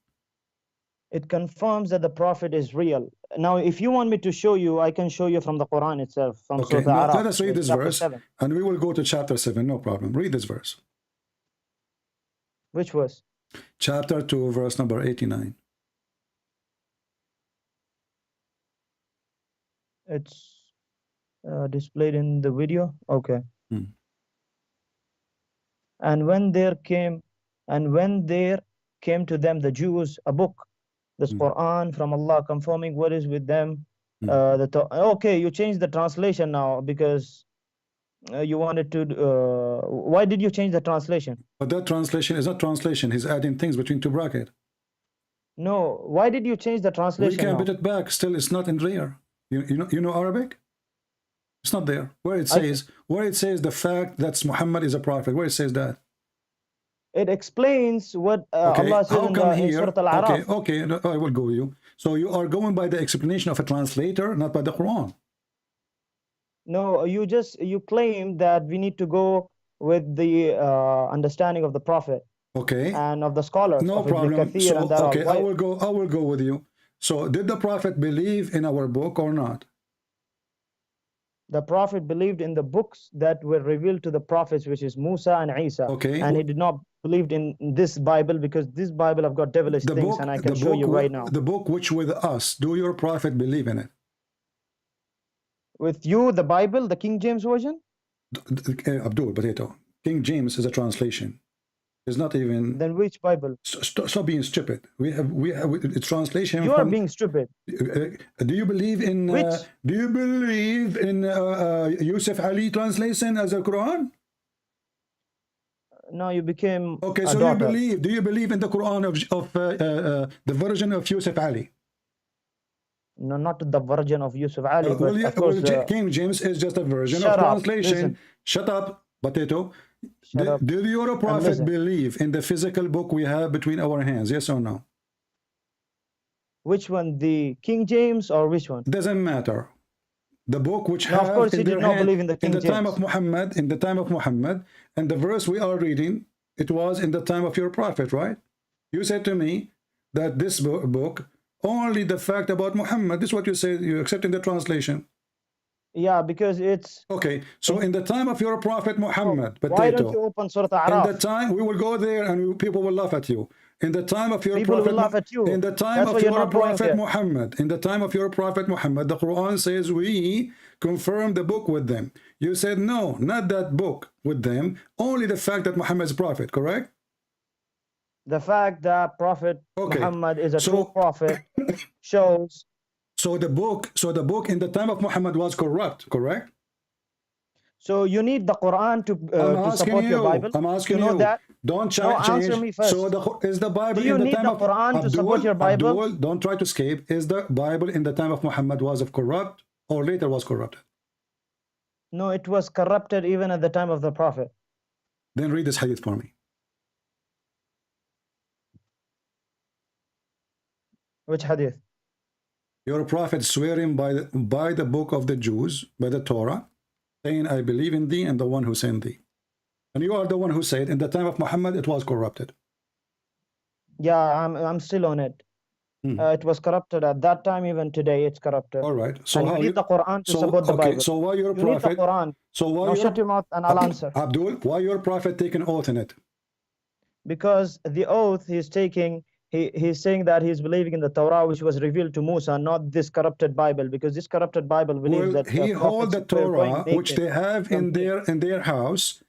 It confirms that the prophet is real. Now, if you want me to show you, I can show you from the Quran itself. From okay, Surah let us read this verse, 7. and we will go to chapter 7. No problem. Read this verse. Which verse? Chapter 2, verse number 89. It's displayed in the video. Okay. And when there came to them, the Jews, a book, this Quran from Allah, confirming what is with them. Okay, you changed the translation now because you wanted to. Why did you change the translation? But that translation is not translation. He's adding things between two brackets. No, why did you change the translation? We can put it back. Still, it's not in there. You know Arabic? It's not there. Where it says the fact that Muhammad is a prophet. Where it says that? It explains what Allah says in Surah Al-A'raf. Okay, I will go with you. So you are going by the explanation of a translator, not by the Quran. No, you claim that we need to go with the understanding of the prophet. Okay. And of the scholars. No problem. So, okay, I will go with you. So did the prophet believe in our book or not? The prophet believed in the books that were revealed to the prophets, which is Musa and Isa. Okay. And he did not believe in this Bible because this Bible have got devilish things, and I can show you right now. The book which with us, do your prophet believe in it? With you, the Bible, the King James version? Abdul Potato. King James is a translation. It's not even. Then which Bible? Stop being stupid. We have a translation. You are being stupid. Do you believe in? Do you believe in Yusuf Ali translation as a Quran? No, you became. Okay, so you believe? Do you believe in the Quran of the version of Yusuf Ali? No, not the version of Yusuf Ali. But of course, King James is just a version of translation. Shut up, Potato. Did your prophet believe in the physical book we have between our hands? Yes or no? Which one? The King James or which one? Doesn't matter. The book which no, have of course in he their did not hand, believe in the King James. time of Muhammad, in the time of Muhammad, and the verse we are reading, it was in the time of your prophet, right? You said to me that this book only the fact about Muhammad. This is what you say. You accept in the translation. Yeah, because it's okay. So in the time of your prophet Muhammad, Potato, why don't you open Surah Al-A'raf? In the time we will go there, and people will laugh at you. In the time of your people prophet, will laugh at you. In the time of your prophet Muhammad, in the time of your prophet Muhammad, the Quran says we confirm the book with them. You said no, not that book with them. Only the fact that Muhammad is a prophet. Correct? The fact that Prophet Muhammad is a true prophet shows. So the book in the time of Muhammad was corrupt, correct? So you need the Quran to support your Bible. I'm asking you. Know that? Don't change. Answer me first. So is the Bible Do you in the need time the of Quran to support your Bible? Abdul, don't try to escape. Is the Bible in the time of Muhammad was of corrupt or later was corrupted? No, it was corrupted even at the time of the Prophet. Then read this hadith for me. Which hadith? Your prophet swearing by the book of the Jews, by the Torah, saying, I believe in thee and the one who sent thee. And you are the one who said, in the time of Muhammad, it was corrupted. Yeah, I'm still on it. It was corrupted at that time, even today it's corrupted. All right. So and how you need the Quran to support the okay, Bible. so why your you prophet? need the Quran. So why now shut your mouth and I'll answer. Abdul, why your prophet taking oath in it? Because the oath he's taking, he's saying that he's believing in the Torah which was revealed to Musa, not this corrupted Bible, because this corrupted Bible believes that he hold the Torah which they have in their house.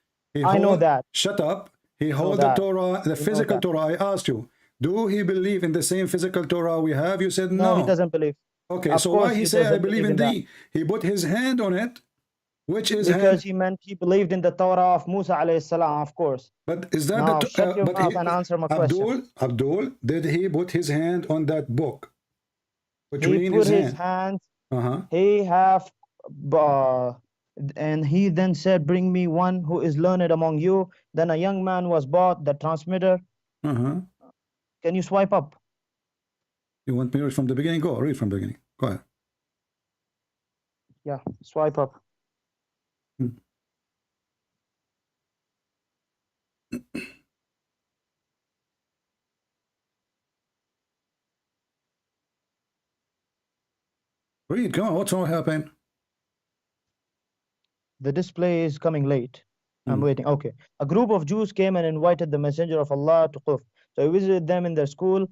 I know that. Shut up. He hold the Torah, the physical Torah. I asked you, do he believe in the same physical Torah we have? You said no. No, he doesn't believe. Okay, Of so course why he he say I doesn't believe in thee? He put his hand on it, which is because he meant he believed in the Torah of Musa alayhi salam, of course. But is that now, the shut your mouth and answer my question. Abdul, did he put his hand on that book? Between he put his hands. He have, and he then said, "Bring me one who is learned among you." Then a young man was brought, the transmitter. Can you swipe up? You want me to read from the beginning? Go read from the beginning. Go ahead. Yeah, swipe up. Read, come on, what's wrong happening? The display is coming late. I'm waiting. Okay. A group of Jews came and invited the messenger of Allah to Quf. So he visited them in their school.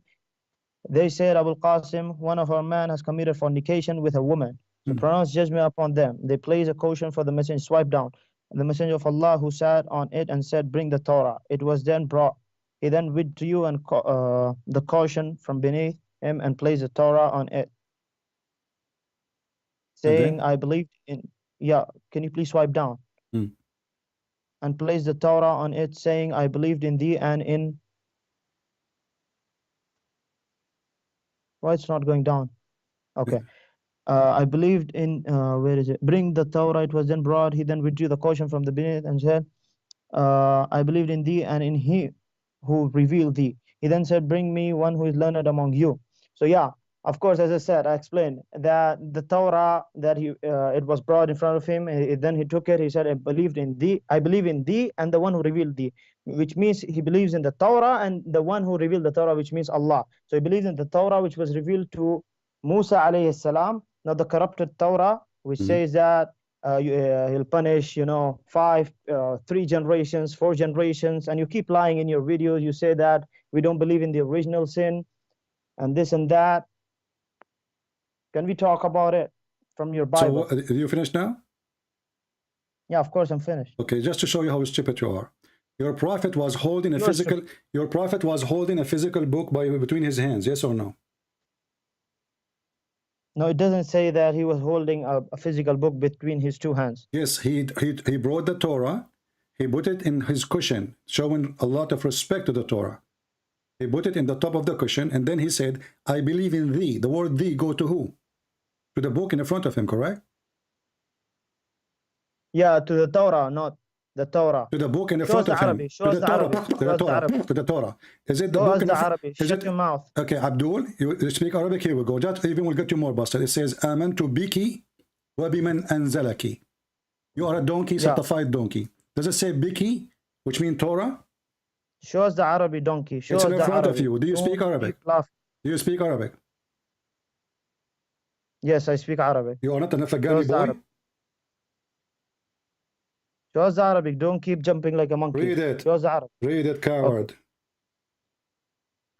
They said, Abul Qasim, one of our men has committed fornication with a woman. So pronounce judgment upon them. They placed a caution for the messenger, swipe down. The messenger of Allah who sat on it and said, bring the Torah. It was then brought. He then withdrew and the caution from beneath him and placed the Torah on it, saying, I believed in, can you please swipe down? And placed the Torah on it, saying, I believed in thee and in, why it's not going down? Okay. I believed in, where is it? Bring the Torah. It was then brought. He then withdrew the caution from the beneath and said, I believed in thee and in he who revealed thee. He then said, bring me one who is learned among you. So yeah, of course, as I said, I explained that the Torah that it was brought in front of him. Then he took it. He said, I believe in thee and the one who revealed thee, which means he believes in the Torah and the one who revealed the Torah, which means Allah. So he believes in the Torah which was revealed to Musa alayhi salam, not the corrupted Torah, which says that he'll punish, 3 generations, 4 generations, and you keep lying in your videos. You say that we don't believe in the original sin and this and that. Can we talk about it from your Bible? So, are you finished now? Yeah, of course I'm finished. Okay, just to show you how stupid you are. Your prophet was holding a physical. Your prophet was holding a physical book between his hands. Yes or no? No, it doesn't say that he was holding a physical book between his 2 hands. Yes, he brought the Torah. He put it in his cushion, showing a lot of respect to the Torah. He put it in the top of the cushion, and then he said, I believe in thee. The word thee go to who? To the book in the front of him, correct? Yeah, to the Torah, not the Torah. To the book in the front of him. To the Torah. Is it the book in the front? Shut your mouth. Okay, Abdul, you speak Arabic, here we go. Just even we'll get you more busted. It says, Amantu biki wa biman anzalaki. You are a donkey, certified donkey. Does it say biki, which means Torah? Show us the Arabic donkey. Show it's us in the front Arabic. of you. Do you speak Arabic? Do you speak Arabic? Yes, I speak Arabic. You are not an Afghani boy? Show us the Arabic. Don't keep jumping like a monkey. Read it. Show us the Arabic. Read it, coward.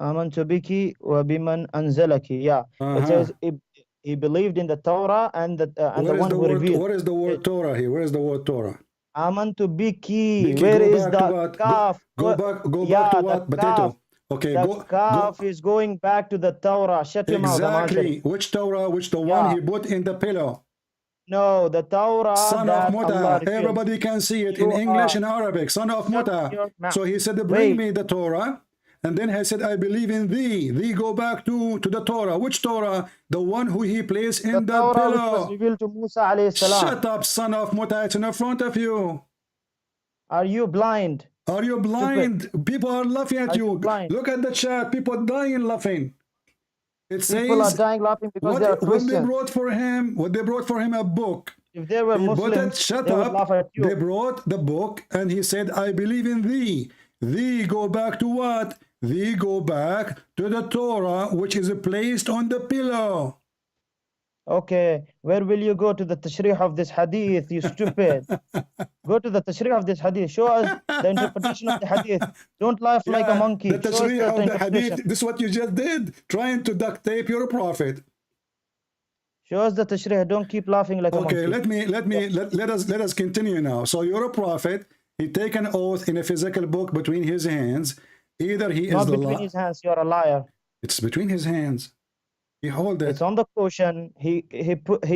Amantu biki wa biman anzalaki. Yeah. It says he believed in the Torah and the one who revealed. What is the word Torah here? Where is the word Torah? Amantu biki. Where is the kaf? Go back to what? Potato. Okay, the kaf is going back to the Torah. Shut your mouth. Exactly. Which Torah? Which the one he put in the pillow? No, the Torah. Son of Muta. Everybody can see it in English and Arabic. Son of Muta. So he said, bring me the Torah. And then he said, I believe in thee. Thee go back to the Torah. Which Torah? The one who he placed in the pillow. Was revealed to Musa alayhi salam. Shut up, son of Muta. It's in front of you. Are you blind? Are you blind? People are laughing at you. Look at the chat. People dying laughing. It People are says dying laughing because they are what they Christians. brought for him. What they brought for him a book. If they were He brought Muslims, it, shut they would laugh up. at you. They brought the book and he said, I believe in thee. Thee go back to what? Thee go back to the Torah, which is placed on the pillow. Okay, where will you go to the tashrih of this hadith, you stupid? Go to the tashrih of this hadith. Show us the interpretation of the hadith. Don't laugh like a monkey. The Show us tashrih of the interpretation. hadith. This is what you just did, trying to duct tape your prophet. Show us the tashrih. Don't keep laughing like a monkey. Okay, let us continue now. So you're a prophet. He take an oath in a physical book between his hands. Either he is Not the between his hands. You're a liar. It's between his hands. He hold it. It's on the cushion. He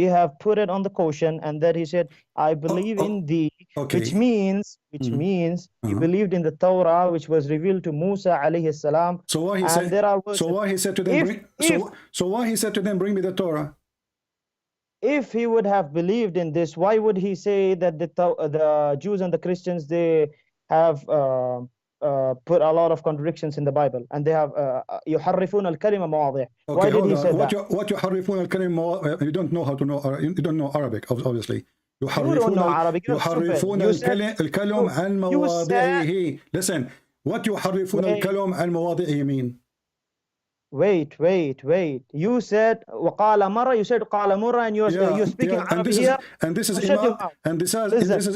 have put it on the cushion, and then he said, "I believe in thee," which means he believed in the Torah, which was revealed to Musa alayhi salam. So why he said? So why he said to them? So why he said to them, "Bring me the Torah"? If he would have believed in this, why would he say that the Jews and the Christians, they have put a lot of contradictions in the Bible, and they have يحرفون الكلمة مواضع. Why did he say that? What يحرفون الكلمة? You don't know how to know. You don't know Arabic, obviously. You don't know Arabic. يحرفون الكلم عن مواضعه. Listen, what يحرفون الكلم عن مواضعه mean? Wait. You said وقال مرة. You said قال مرة, and you're speaking Arabic here. And this is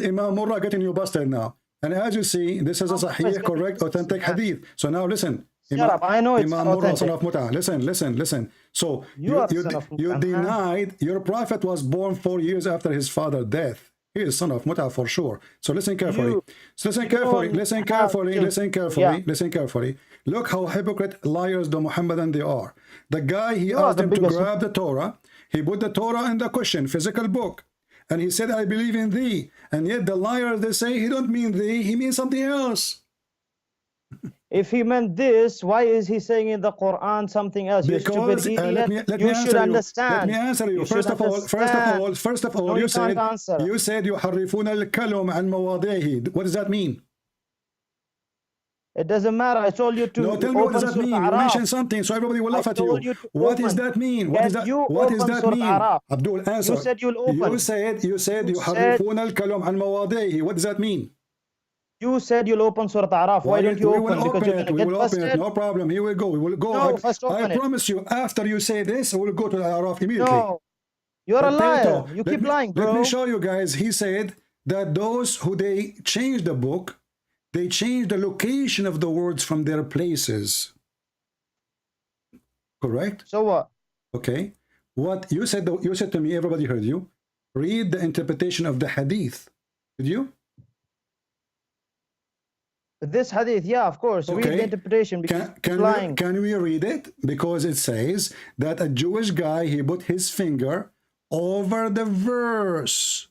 Imam Murrah getting you busted now. And as you see, this is a sahih, correct, authentic hadith. So now listen. Shut up. I know it's Imam Murrah, son of Mut'ah. Listen. So you denied your prophet was born 4 years after his father's death. He is son of Mut'ah for sure. So listen carefully. Listen carefully. Look how hypocrite liars the Muhammadan they are. The guy, he asked him to grab the Torah. He put the Torah in the cushion, physical book. And he said, I believe in thee. And yet the liars, they say, he don't mean thee, he means something else. If he meant this, why is he saying in the Quran something else? Because, you stupid idiot. You should understand. Let me answer you. First of all, no, you said يحرفون الكلم عن مواضعه. What does that mean? It doesn't matter. I told you to. No, tell me what does that mean. You mentioned something, so everybody will laugh at you. What does that mean? What does that mean? Abdul, answer. You said you'll open. You said يحرفون الكلم عن مواضعه. What does that mean? You said you'll open Surah Araf. Why don't you open? Because you're going to get busted. No problem. Here we go. We will go. No, first open I promise you, after you say this, we'll go to the Araf immediately. No, you're a liar. You keep lying, bro. Let me show you guys. He said that those who they changed the book, they changed the location of the words from their places. Correct? So what? Okay. What you said to me, everybody heard you. Read the interpretation of the hadith. Did you? This hadith, yeah, of course. Okay. Read the interpretation. Can we read it? Because it says that a Jewish guy, he put his finger over the verse.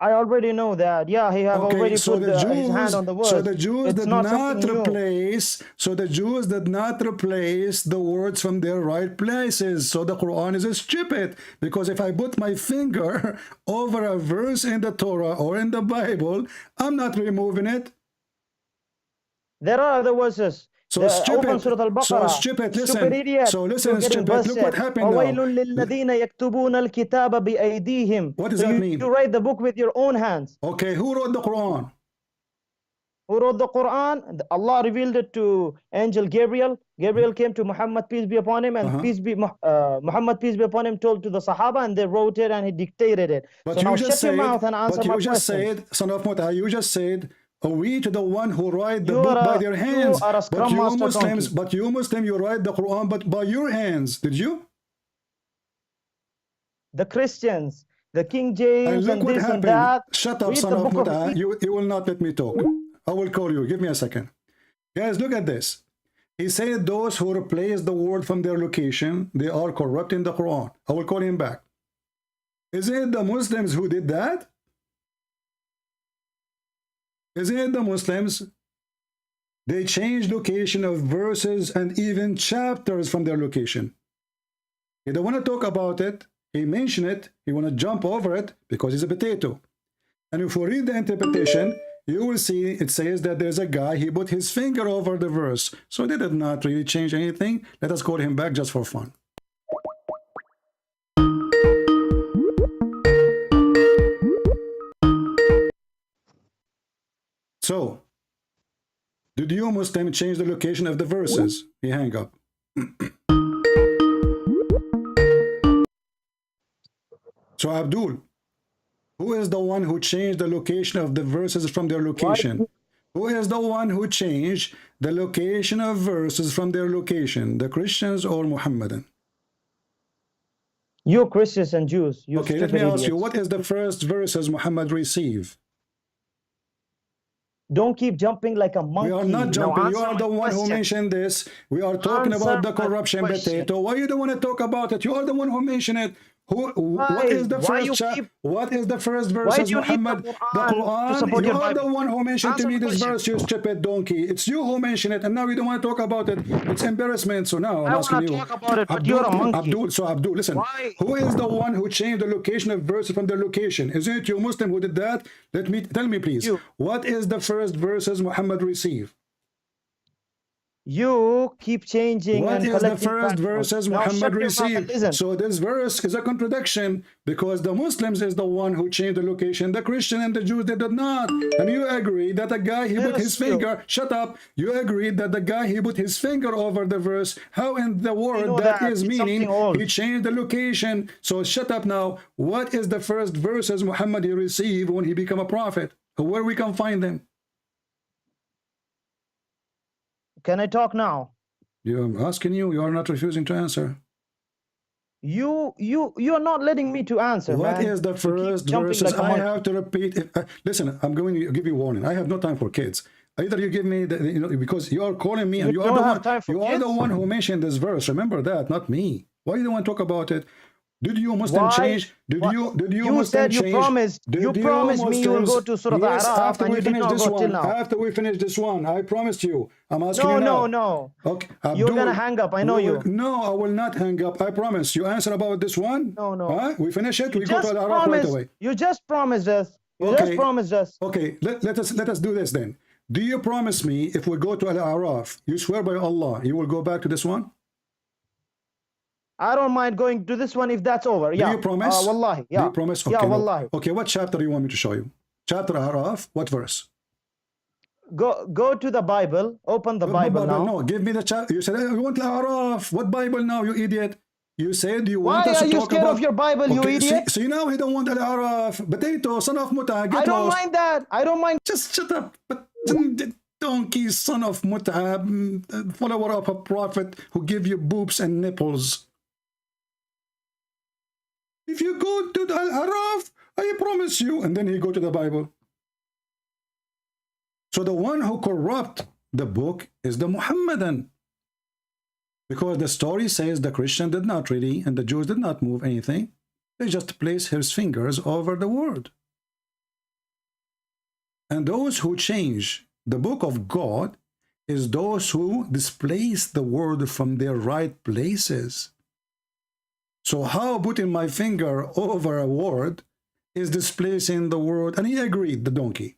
I already know that. Yeah, he have already put his hand on the word. So the Jews did not replace. So the Jews did not replace the words from their right places. So the Quran is stupid, because if I put my finger over a verse in the Torah or in the Bible, I'm not removing it. There are other verses. So stupid. So stupid. Listen. Stupid idiot. So listen, stupid. Look what happened now. What does that mean? You write the book with your own hands. Okay, who wrote the Quran? Who wrote the Quran? Allah revealed it to angel Gabriel. Gabriel came to Muhammad, peace be upon him, and Muhammad, peace be upon him, told to the Sahaba, and they wrote it and he dictated it. But so you now just shut your mouth and answer my question. But you just said, son of Mut'ah, you just said, we to the one who write the book by their hands. But you Muslims, you write the Quran but by your hands. Did you? The Christians, the King James, and this and that. Shut up, son of Mut'ah. You will not let me talk. I will call you. Give me a second. Guys, look at this. He said those who replace the word from their location, they are corrupting the Quran. I will call him back. Is it the Muslims who did that? Isn't it the Muslims? They changed location of verses and even chapters from their location. He don't want to talk about it. He mentioned it. He want to jump over it because he's a potato. And if we read the interpretation, you will see it says that there's a guy, he put his finger over the verse. So they did not really change anything. Let us call him back just for fun. So, did you, Muslim, change the location of the verses? He hang up. So, Abdul, who is the one who changed the location of the verses from their location? Who is the one who changed the location of verses from their location? The Christians or Muhammadan? You Christians and Jews. You okay, let me ask you, what is the first verses Muhammad received? Don't keep jumping like a monkey. We are not jumping. You are the one who mentioned this. We are talking about the corruption potato. Why you don't want to talk about it? You are the one who mentioned it. What is the first what is the first verse, Muhammad? The Quran. You are the one who mentioned to me this verse, you stupid donkey. It's you who mentioned it, and now you don't want to talk about it. It's embarrassment. So now I'm asking you, talk about it, but you're a monkey. Abdul, listen. Who is the one who changed the location of verses from their location? Is it you, Muslim, who did that? Tell me, please. What is the first verses Muhammad received? You keep changing. What is the first verses Muhammad received? So this verse is a contradiction because the Muslims is the one who changed the location. The Christian and the Jews, they did not. And you agree that the guy, he put his finger, shut up. You agreed that the guy, he put his finger over the verse. How in the world that is meaning he changed the location? So shut up now. What is the first verses Muhammad he received when he became a prophet? Where we can find them? Can I talk now? I'm asking you. You are not refusing to answer. You are not letting me to answer. What is the first verses? I have to repeat it. Listen, I'm going to give you warning. I have no time for kids. Either you give me the, because you are calling me and you are the one who mentioned this verse. Remember that, not me. Why you don't want to talk about it? Did you Muslim change? Did you Muslim change? You promised me you will go to Surah Al-Araf, after and we you did finish not this go till one. now. After we finish this one, I promised you. I'm asking you now. No. Okay, You're gonna hang up. I know you. No, I will not hang up. I promise. You answer about this one. No. We finish it. We go to Al-Araf right away. You just promised us. Just promised us. Okay. Let us do this then. Do you promise me if we go to Al-Araf, you swear by Allah, you will go back to this one? I don't mind going to this one if that's over. Yeah. Do you promise? Wallahi. Yeah. Do you promise? Okay, yeah, wallahi. Okay, what chapter do you want me to show you? Chapter Araf, what verse? Go to the Bible. Open the Bible now. No, give me the chapter. You said, you want Araf. What Bible now, you idiot? You said you want us to talk about... Why are you scared of your Bible, you idiot? See, now he don't want Al-Araf. Potato, son of Muta, get I don't mind that. I don't mind... Just shut up. Donkey, son of Muta, follower of a prophet who give you boobs and nipples. If you go to the Al-Araf, I promise you, and then he go to the Bible. So the one who corrupt the book is the Muhammadan. Because the story says the Christian did not really, and the Jews did not move anything. They just placed his fingers over the word. And those who change the book of God is those who displace the word from their right places. So how putting my finger over a word is displacing the word? And he agreed, the donkey.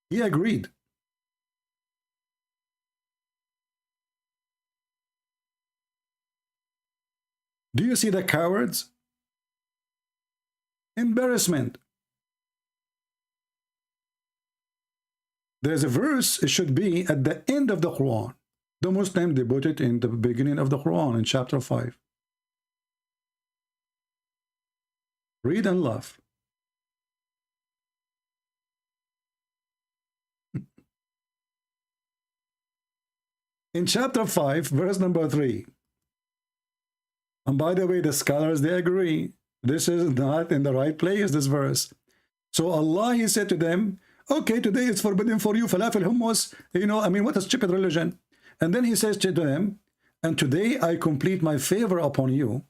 He agreed. Do you see the cowards? Embarrassment. There's a verse, it should be at the end of the Quran. The Muslim, they put it in the beginning of the Quran in chapter 5. Read and laugh. In chapter 5, verse number 3. And by the way, the scholars, they agree. This is not in the right place, this verse. So Allah, he said to them, okay, today it's forbidden for you, falafel, hummus, what a stupid religion. And then he says to them, and today I complete my favor upon you,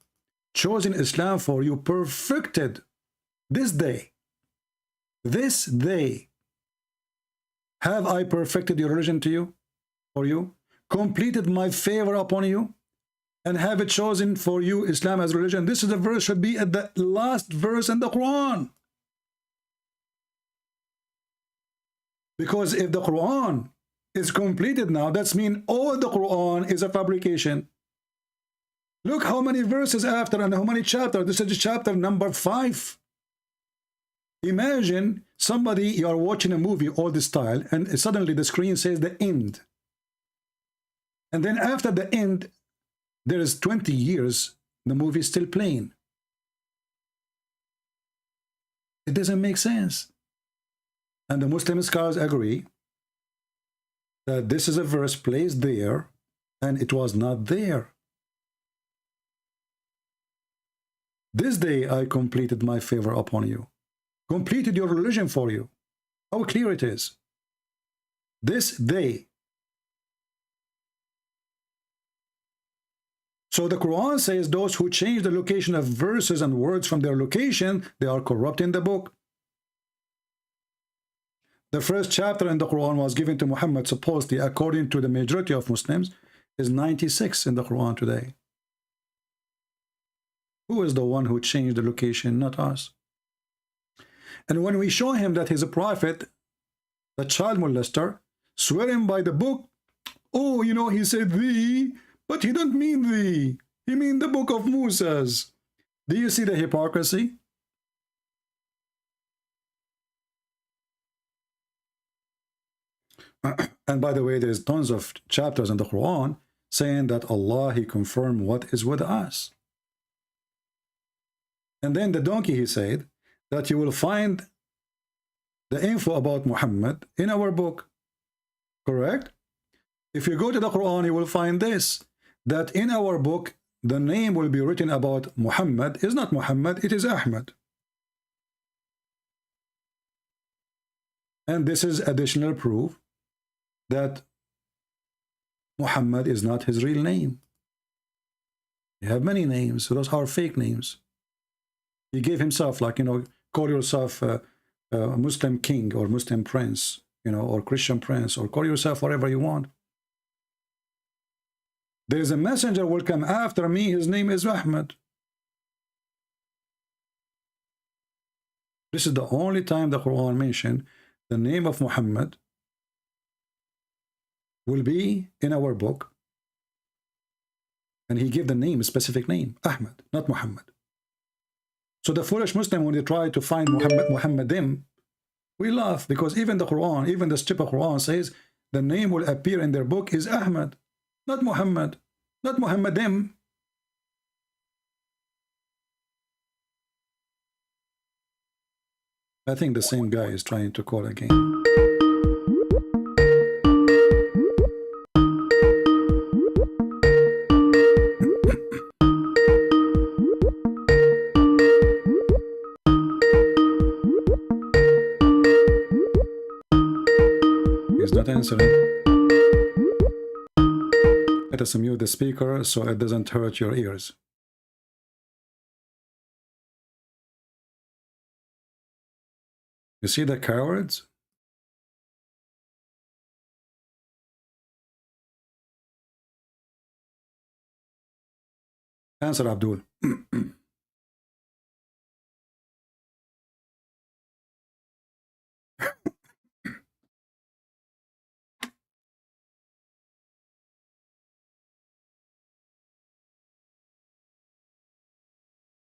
chosen Islam for you, perfected this day. This day have I perfected your religion to you, for you, completed my favor upon you, and have it chosen for you Islam as religion. This is the verse, should be at the last verse in the Quran. Because if the Quran is completed now, that means all the Quran is a fabrication. Look how many verses after and how many chapters. This is chapter number 5. Imagine somebody, you are watching a movie all this style, and suddenly the screen says the end. And then after the end, there is 20 years, the movie is still playing. It doesn't make sense. And the Muslim scholars agree that this is a verse placed there, and it was not there. This day I completed my favor upon you. Completed your religion for you. How clear it is. This day. So the Quran says those who change the location of verses and words from their location, they are corrupting the book. The first chapter in the Quran was given to Muhammad, supposedly, according to the majority of Muslims, is 96 in the Quran today. Who is the one who changed the location? Not us. And when we show him that he's a prophet, the child molester, swearing by the book, oh, you know, he said thee, but he don't mean thee. He mean the book of Moses. Do you see the hypocrisy? And by the way, there's tons of chapters in the Quran saying that Allah, He confirmed what is with us. And then the donkey, he said, that you will find the info about Muhammad in our book. Correct? If you go to the Quran, you will find this, that in our book, the name will be written about Muhammad is not Muhammad, it is Ahmad. And this is additional proof that Muhammad is not his real name. You have many names, so those are fake names. He gave himself, like, you know, call yourself a Muslim king or Muslim prince, you know, or Christian prince, or call yourself whatever you want. There is a messenger will come after me, his name is Ahmad. This is the only time the Quran mentioned the name of Muhammad will be in our book, and he gave the name, a specific name, Ahmad, not Muhammad. So the foolish Muslim, when they try to find Muhammadim, we laugh, because even the Quran, even the stupid Quran says the name will appear in their book is Ahmad, not Muhammad, not Muhammadim. I think the same guy is trying to call again. He's not answering. Let us mute the speaker so it doesn't hurt your ears. You see the cowards? Answer, Abdul.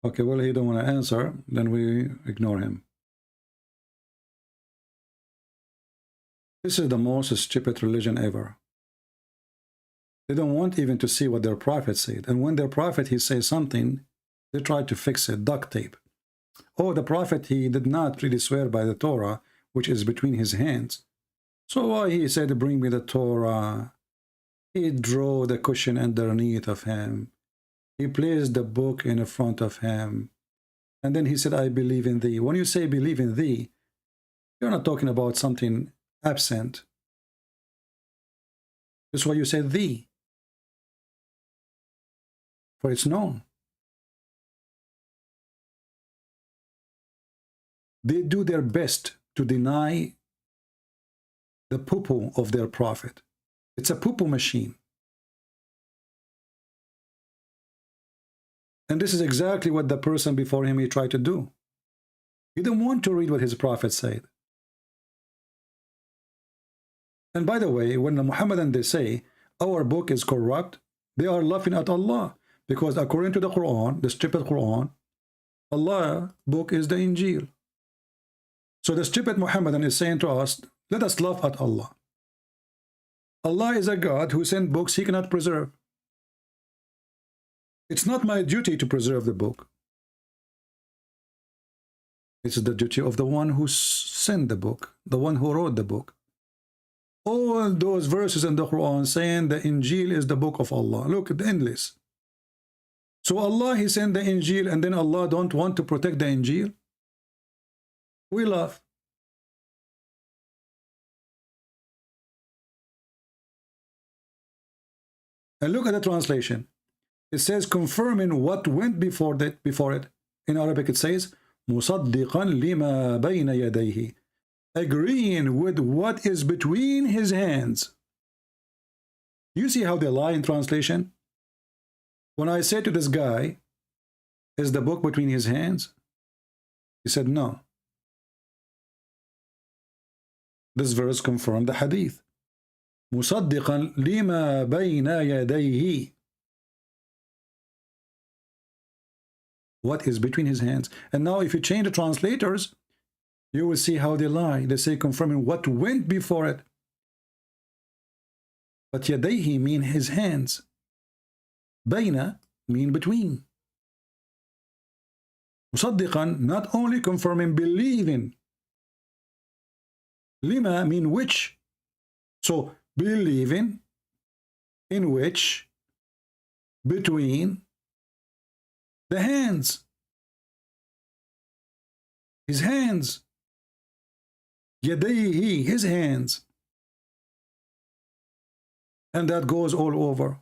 Okay, well, he don't want to answer, then we ignore him. This is the most stupid religion ever. They don't want even to see what their prophet said. And when their prophet, he says something, they try to fix it, duct tape. Oh, the prophet, he did not really swear by the Torah, which is between his hands. So why he said, bring me the Torah? He drew the cushion underneath of him. He placed the book in front of him. And then he said, I believe in thee. When you say believe in thee, you're not talking about something absent. That's why you say thee. For it's known. They do their best to deny the poo-poo of their prophet. It's a poo-poo machine. And this is exactly what the person before him he tried to do. He didn't want to read what his prophet said. And by the way, when the Muhammadan they say our book is corrupt, they are laughing at Allah, because according to the Quran, the stupid Quran, Allah's book is the Injil. So the stupid Muhammadan is saying to us, let us laugh at Allah. Allah is a God who sent books he cannot preserve. It's not my duty to preserve the book. It's the duty of the one who sent the book, the one who wrote the book. All those verses in the Quran saying the Injil is the book of Allah. Look at the endless. So Allah, he sent the Injil, and then Allah don't want to protect the Injil? We laugh. And look at the translation. It says confirming what went before it. In Arabic it says مُصَدِّقًا لِمَا بَيْنَ يَدَيْهِ, agreeing with what is between his hands. You see how they lie in translation? When I said to this guy, is the book between his hands? He said no. This verse confirmed the hadith. مُصَدِّقًا لِمَا بَيْنَ يَدَيْهِ, what is between his hands. And now if you change the translators, you will see how they lie. They say confirming what went before it. But yadayhi mean his hands. Bayna mean between. Musaddiqan, not only confirming, believing. Lima mean which. So believing in which, between the hands. His hands. Yadayhi, his hands. And that goes all over.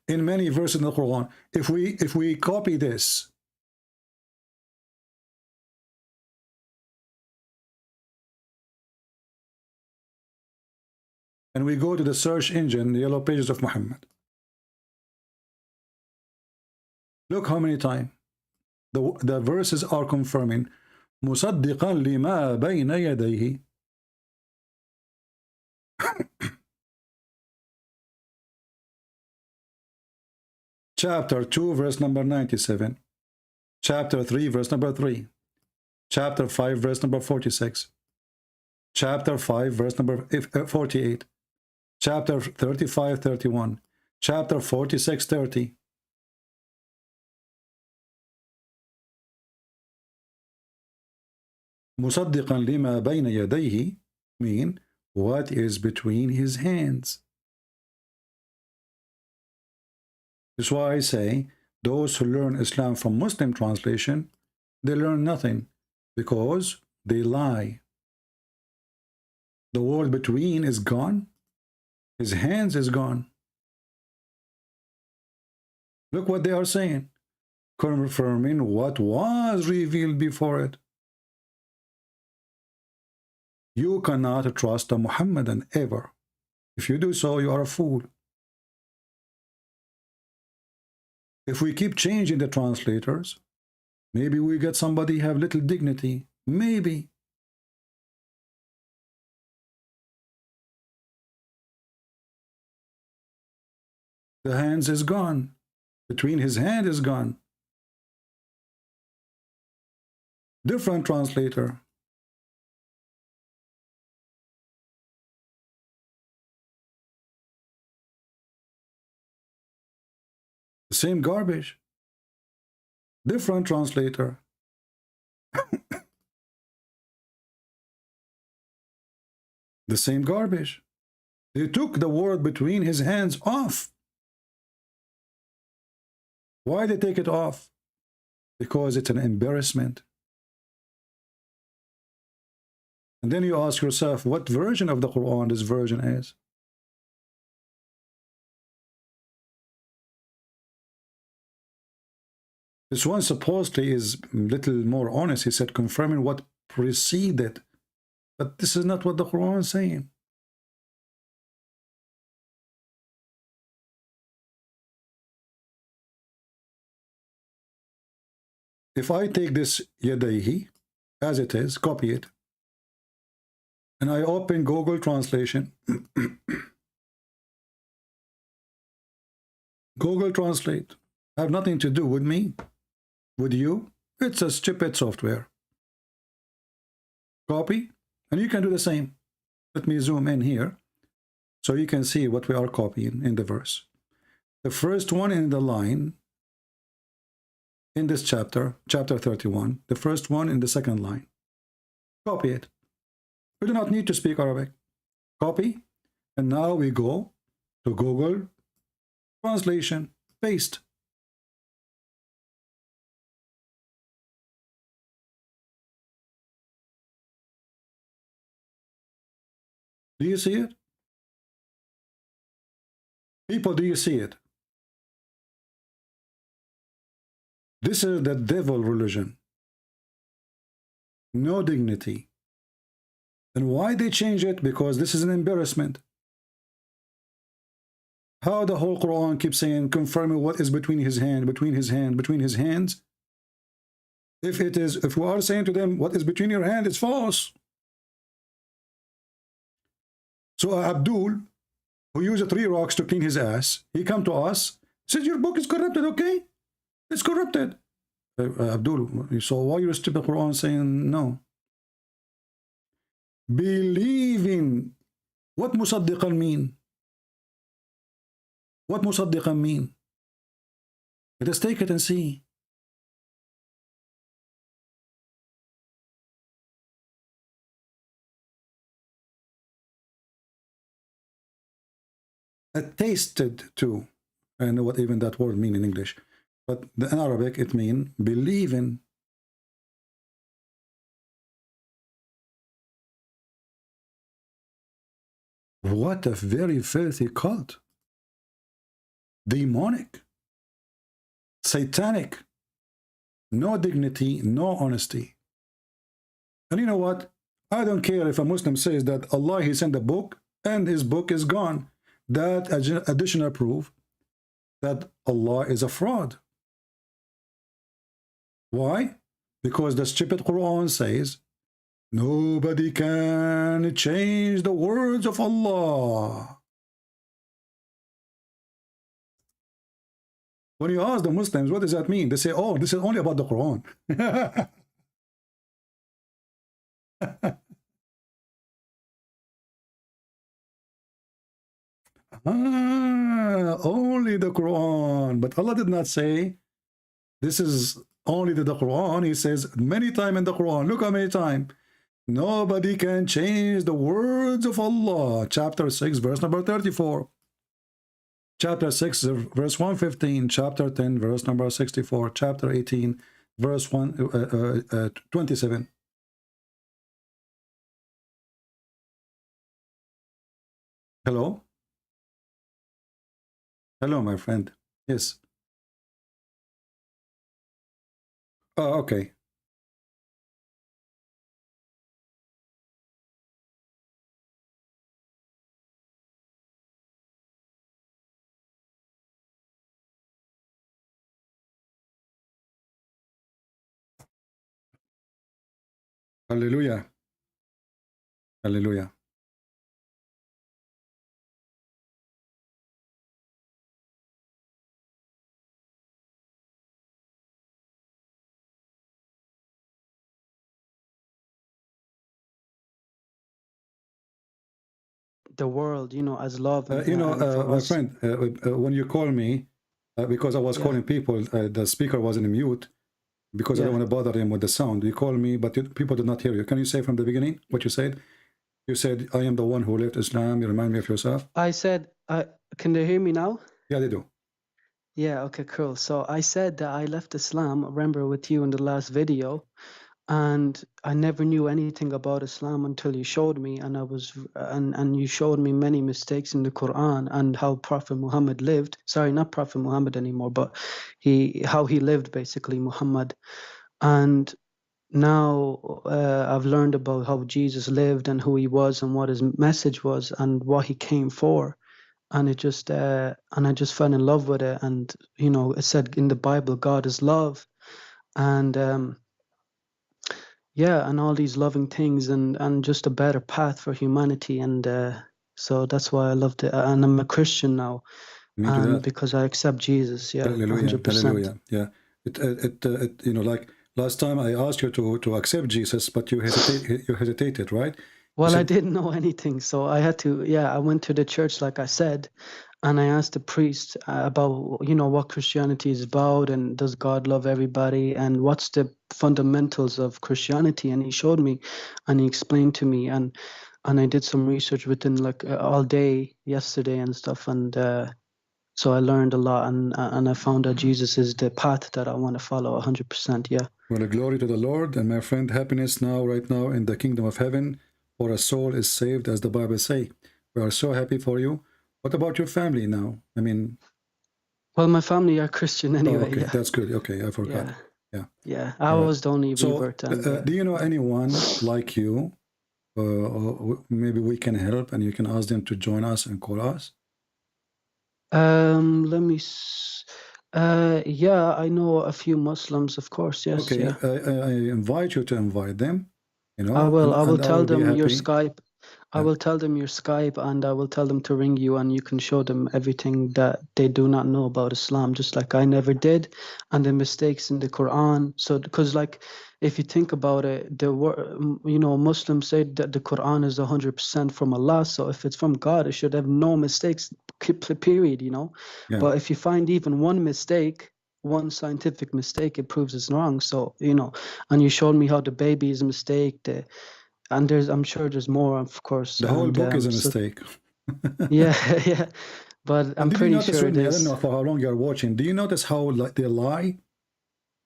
In many verses in the Quran. If we copy this, and we go to the search engine, the yellow pages of Muhammad, look how many times the verses are confirming مُصَدِّقًا لِمَا بَيْنَ يَدَيْهِ. Chapter 2 verse number 97, chapter 3 verse number 3, chapter 5 verse number 46, chapter 5 verse number 48, chapter 35 31, chapter 46 30. مُصَدِّقًا لِمَا بَيْنَ يَدَيْهِ mean what is between his hands. That's why I say those who learn Islam from Muslim translation, they learn nothing, because they lie. The word between is gone. His hands is gone. Look what they are saying, confirming what was revealed before it. You cannot trust a Muhammadan ever. If you do so, you are a fool. If we keep changing the translators, maybe we get somebody have little dignity. Maybe. The hands is gone. Between his hand is gone. Different translator. The same garbage. Different translator. The same garbage. They took the word between his hands off. Why they take it off? Because it's an embarrassment. And then you ask yourself, what version of the Quran this version is? This one supposedly is a little more honest. He said confirming what preceded. But this is not what the Quran is saying. If I take this yadayhi as it is, copy it, and I open Google Translation. Google Translate have nothing to do with me, with you. It's a stupid software. Copy, and you can do the same. Let me zoom in here so you can see what we are copying in the verse. The first one in the line in this chapter, chapter 31, the first one in the second line. Copy it. We do not need to speak Arabic. Copy, and now we go to Google Translation, paste. Do you see it? People, do you see it? This is the devil religion. No dignity. And why they change it? Because this is an embarrassment. How the whole Quran keeps saying, confirming what is between his hand, between his hand, between his hands. If we are saying to them, what is between your hand is false. So Abdul, who used 3 rocks to clean his ass, he come to us, says, your book is corrupted, okay? It's corrupted. Abdul, so why you stupid Quran saying no? Believing. What musaddiqan mean? What musaddiqan mean? Let us take it and see. Attested to. I know what even that word mean in English, but in Arabic it means believe in. What a very filthy cult. Demonic. Satanic. No dignity, no honesty. And you know what? I don't care if a Muslim says that Allah, he sent a book and his book is gone. That additional proof that Allah is a fraud. Why? Because the stupid Quran says, nobody can change the words of Allah. When you ask the Muslims, what does that mean? They say, oh, this is only about the Quran. Only the Quran. But Allah did not say this is only the Quran. He says many times in the Quran. Look how many times. Nobody can change the words of Allah. Chapter 6, verse number 34. Chapter 6, verse 115. Chapter 10, verse number 64. Chapter 18, verse 27. Hello? Hello, my friend. Yes. Oh, okay. Hallelujah. Hallelujah. The world, as love. And, my friend, when you call me, because I was calling people, the speaker was in mute, because I don't want to bother him with the sound. You call me, but people did not hear you. Can you say from the beginning what you said? You said, I am the one who left Islam. You remind me of yourself. I said, can they hear me now? Yeah, they do. Yeah, okay, cool. So I said that I left Islam, remember, with you in the last video, and I never knew anything about Islam until you showed me, and and you showed me many mistakes in the Quran and how Prophet Muhammad lived. Sorry, not Prophet Muhammad anymore, but how he lived, basically, Muhammad. And now I've learned about how Jesus lived and who he was and what his message was and what he came for. And it just and I just fell in love with it. And it said in the Bible, God is love. And yeah, and all these loving things, and just a better path for humanity. And so that's why I loved it. And I'm a Christian now, Me to and that. because I accept Jesus. Yeah, Hallelujah, 100%. hallelujah. Yeah, it you know, like last time I asked you to accept Jesus, but you hesitated, right? You Well, I said, didn't know anything, so I had to. Yeah, I went to the church, like I said, and I asked the priest about, what Christianity is about, and does God love everybody, and what's the fundamentals of Christianity. And he showed me, and he explained to me, and I did some research within like all day yesterday and stuff, and so I learned a lot, and I found that Jesus is the path that I want to follow 100%. Yeah. well, glory to the Lord, and my friend, happiness now, right now, in the kingdom of heaven, for a soul is saved, as the Bible say. We are so happy for you. What about your family now? I mean, Well, my family are Christian anyway. okay, Yeah. that's good. Okay, I forgot. Yeah. Yeah. Yeah. I was the only So, revert. And, do you know anyone like you? Or maybe we can help, and you can ask them to join us and call us. let me. Yeah, I know a few Muslims, of course. Yes. Okay, Yeah. I invite you to invite them. You know, I will. I will and tell be them your happy. Skype. I will tell them your Skype, and I will tell them to ring you, and you can show them everything that they do not know about Islam, just like I never did, and the mistakes in the Quran. So, because like, if you think about it, Muslims say that the Quran is 100% from Allah. So if it's from God, it should have no mistakes. Period. Yeah. But if you find even one mistake, one scientific mistake, it proves it's wrong. So and you showed me how the baby is a mistake. And I'm sure there's more, of course. The whole book is a mistake. Yeah, yeah. But I'm did you pretty notice, sure Rodney, I there's. don't know for how long you're watching. Do you notice how they lie?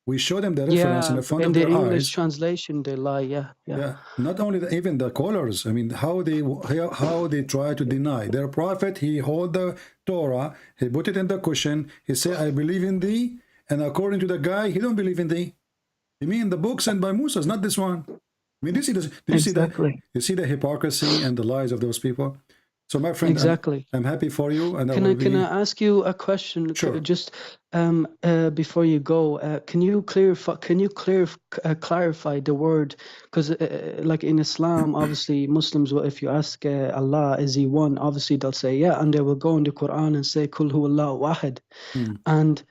We show them the reference in the front of their English eyes. translation, they lie. Yeah. Not only even the callers. I mean, how they try to deny their prophet. He hold the Torah. He put it in the cushion. He say, "I believe in thee," and according to the guy, he don't believe in thee. You mean the book sent by Moses, not this one. I mean, did you see the hypocrisy and the lies of those people? So, my friend, exactly. I'm happy for you. And Can I ask you a question? Sure. Just before you go, can you clarify the word? Because like in Islam, obviously Muslims, if you ask Allah, is he one? Obviously they'll say yeah, and they will go in the Quran and say Kul huwallahu wahid, and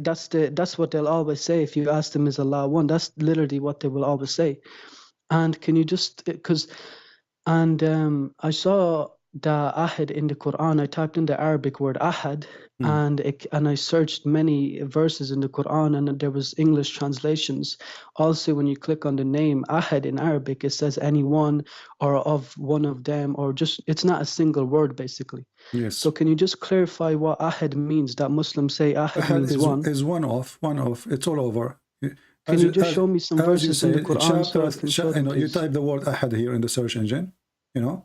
that's what they'll always say. If you ask them, is Allah one? That's literally what they will always say. And can you just I saw the ahad in the Quran. I typed in the Arabic word ahad, and I searched many verses in the Quran, and there was English translations. Also, when you click on the name ahad in Arabic, it says anyone or of one of them, or just it's not a single word basically. Yes. So can you just clarify what ahad means? That Muslims say ahad means one. Is one off. It's all over. Can you just show me some verses in the Quran so I can show them, you type the word ahad here in the search engine,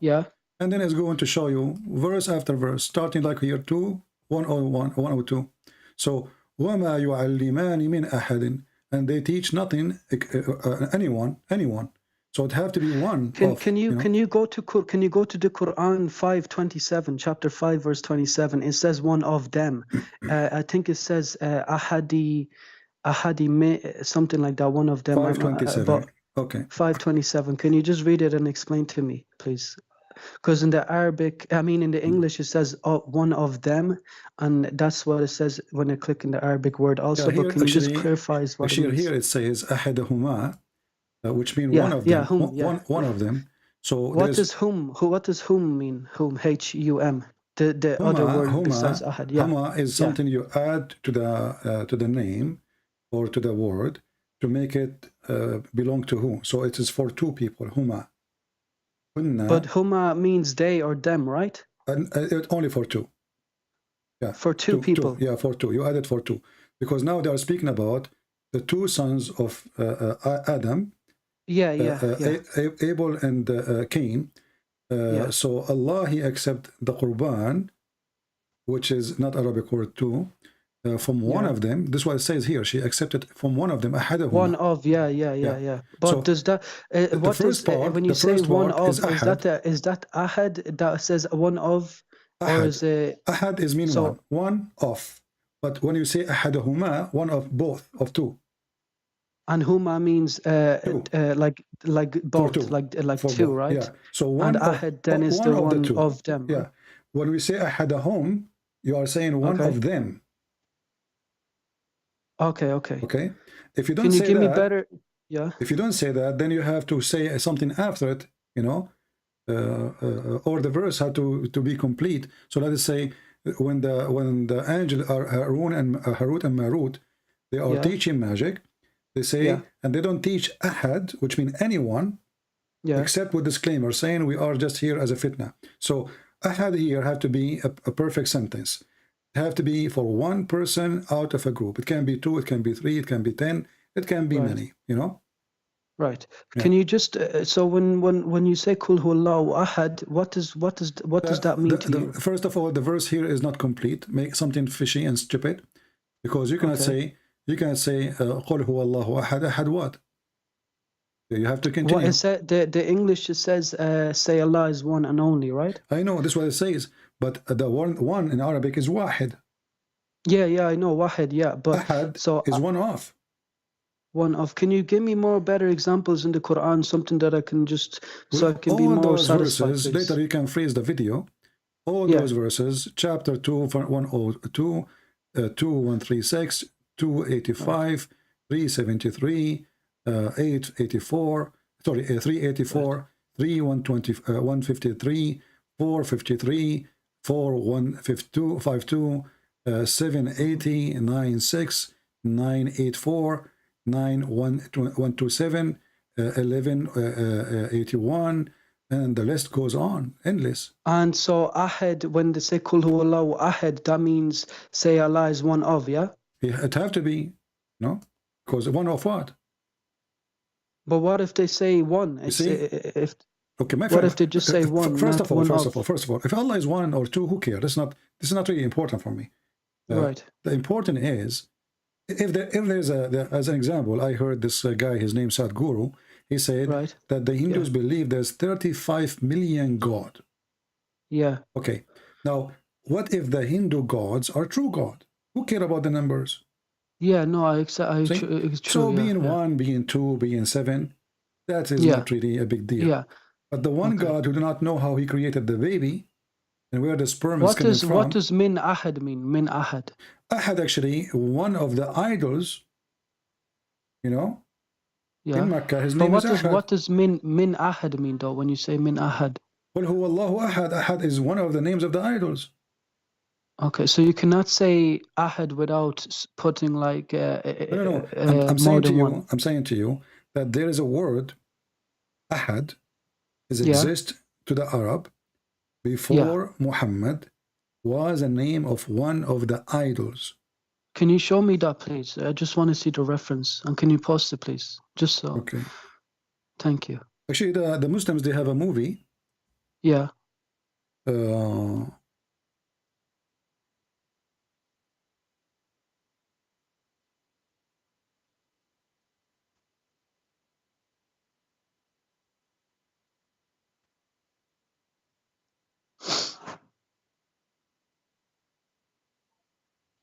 Yeah. And then it's going to show you verse after verse, starting like here 102. So, وَمَا يُعَلِّمَانِ مِنْ أَحَدٍ, and they teach nothing, anyone. So it have to be one. Can you go to the Quran 5:27, chapter 5, verse 27? It says one of them. I think it says ahadi, something like that. One of them. 5:27. Okay. 5:27. Can you just read it and explain to me, please? Because in the in the English, it says one of them, and that's what it says when I click in the Arabic word also. Here, but can you just clarify what it means? Here it says أحدهما, which means one of them. One of them. So what does whom? What does whom mean? Whom? H-U-M. The huma, other word besides ahad. Yeah. Huma is something you add to the name or to the word to make it belong to who. So it is for two people. Huma. But huma means they or them, right? Only for two. Yeah. For two people. Yeah, for two. You added for two. Because now they are speaking about the two sons of Adam. Abel and Cain. So Allah, He accept the Qurban, which is not Arabic word too, from one of them. This is what it says here. She accepted from one of them. One of, yeah. But so, does that what is part, when you say one of? Is that ahad that says one of, ahad. Or is it ahad is mean one of? But when you say ahadahuma, one of both of two. And huma means like both, like two, both. right? Yeah. So one and ahad then is one the of one the two. of them. Yeah. Right? When we say ahadahum, you are saying one Okay. of them. Okay. Okay. Okay. If you don't Can you say give me that, better? Yeah. if you don't say that, then you have to say something after it. You know, or the verse had to be complete. So let us say when the angel are Harun and Marut, they are teaching magic. They say, and they don't teach ahad, which means anyone, except with disclaimer saying we are just here as a fitna. So ahad here have to be a perfect sentence. It have to be for one person out of a group. It can be 2, it can be 3, it can be 10, it can be many. You know. Right. Can you just so when you say Kul Huwallahu Ahad, what does that mean to you? First of all, the verse here is not complete. Make something fishy and stupid, because you cannot say Qul Huwallahu Ahad. Ahad what? You have to continue. What it said, the English it says say Allah is one and only, right? I know this is what it says, but the one in Arabic is Wahid. Yeah, I know Wahid. Yeah, but Ahad so is one of. One of. Can you give me more better examples in the Quran, something that I can just so I can be all more those satisfied? Verses, please? later you can freeze the video. All those verses, chapter 2, 102, 2136, 285, 373, 884, sorry, 384, 153, 453, 4152, 780, 96, 984, 9127, 1181, and the list goes on, endless. And so Ahad, when they say Kul Huwallahu Ahad, that means say Allah is one of, yeah? It have to be, no? Because one of what? But what if they say one? Okay, my friend. What if they just say one? First of all, if Allah is 1 or 2, who cares? This is not really important for me. Right. The important is, if there's as an example, I heard this guy, his name Sadhguru, he said that the Hindus believe there's 35 million God. Yeah. Okay. Now, what if the Hindu gods are true God? Who care about the numbers? Yeah, no, it's true. So being 1, being 2, being 7, that is not really a big deal. Yeah. But the one God who do not know how he created the baby and where the sperm is coming from. What does Min Ahad mean? Min Ahad. Ahad actually one of the idols, you know, in Mecca. His name is Ahad. What does Min Ahad mean though? When you say Min Ahad. Well, Huwallahu Ahad. Ahad is one of the names of the idols. Okay, so you cannot say Ahad without putting like no. I'm saying to you that there is a word Ahad exists to the Arab before Muhammad was a name of one of the idols. Can you show me that, please? I just want to see the reference. And can you post it, please? Just so. Okay. Thank you. Actually, the Muslims, they have a movie. Yeah.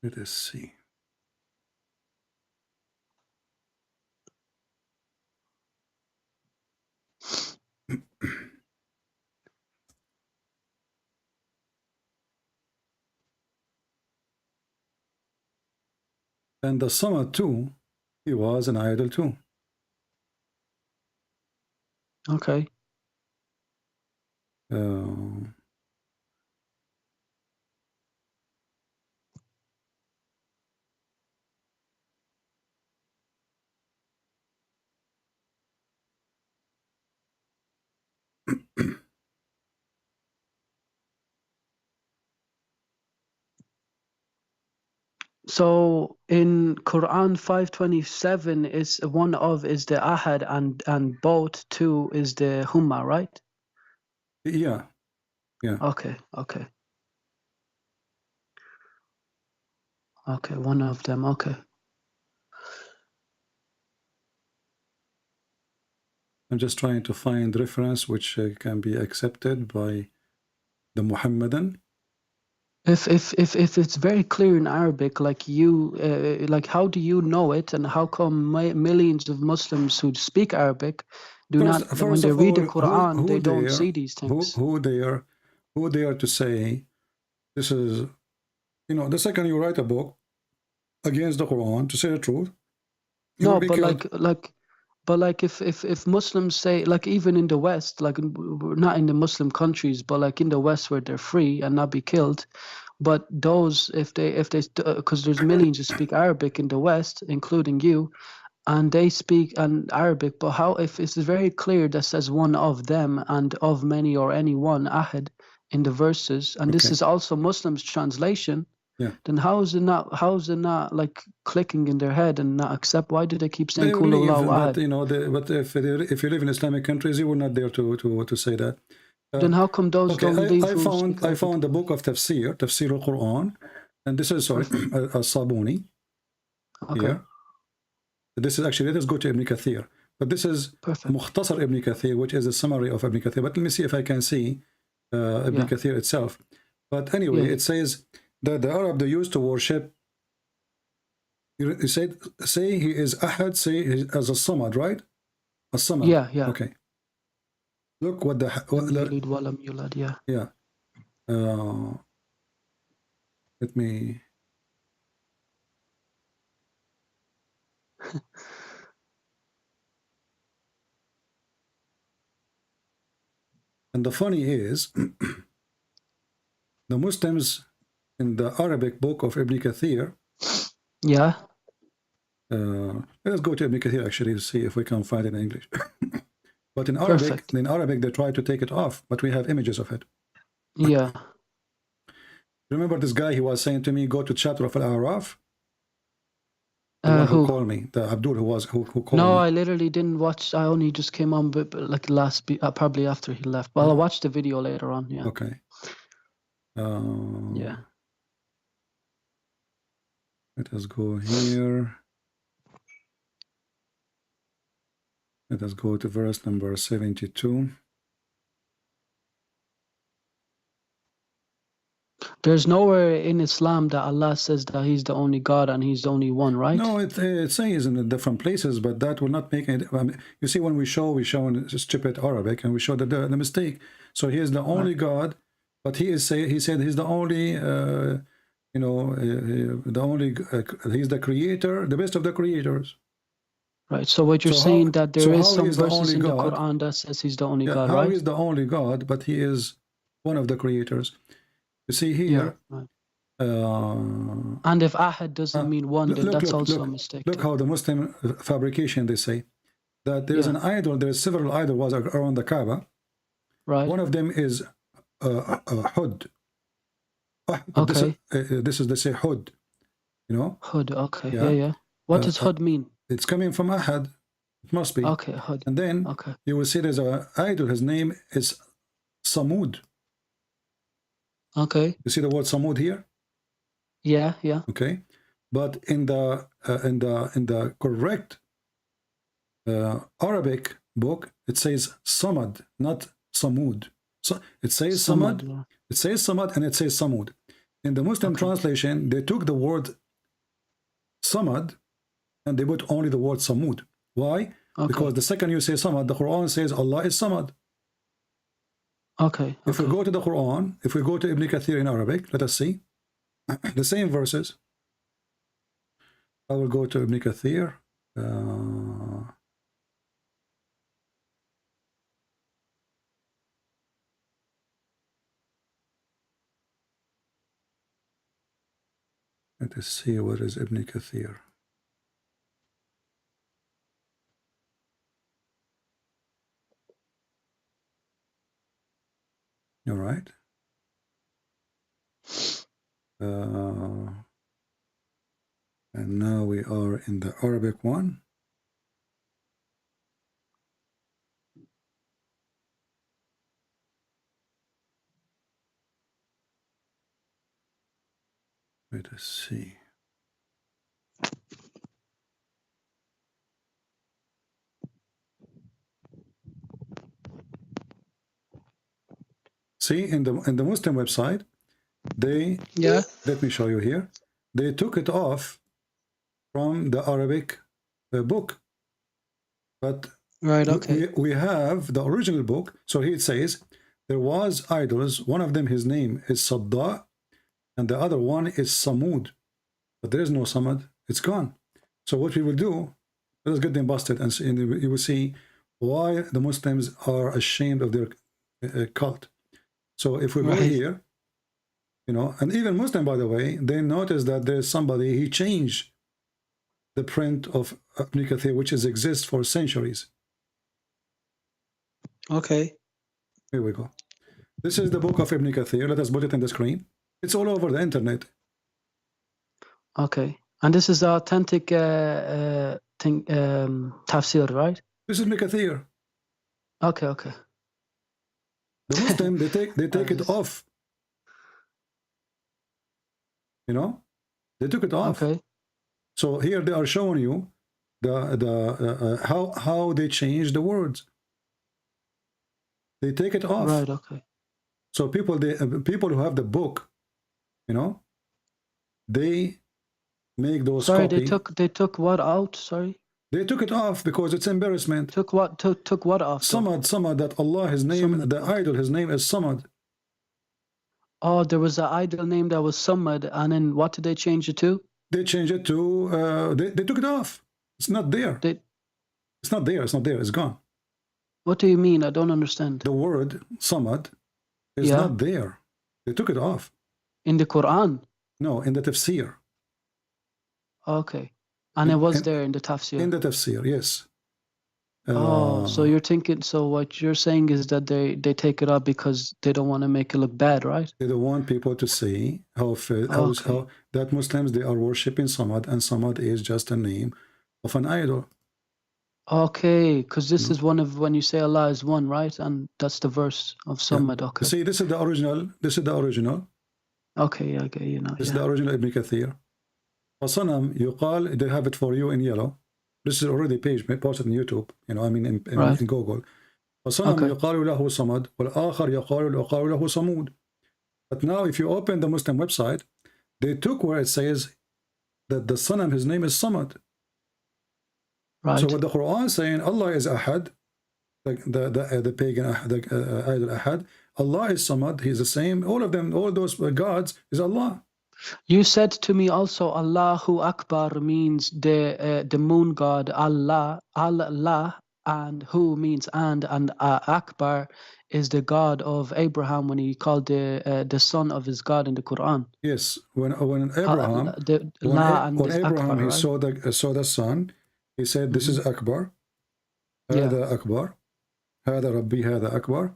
Let us see. And the Samad too, he was an idol too. Okay. So in Quran 527 is one of is the Ahad and both two is the Humma, right? Yeah. Okay. Okay, one of them. Okay. I'm just trying to find reference which can be accepted by the Muhammadan. If it's very clear in Arabic, like you, like how do you know it, and how come millions of Muslims who speak Arabic do not, when First they of read the all, Quran, they don't see these things? who dare to say this is, you know, the second you write a book against the Quran, to say the truth, you will No, be but killed. but like if Muslims say, like even in the West, like not in the Muslim countries, but like in the West where they're free and not be killed, but those if they because there's millions who speak Arabic in the West, including you, and they speak an Arabic, but how if it's very clear that says one of them and of many or any one ahad in the verses, and this Okay. is also Muslims translation. Yeah. Then how is it not like clicking in their head and not accept? Why do they keep saying They Qul believe, Huwallahu but Ahad? you know, but if you live in Islamic countries, you will not dare to say that. Then how come those Okay, don't leave? I found the book of Tafsir al-Quran, and this is sorry, Sabuni. Okay. Here. This is actually, let us go to Ibn Kathir. But this is Mukhtasar Ibn Kathir, which is a summary of Ibn Kathir. But let me see if I can see Ibn Kathir itself. But anyway, it says that the Arab, they used to worship, you said, say he is Ahad, say he as a Samad, right? A Samad. Yeah, yeah. Okay. Look what the... Yulid walam yulad, yeah. Yeah. Let me... And the funny is, the Muslims in the Arabic book of Ibn Kathir, yeah. Let's go to Ibn Kathir actually to see if we can find it in English. But in Arabic, they try to take it off, but we have images of it. Yeah. Remember this guy, he was saying to me, go to chapter of Al-A'raf? The one who called me, the Abdul who called me. No, I literally didn't watch. I only just came on, but like probably after he left. Well, I'll watch the video later on. Yeah. Okay. Yeah. Let us go here. Let us go to verse number 72. There's nowhere in Islam that Allah says that He's the only God and He's the only one, right? No, it says in different places, but that will not make it. I mean, you see, when we show in stupid Arabic, and we show the mistake. So He is the only God, but He said He's the only, the only. He's the Creator, the best of the creators. Right. So what you're saying that there is some verses in the Quran that says He's the only God, how right? He is the only God, but He is one of the creators. You see here. Yeah, right. And if Ahad doesn't mean one, then that's also a mistake. Look how the Muslim fabrication, they say that there's an idol, there's several idols around the Kaaba. Right. One of them is Hud. Okay. This is, they say Hud, you know? Hud, okay. Yeah. What does Hud mean? It's coming from Ahad. It must be. Okay, Hud. And then you will see there's an idol, his name is Samud. Okay. You see the word Samud here? Yeah. Okay, but in the correct Arabic book, it says Samad, not Samud. So it says Samad. Yeah. It says Samad and it says Samud. In the Muslim translation, they took the word Samad and they put only the word Samud. Why? Because the second you say Samad, the Quran says Allah is Samad. Okay. If we go to the Quran, if we go to Ibn Kathir in Arabic, let us see the same verses. I will go to Ibn Kathir. Let us see what is Ibn Kathir. All right. And now we are in the Arabic one. Let us see. See, in the Muslim website, let me show you here. They took it off from the Arabic book. But we have the original book. So here it says, there was idols. One of them, his name is Sadda, and the other one is Samud. But there is no Samad. It's gone. So what we will do, let us get them busted, and you will see why the Muslims are ashamed of their cult. So if we go here, you know, and even Muslim, by the way, they notice that there's somebody, he changed the print of Ibn Kathir, which exists for centuries. Okay. Here we go. This is the book of Ibn Kathir. Let us put it on the screen. It's all over the internet. Okay. And this is the authentic tafsir, right? This is Ibn Kathir. Okay, okay. The Muslim, they take it off. You know, they took it off. Okay. So here they are showing you how they change the words. They take it off. Right. Okay. So people who have the book, you know, they make those. Sorry, copy. they took what out? Sorry. They took it off because it's embarrassment. Took what? Took what off? Samad. That Allah, His name, Samad. The idol, His name is Samad. Oh, there was an idol name that was Samad, and then what did they change it to? They changed it to. They took it off. It's not there. It's not there. It's not there. It's gone. What do you mean? I don't understand. The word Samad is not there. They took it off. In the Quran? No, in the tafsir. Okay. And it was there in the tafsir? In the tafsir, yes. So you're thinking, so what you're saying is that they take it up because they don't want to make it look bad, right? They don't want people to see how that Muslims, they are worshipping Samad, and Samad is just a name of an idol. Okay, because this is one of when you say Allah is one, right? And that's the verse of Samad. Okay. See, this is the original. This is the original. Okay, okay, you know. This is the original Ibn Kathir. وصنم يقال, they have it for you in yellow. This is already page posted on YouTube, you know, I mean in Google. وصنم يقال له صمد والآخر يقال له صمود. But now if you open the Muslim website, they took where it says that the Sanam, his name is Samad. Right. So what the Quran is saying, Allah is Ahad, the pagan idol Ahad. Allah is Samad, He is the same. All of them, all those gods is Allah. You said to me also, Allahu Akbar means the moon god, Allah, and who means and Akbar is the God of Abraham when he called the son of his God in the Quran. Yes, when Abraham, Akbar, he right? saw the son, he said, "This is Akbar, Hada Akbar, Hada Rabbi, Hada Akbar."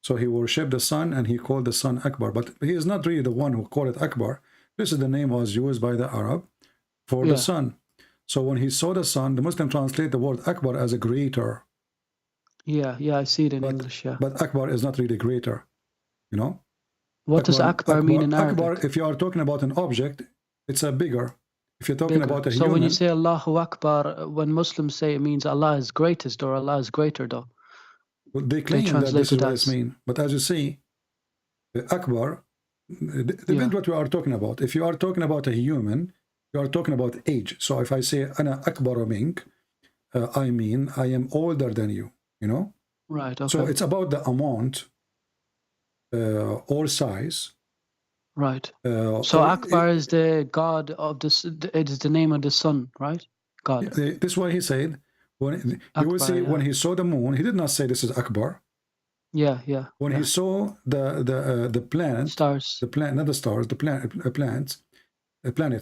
So he worshipped the son and he called the son Akbar, but he is not really the one who called it Akbar. This is the name was used by the Arab for the son. So when he saw the son, the Muslim translate the word Akbar as a greater. Yeah, I see it in English, yeah. But Akbar is not really greater, you know? What does Akbar mean in Arabic? Akbar, if you are talking about an object, it's a bigger. If you're talking about a human... So when you say Allahu Akbar, when Muslims say it means Allah is greatest or Allah is greater though? Well, they claim that this is what it means. But as you see, Akbar, depends what we are talking about. If you are talking about a human, you are talking about age. So if I say Ana Akbar mink, I mean I am older than you, you know? Right, okay. So it's about the amount or size. Right. So Akbar is the God of this, it is the name of the sun, right? God. This is what he said. When you will see when he saw the moon, he did not say this is Akbar. Yeah. When he saw the planet, stars, the planet, not the stars, the planets,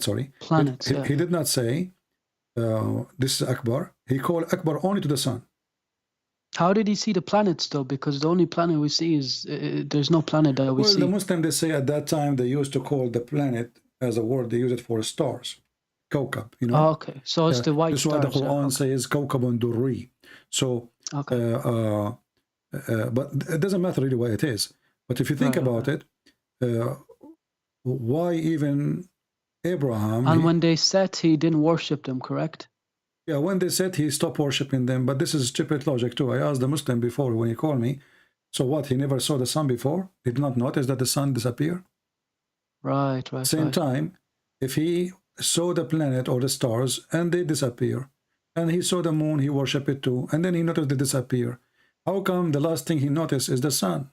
sorry. Planets. He did not say this is Akbar. He called Akbar only to the sun. How did he see the planets though? Because the only planet we see is there's no planet that we see. Well, the Muslim, they say at that time they used to call the planet as a word. They use it for stars. Kawkab, you know. Oh, okay, so it's the white stars. That's why the Quran says Kawkabun Durri. So, but it doesn't matter really why it is. But if you think about it, why even Abraham? And when they said he didn't worship them, correct? Yeah, when they said he stopped worshiping them. But this is stupid logic too. I asked the Muslim before when he called me. So what? He never saw the sun before. He did not notice that the sun disappeared. Right, right, Same right. time, if he saw the planet or the stars and they disappear, and he saw the moon, he worshiped it too, and then he noticed they disappear. How come the last thing he noticed is the sun?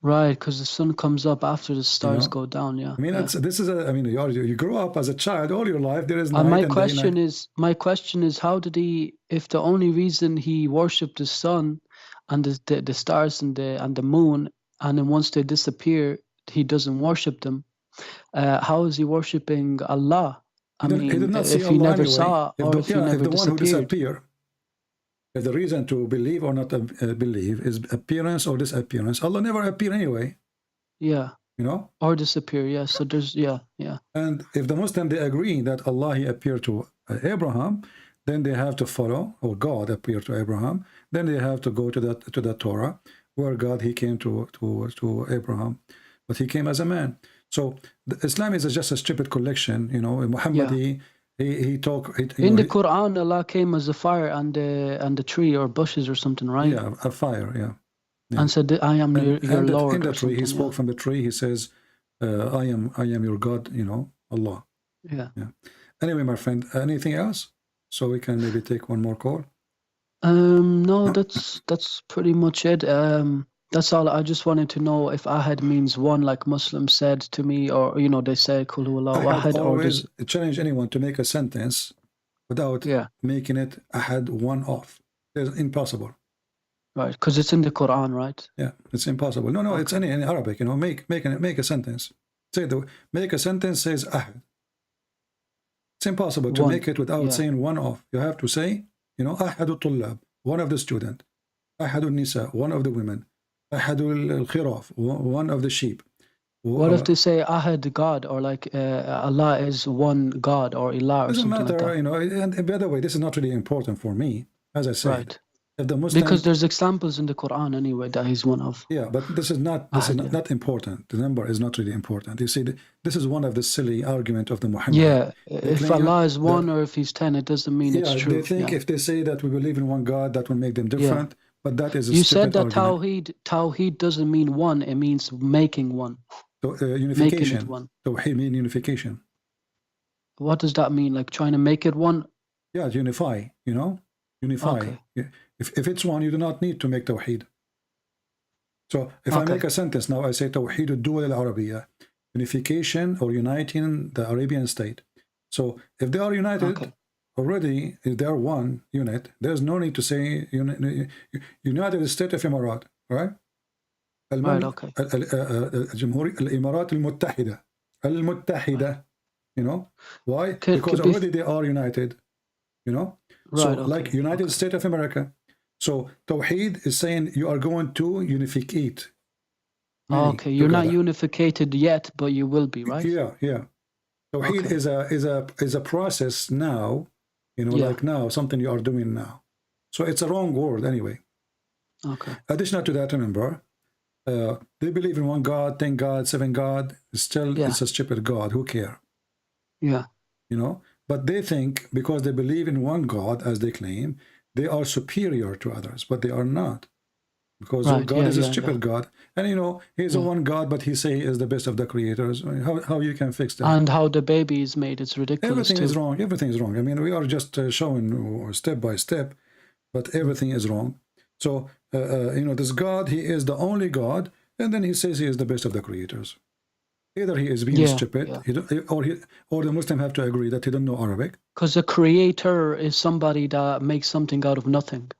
Right, because the sun comes up after the stars know? go down. Yeah. I mean, yeah. this is I mean, you grow up as a child all your life. There is night My and question day. my question is, how did he? If the only reason he worshipped the sun and the stars and the moon, and then once they disappear, he doesn't worship them. How is he worshiping Allah? I He mean, did not see if he Allah never anyway. saw, or if he If never the one who disappeared. disappear, if the reason to believe or not believe is appearance or disappearance, Allah never appear anyway. Yeah. You know? Or disappear. Yeah. So there's yeah. And if the Muslim they agree that Allah he appeared to Abraham, then they have to follow, or God appeared to Abraham. Then they have to go to the Torah, where God he came to Abraham, but he came as a man. So Islam is just a stupid collection, you know. Muhammad he talk in the Quran, Allah came as a fire and the tree or bushes or something, right? Yeah, a fire. Yeah. And said, "I am your Lord." In the or tree, he something, spoke from the tree. He says, "I am your God." You know, Allah. Yeah. Yeah. Anyway, my friend, anything else? So we can maybe take one more call. No, that's pretty much it. That's all. I just wanted to know if ahad means one, like Muslims said to me, or you know, they say Qul huwallahu ahad, or always challenge anyone to make a sentence without making it ahad one off. It's impossible. Right, because it's in the Quran, right? Yeah, it's impossible. No, it's in Arabic. You know, make a sentence. Make a sentence says ahad. It's impossible to make it without saying one off. You have to say, you know, ahadu tullab, one of the student, ahadu nisa, one of the women, ahadu al-khiraf, one of the sheep. What if they say ahad God, or like Allah is one God, or ilah, or something matter, like that? You know. And by the way, this is not really important for me, as I said. Right. If the Muslim, because there's examples in the Quran anyway that he's one of. Yeah, but this is not not important. The number is not really important. You see, this is one of the silly argument of the Muhammad. Yeah, if Allah is one or if he's 10, it doesn't mean it's true. They think if they say that we believe in one God, that will make them different. But that is a you stupid said that argument. Tawheed doesn't mean one; it means making one. So unification. Making it one. Tawheed means unification. What does that mean? Like trying to make it one? Yeah, unify. You know, unify. Okay. If it's one, you do not need to make Tawheed. So if I make a sentence now, I say Tawheed al-Duwal al-Arabiya, unification or uniting the Arabian state. So if they are united already, if they are one unit, there's no need to say United States of Emirat, right? Right, okay. الإمارات المتحدة, you know? Why? Because already they are united, you know? Right, so like United States of America. So Tawheed is saying you are going to unificate. Okay, you're not unificated yet, but you will be, right? Yeah, yeah. Tawheed is a process now, you know, like now, something you are doing now. So it's a wrong word anyway. Okay. Additional to that, remember, they believe in one God, 10 God, 7 God. Still, it's a stupid God. Who care? Yeah. You know, but they think because they believe in one God, as they claim, they are superior to others, but they are not. Because God is a stupid God. And, you know, he's a one God, but he say he is the best of the creators. I mean, how you can fix that? And how the baby is made, it's ridiculous. Everything is wrong. Everything is wrong. I mean, we are just showing step by step, but everything is wrong. So, you know, this God, he is the only God, and then he says he is the best of the creators. Either he is being stupid, or the Muslim have to agree that he don't know Arabic. Because a creator is somebody that makes something out of nothing.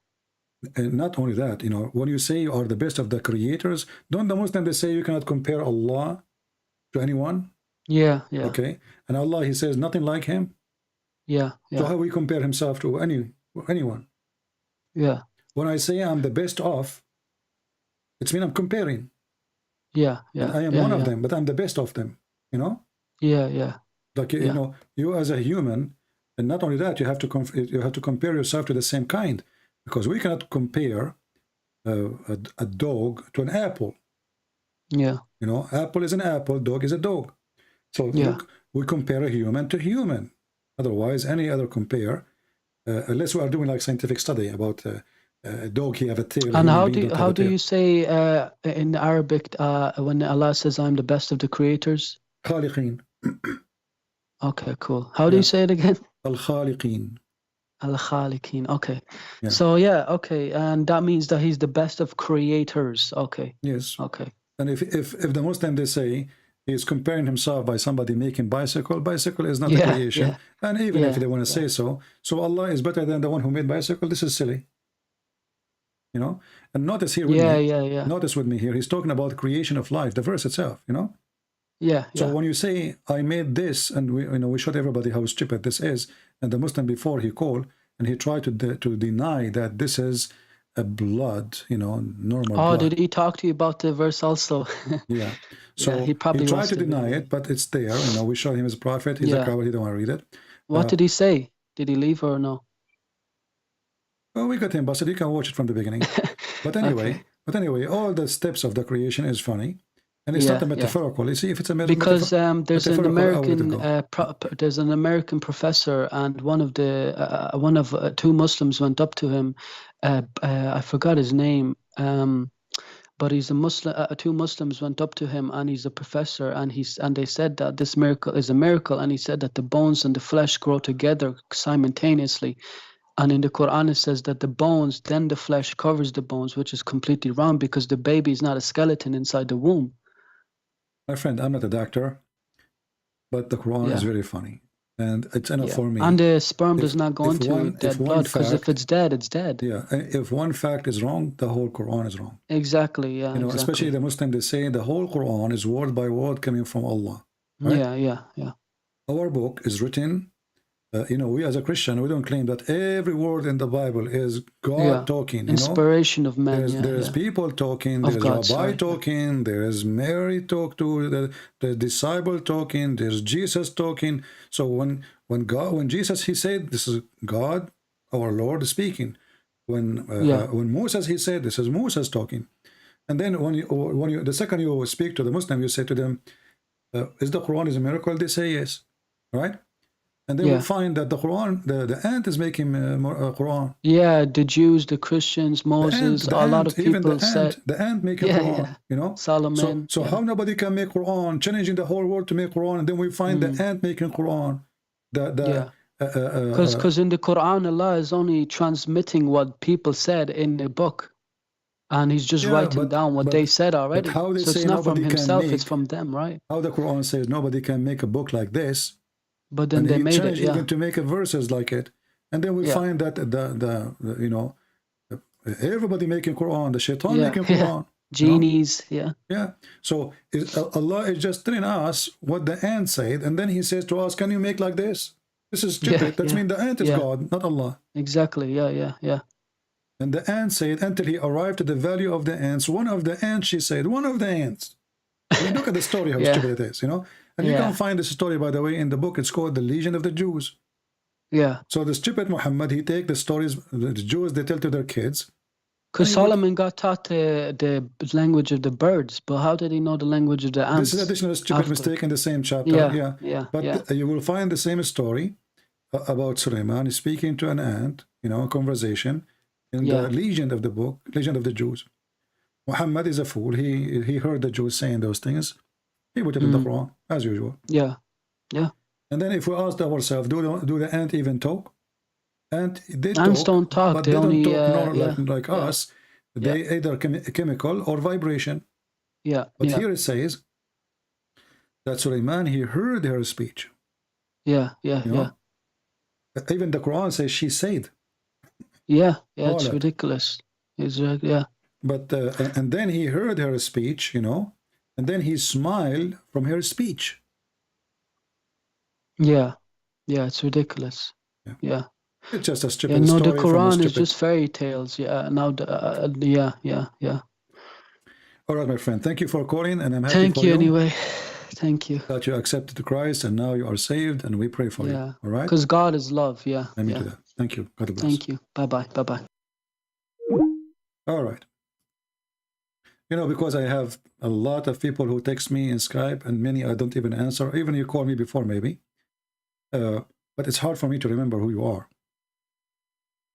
And not only that, you know, when you say you are the best of the creators, don't the Muslims they say you cannot compare Allah to anyone? Yeah, yeah. Okay, and Allah, he says nothing like him. Yeah, yeah. So how we compare himself to anyone? Yeah. When I say I'm the best of, it's mean I'm comparing. Yeah, yeah. And I am one of them, but I'm the best of them. You know? Yeah, yeah. Like you know, you as a human, and not only that, you have to compare yourself to the same kind, because we cannot compare a dog to an apple. Yeah. You know, apple is an apple, dog is a dog. So we compare a human to human. Otherwise, any other compare, unless we are doing like scientific study about dog, he have a tail. And human how being don't have a do tail. you say in Arabic when Allah says I'm the best of the creators? خالقين. Okay, cool. How do you say it again? الخالقين. Al-Khaliqin. Okay. Yeah. So yeah, okay, and that means that he's the best of creators. Okay. Yes. Okay. And if the Muslim, they say he's comparing himself by somebody making bicycle is not a Yeah, creation. yeah. And even if Yeah, they want to say so Allah is better than the one who made bicycle, this is silly. You know? And notice here with me. Notice with me here, he's talking about creation of life, the verse itself, you know? Yeah. So when you say I made this, and we showed everybody how stupid this is, and the Muslim before he called and he tried to deny that this is a blood, normal blood. Did he talk to you about the verse also? Yeah. So yeah, he probably tried wants to deny it, but it's there. We showed him as a prophet. He's a coward. He don't want to read it. What did he say? Did he leave or no? Well, we got him busted. You can watch it from the beginning. But anyway, all the steps of the creation is funny. And it's not a metaphorical. You see, if it's a because there's an American professor, and one of two Muslims went up to him. I forgot his name, but he's a Muslim. Two Muslims went up to him, and he's a professor, and they said that this miracle is a miracle, and he said that the bones and the flesh grow together simultaneously. And in the Quran, it says that the bones, then the flesh covers the bones, which is completely wrong because the baby is not a skeleton inside the womb. My friend, I'm not a doctor, but the Quran is very funny. And it's enough for me. And the sperm does not go into dead blood, because if it's dead, it's dead. Yeah, if one fact is wrong, the whole Quran is wrong. Exactly, yeah. Especially the Muslim, they say the whole Quran is word by word coming from Allah. Right? Yeah. Our book is written, we as a Christian, we don't claim that every word in the Bible is God talking. Inspiration of men. There's people talking, there's Rabbi talking, there's Mary talk to the disciple talking, there's Jesus talking. So when Jesus, he said, this is God, our Lord speaking. When Moses, he said, this is Moses talking. And then when the second you speak to the Muslim, you say to them, is the Quran is a miracle? They say yes, right? And then we find that the Quran, the ant is making Quran. Yeah, the Jews, the Christians, Moses, a lot of people said the ant making Quran. Solomon. So how nobody can make Quran, challenging the whole world to make Quran, and then we find the ant making Quran. Because in the Quran, Allah is only transmitting what people said in the book, and He's just writing down what they said already. So it's not from Himself; it's from them, right? How the Quran says nobody can make a book like this. But then they made it, even to make a verses like it, and then we find that everybody making Quran, the shaitan making Quran, genies, So Allah is just telling us what the ant said, and then He says to us, "Can you make like this? This is stupid. That means the ant is God, not Allah." Exactly. Yeah. And the ant said, until he arrived to the value of the ants. One of the ants, she said, one of the ants. I mean, look at the story, how stupid it is, And you can find this story, by the way, in the book. It's called The Legion of the Jews. Yeah. So the stupid Muhammad, he take the stories, the Jews, they tell to their kids. Because Solomon got taught the language of the birds, but how did he know the language of the ants? This is additional stupid mistake in the same chapter. But you will find the same story about Suleiman speaking to an ant, a conversation in the Legion of the book, Legion of the Jews. Muhammad is a fool. He heard the Jews saying those things. He put it in the Quran, as usual. Yeah. And then if we ask ourselves, do the ant even talk? Ants don't talk. But they only don't talk like us. They either chemical or vibration. Yeah. But here it says that Suleiman, he heard her speech. Yeah. Even the Quran says she said. Yeah, it's ridiculous. But and then he heard her speech, and then he smiled from her speech. Yeah, it's ridiculous. Yeah. It's just a stupid story. The Quran is just fairy tales. Yeah. Now, yeah. All right, my friend. Thank you for calling, and I'm happy Thank for you anyway. Thank you. That you accepted Christ, and now you are saved, and we pray for you. All right. Because God is love. Yeah. Let me do that. Thank you. God bless. Thank you. Bye-bye. All right. Because I have a lot of people who text me in Skype, and many I don't even answer. Even you called me before, maybe. But it's hard for me to remember who you are.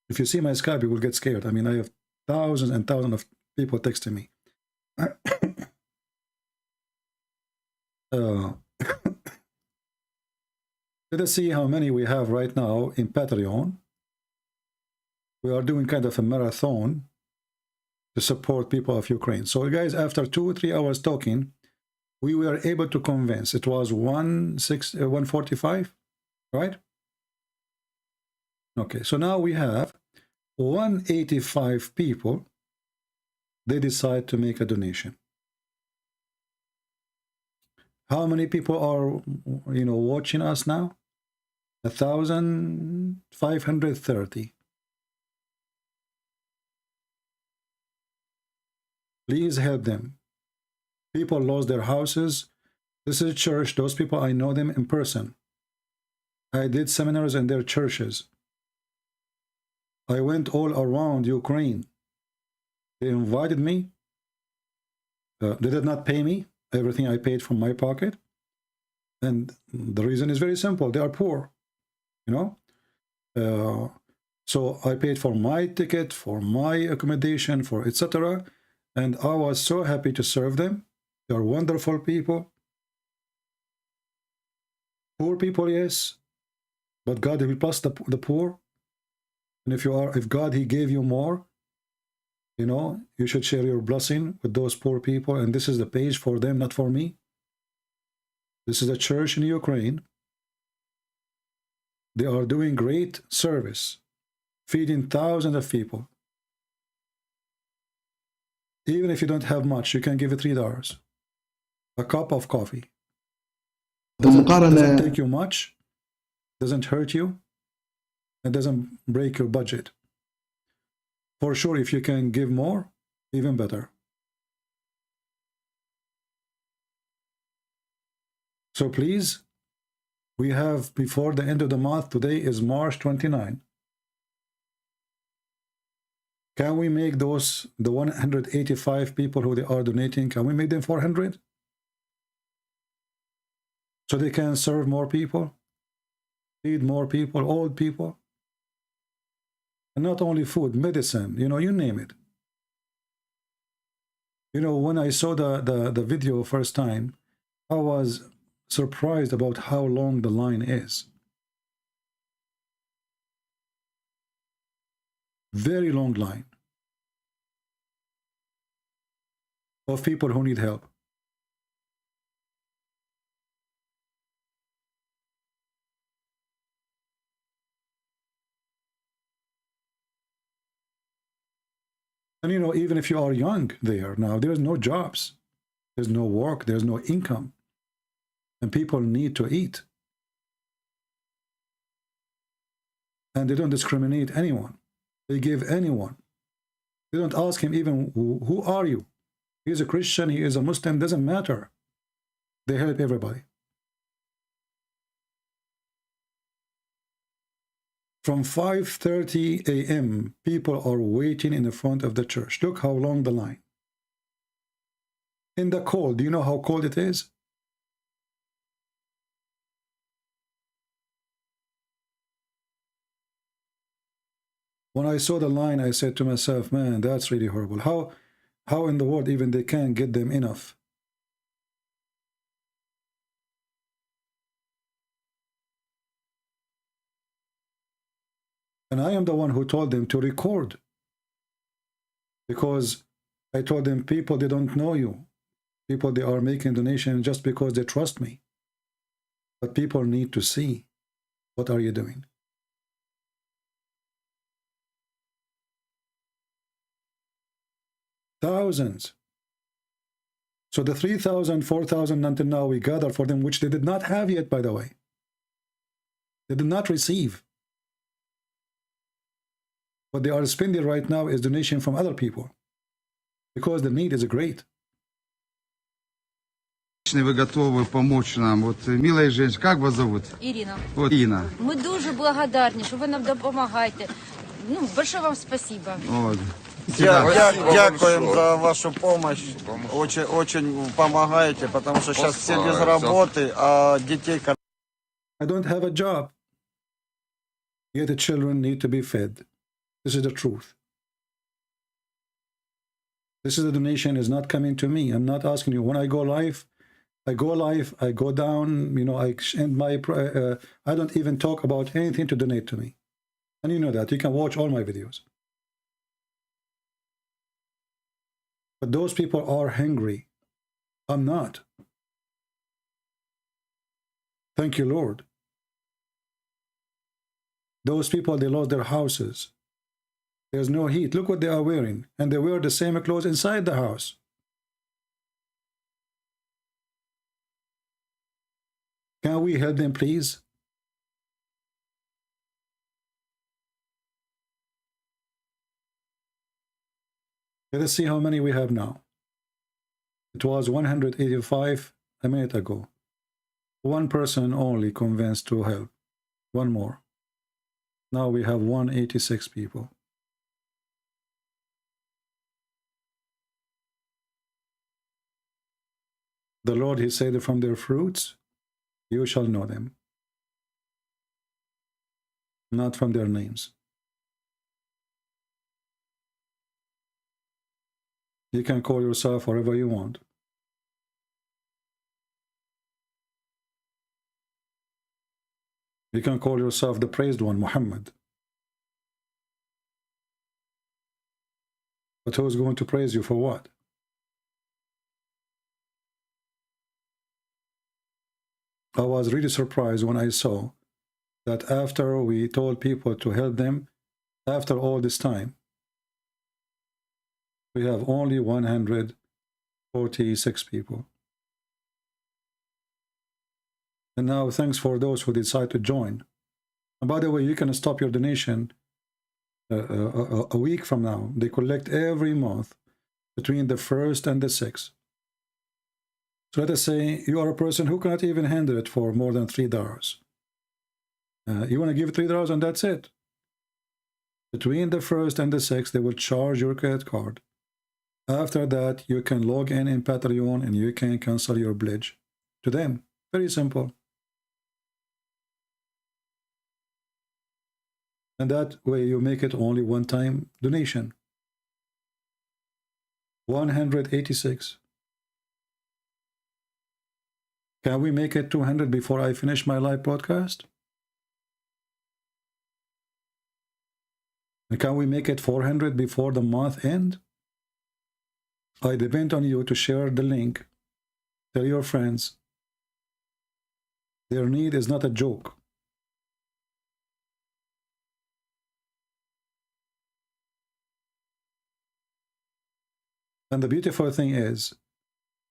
If you see my Skype, you will get scared. I mean, I have thousands and thousands of people texting me. Let us see how many we have right now in Patreon. We are doing kind of a marathon to support people of Ukraine. So guys, after 2 or 3 hours talking, we were able to convince. It was 145, right? Okay, so now we have 185 people. They decide to make a donation. How many people are, watching us now? 1,530. Please help them. People lost their houses. This is a church. Those people, I know them in person. I did seminars in their churches. I went all around Ukraine. They invited me. They did not pay me. Everything I paid from my pocket. And the reason is very simple. They are poor, so I paid for my ticket, for my accommodation, for etc. And I was so happy to serve them. They are wonderful people. Poor people, yes. But God will bless the poor. And if God, He gave you more, you should share your blessing with those poor people. And this is the page for them, not for me. This is a church in Ukraine. They are doing great service, feeding thousands of people. Even if you don't have much, you can give it $3. A cup of coffee. Doesn't take you much, doesn't hurt you, and doesn't break your budget. For sure, if you can give more, even better. So please, we have before the end of the month, today is March 29. Can we make the 185 people who they are donating, can we make them 400? So they can serve more people, feed more people, old people. And not only food, medicine, you name it. When I saw the video first time, I was surprised about how long the line is. Very long line of people who need help. And even if you are young there now, there's no jobs, there's no work, there's no income. And people need to eat. And they don't discriminate anyone. They give anyone. They don't ask him even, who are you? He is a Christian, he is a Muslim, doesn't matter. They help everybody. From 5:30 a.m., people are waiting in the front of the church. Look how long the line. In the cold, do you know how cold it is? When I saw the line, I said to myself, man, that's really horrible. How in the world even they can't get them enough? And I am the one who told them to record. Because I told them, people, they don't know you. People, they are making donations just because they trust me. But people need to see, what are you doing? Thousands. So the 3,000, 4,000 until now we gather for them, which they did not have yet, by the way. They did not receive. What they are spending right now is donation from other people. Because the need is great. Вы готовы помочь нам. Вот, милая женщина, как вас зовут? Ирина. Вот, Ирина. Мы дуже благодарні, що ви нам допомагаєте. Большое вам спасибо. Вот. Дякуем за вашу помощь. Очень помогаете, потому что сейчас все без работы, а детей... I don't have a job. Yet the children need to be fed. This is the truth. This is the donation is not coming to me. I'm not asking you. When I go live, I go down, you know, I end my, I don't even talk about anything to donate to me. And you know that. You can watch all my videos. But those people are hungry. I'm not. Thank you, Lord. Those people, they lost their houses. There's no heat. Look what they are wearing. And they wear the same clothes inside the house. Can we help them, please? Let us see how many we have now. It was 185 a minute ago. One person only convinced to help. One more. Now we have 186 people. The Lord, he said, from their fruits you shall know them, not from their names. You can call yourself whatever you want. You can call yourself the praised one, Muhammad. But who's going to praise you for what? I was really surprised when I saw that after we told people to help them, after all this time, we have only 146 people. And now thanks for those who decide to join. And by the way, you can stop your donation a week from now. They collect every month between the 1st and the 6th. So let us say you are a person who cannot even handle it for more than $3. You want to give $3 and that's it. Between the 1st and the 6th, they will charge your credit card. After that, you can log in Patreon and you can cancel your pledge to them. Very simple. And that way you make it only one-time donation. 186. Can we make it 200 before I finish my live broadcast? And can we make it 400 before the month end? I depend on you to share the link. Tell your friends. Their need is not a joke. And the beautiful thing is,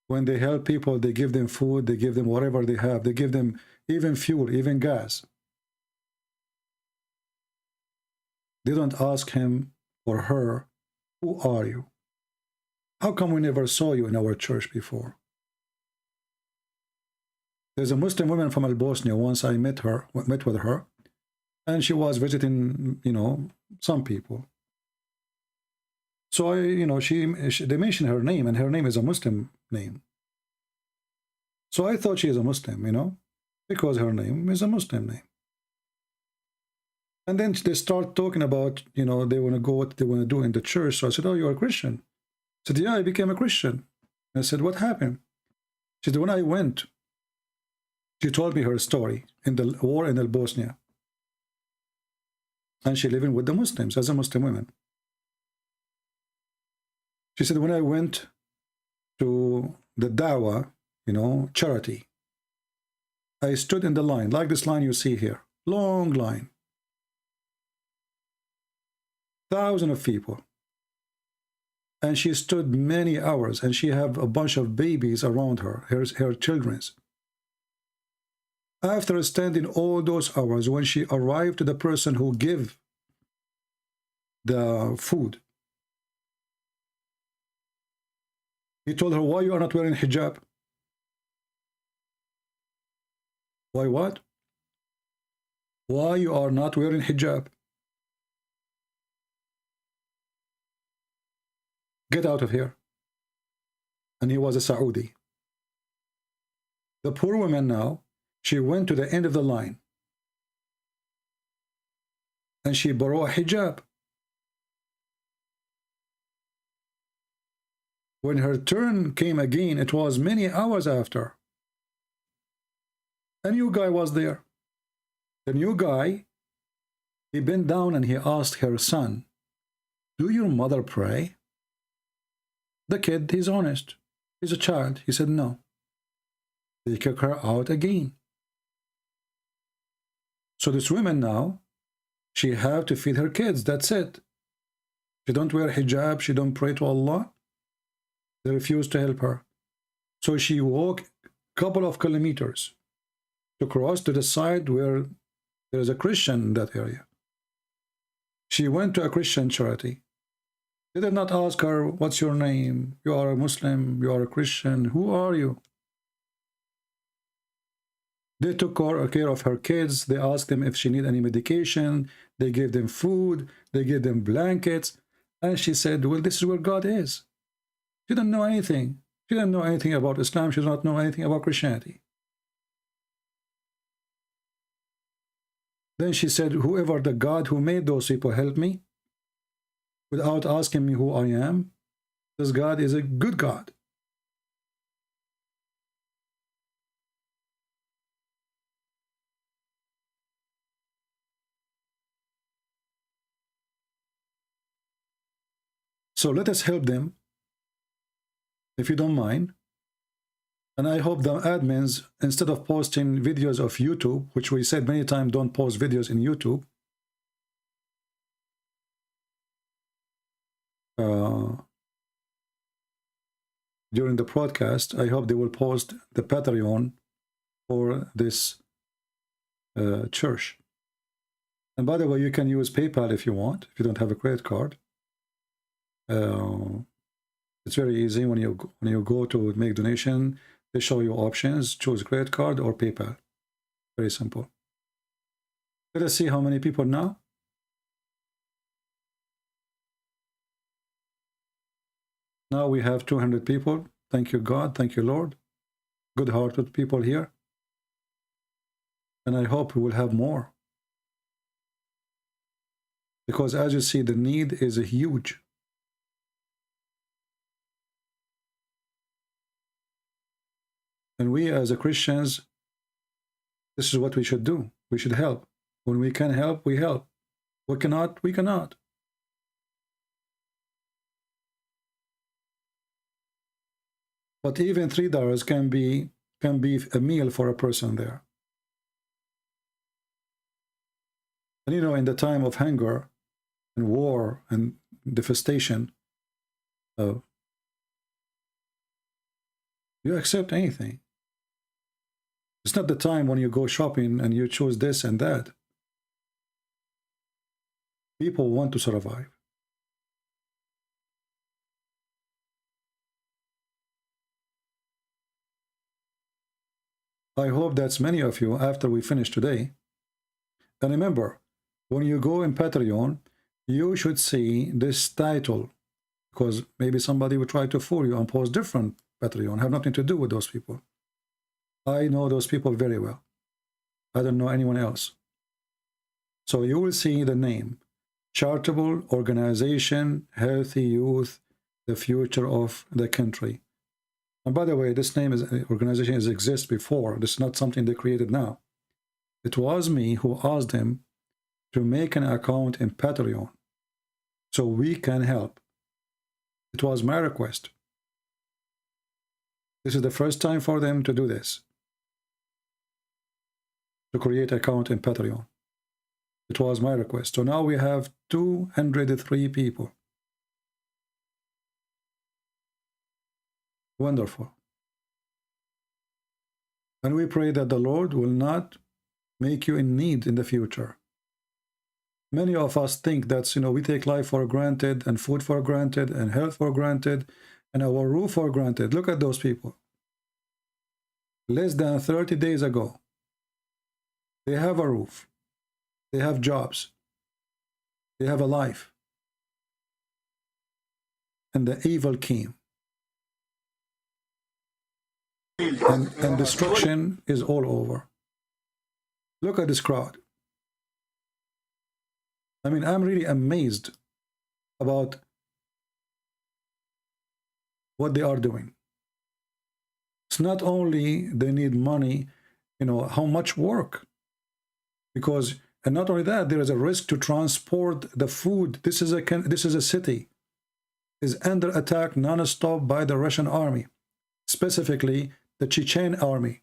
when they help people, they give them food, they give them whatever they have, they give them even fuel, even gas. They don't ask him or her, who are you? How come we never saw you in our church before? There's a Muslim woman from Bosnia. Once I met with her, and she was visiting, you know, some people. So they mentioned her name, and her name is a Muslim name. So I thought she is a Muslim, you know, because her name is a Muslim name. And then they start talking about, you know, they want to go, what they want to do in the church. So I said, oh, you're a Christian. I said, yeah, I became a Christian. I said, what happened? She said, when I went, she told me her story in the war in Bosnia. And she living with the Muslims as a Muslim woman. She said, when I went to the Dawah, you know, charity, I stood in the line, like this line you see here, long line. Thousands of people. And she stood many hours, and she had a bunch of babies around her, her children's. After standing all those hours, when she arrived to the person who gave the food, he told her, why you are not wearing hijab? Why what? Why you are not wearing hijab? Get out of here. And he was a Saudi. The poor woman now, she went to the end of the line. And she borrowed a hijab. When her turn came again, it was many hours after. A new guy was there. The new guy, he bent down and he asked her son, "Do your mother pray?" The kid, he's honest. He's a child. He said no. They kick her out again. So this woman now, she have to feed her kids. That's it. She don't wear hijab. She don't pray to Allah. They refuse to help her. So she walked a couple of kilometers to cross to the side where there is a Christian in that area. She went to a Christian charity. They did not ask her, "What's your name? You are a Muslim. You are a Christian. Who are you?" They took care of her kids. They asked them if she need any medication. They gave them food. They gave them blankets. And she said, "Well, this is where God is." She didn't know anything. She didn't know anything about Islam. She did not know anything about Christianity. Then she said, "Whoever the God who made those people help me without asking me who I am, this God is a good God." So let us help them, if you don't mind. And I hope the admins, instead of posting videos of YouTube, which we said many times, don't post videos in YouTube, during the broadcast, I hope they will post the Patreon for this church. And by the way, you can use PayPal if you want, if you don't have a credit card. It's very easy. When you go to make donation, they show you options. Choose credit card or PayPal. Very simple. Let us see how many people now. Now we have 200 people. Thank you, God. Thank you, Lord. Good-hearted people here. And I hope we will have more. Because as you see, the need is huge. And we as a Christians, this is what we should do. We should help. When we can help, we help. We cannot, we cannot. But even $3 can be a meal for a person there. And you know, in the time of hunger and war and devastation, you accept anything. It's not the time when you go shopping and you choose this and that. People want to survive. I hope that's many of you after we finish today. And remember, when you go in Patreon, you should see this title, because maybe somebody will try to fool you and post different Patreon. Have nothing to do with those people. I know those people very well. I don't know anyone else. So you will see the name, Charitable Organization, Healthy Youth, the Future of the Country. And by the way, this name is organization has existed before. This is not something they created now. It was me who asked them to make an account in Patreon so we can help. It was my request. This is the first time for them to do this, to create an account in Patreon. It was my request. So now we have 203 people. Wonderful. And we pray that the Lord will not make you in need in the future. Many of us think that, we take life for granted and food for granted and health for granted and our roof for granted. Look at those people. Less than 30 days ago, they have a roof. They have jobs. They have a life. And the evil came. And destruction is all over. Look at this crowd. I mean, I'm really amazed about what they are doing. It's not only they need money, you know, how much work. Because, and not only that, there is a risk to transport the food. This is a city, is under attack non-stop by the Russian army, specifically the Chechen army.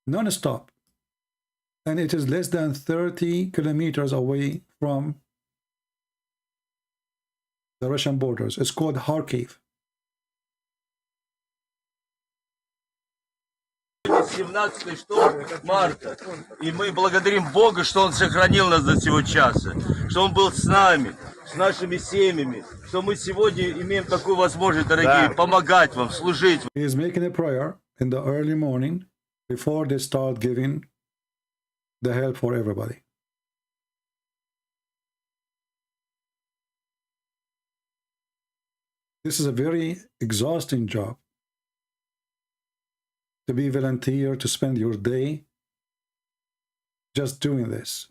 Non-stop. And it is less than 30 kilometers away from the Russian borders. It's called Kharkiv. 17 марта. И мы благодарим Бога, что Он сохранил нас до сего часа, что Он был с нами, с нашими семьями, что мы сегодня имеем такую возможность, дорогие, помогать вам, служить. He is making a prayer in the early morning before they start giving the help for everybody. This is a very exhausting job. To be volunteer, to spend your day just doing this.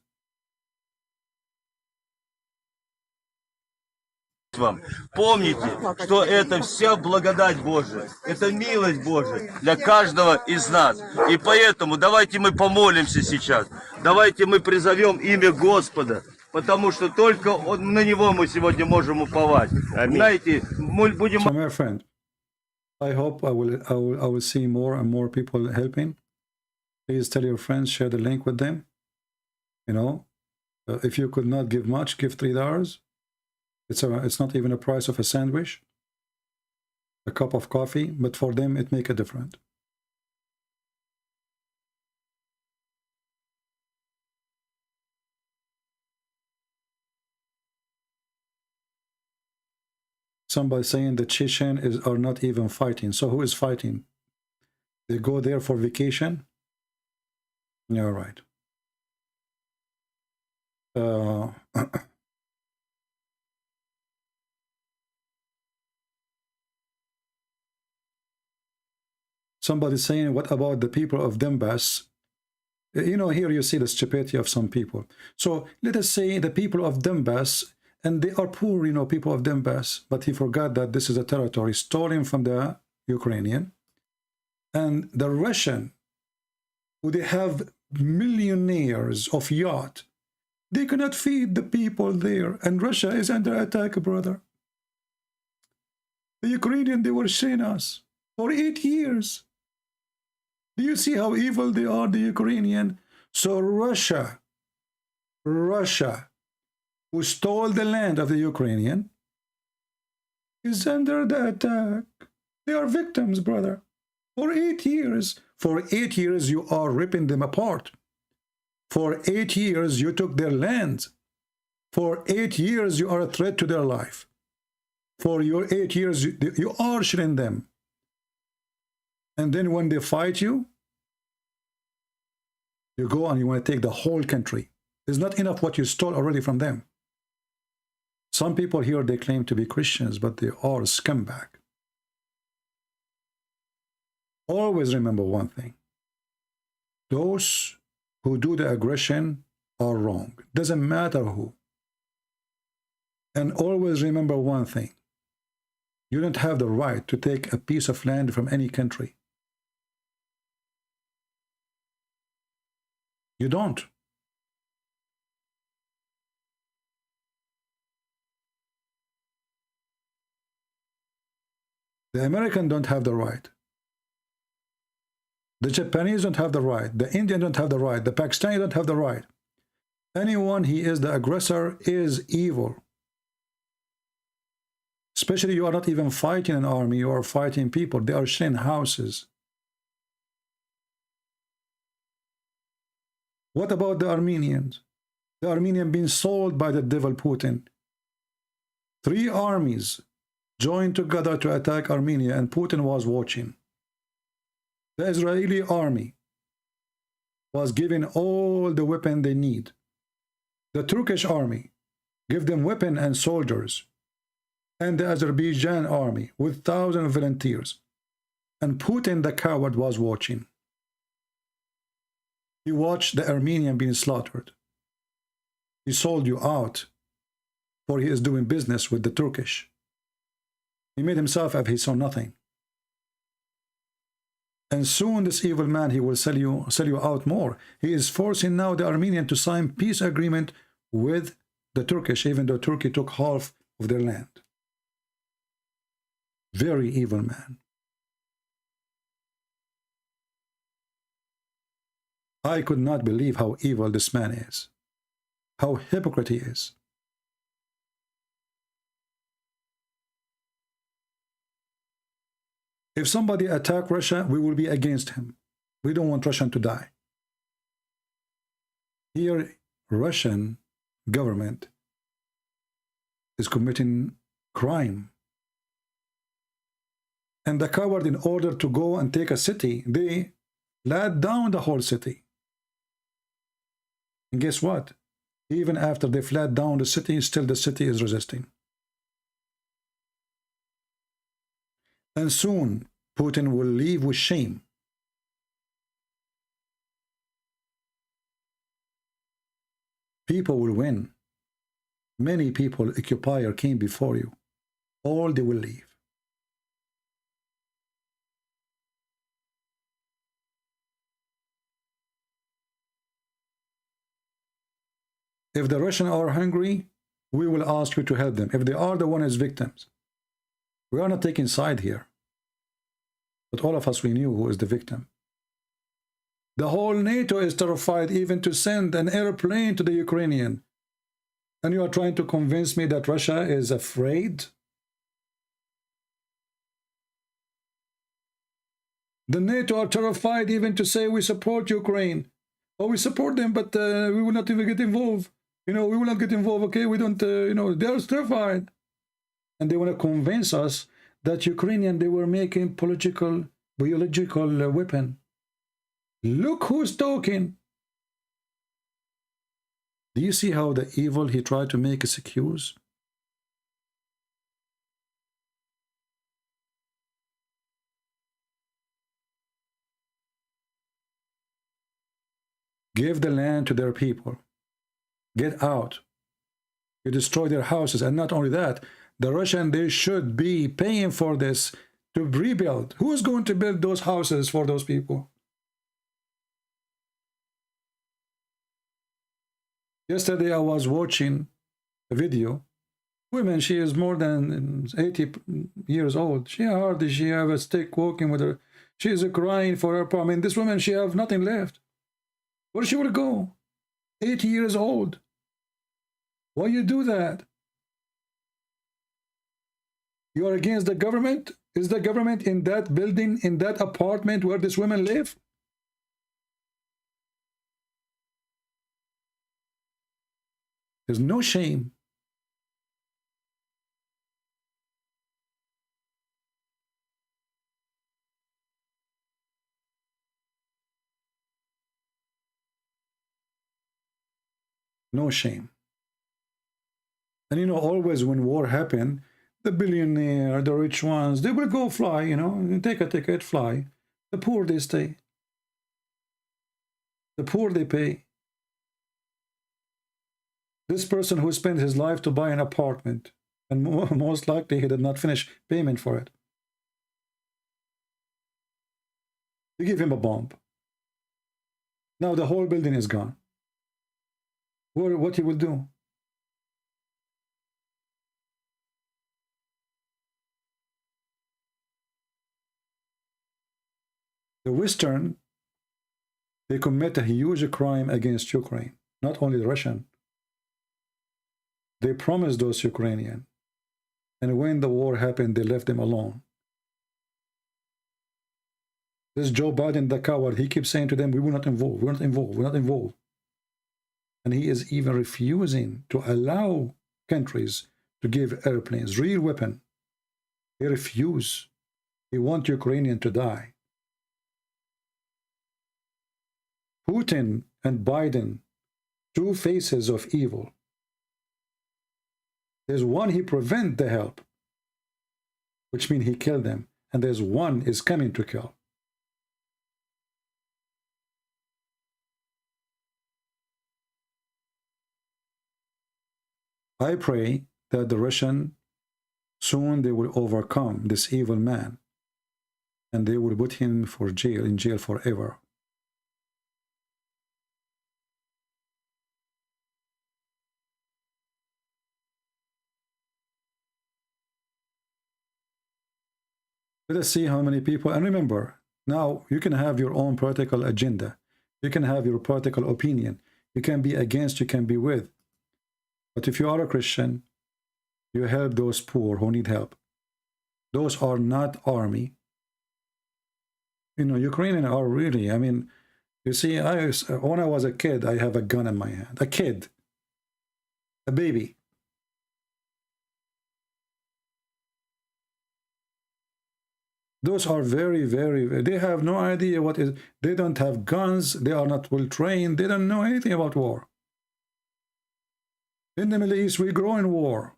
Вам. Помните, что это вся благодать Божия, это милость Божия для каждого из нас. И поэтому давайте мы помолимся сейчас, давайте мы призовем имя Господа, потому что только на Него мы сегодня можем уповать. Знаете, мы будем... So my friend, I hope I will see more and more people helping. Please tell your friends, share the link with them. You know, if you could not give much, give $3. It's not even a price of a sandwich, a cup of coffee, but for them it make a difference. Somebody saying the Chechen are not even fighting. So who is fighting? They go there for vacation? Yeah, right. Somebody saying, what about the people of Donbass? You know, here you see the stupidity of some people. So let us say the people of Donbass, and they are poor, you know, people of Donbass, but he forgot that this is a territory stolen from the Ukrainian. And the Russian, who they have millionaires of yacht, they cannot feed the people there. And Russia is under attack, brother. The Ukrainian, they were showing us for 8 years. Do you see how evil they are, the Ukrainian? So Russia, who stole the land of the Ukrainian, is under the attack. They are victims, brother. For 8 years. For 8 years, you are ripping them apart. For 8 years, you took their land. For 8 years, you are a threat to their life. For your 8 years, you are shooting them. And then when they fight you, you go and you want to take the whole country. It's not enough what you stole already from them. Some people here, they claim to be Christians, but they are scumbag. Always remember one thing. Those who do the aggression are wrong. Doesn't matter who. And always remember one thing. You don't have the right to take a piece of land from any country. You don't. The Americans don't have the right. The Japanese don't have the right. The Indians don't have the right. The Pakistanis don't have the right. Anyone he is the aggressor is evil. Especially you are not even fighting an army, you are fighting people. They are shelling houses. What about the Armenians? The Armenians being sold by the devil Putin. 3 armies joined together to attack Armenia, and Putin was watching. The Israeli army was given all the weapons they need. The Turkish army gave them weapons and soldiers. And the Azerbaijan army with thousands of volunteers. And Putin, the coward, was watching. He watched the Armenian being slaughtered. He sold you out for he is doing business with the Turkish. He made himself as he saw nothing. And soon this evil man, he will sell you out more. He is forcing now the Armenian to sign peace agreement with the Turkish, even though Turkey took half of their land. Very evil man. I could not believe how evil this man is, how hypocrite he is. If somebody attack Russia, we will be against him. We don't want Russian to die. Here, Russian government is committing crime. And the coward, in order to go and take a city, they laid down the whole city. And guess what? Even after they flat down the city, still the city is resisting. And soon, Putin will leave with shame. People will win. Many people, occupier, came before you. All they will leave. If the Russians are hungry, we will ask you to help them. If they are the one as victims, we are not taking side here. But all of us, we knew who is the victim. The whole NATO is terrified even to send an airplane to the Ukrainian. And you are trying to convince me that Russia is afraid? The NATO are terrified even to say we support Ukraine. Or we support them, but we will not even get involved. You know, we will not get involved, okay? We don't, you know, they're terrified. And they want to convince us that Ukrainian, they were making biological weapon. Look who's talking. Do you see how the evil he tried to make his excuse? Give the land to their people. Get out. You destroy their houses. And not only that, the Russian, they should be paying for this to rebuild. Who is going to build those houses for those people? Yesterday I was watching a video. Woman, she is more than 80 years old. She have a stick walking with her. She is crying for her problem. I mean, this woman, she have nothing left. Where she will go? 80 years old. Why you do that? You are against the government? Is the government in that building, in that apartment where this woman live? There's no shame. No shame. And you know, always when war happen, the billionaire, the rich ones, they will go fly, you know, take a ticket, fly. The poor, they stay. The poor, they pay. This person who spent his life to buy an apartment, and most likely he did not finish payment for it. You give him a bomb. Now the whole building is gone. What he will do? The Western, they commit a huge crime against Ukraine, not only the Russian. They promised those Ukrainians, and when the war happened, they left them alone. This Joe Biden, the coward, he keeps saying to them, we will not involve, we're not involved, we're not involved. And he is even refusing to allow countries to give airplanes, real weapon. He refuse. He wants Ukrainian to die. Putin and Biden, two faces of evil. There's one he prevent the help, which means he killed them, and there's one is coming to kill. I pray that the Russian, soon they will overcome this evil man, and they will put him in jail forever. Let us see how many people, and remember, now you can have your own political agenda. You can have your political opinion. You can be against, you can be with. But if you are a Christian, you help those poor who need help. Those are not army. You know, Ukrainians are really, I mean, you see, when I was a kid, I have a gun in my hand. A kid. A baby. Those are very, they have no idea what is, they don't have guns, they are not well trained, they don't know anything about war. In the Middle East, we grow in war.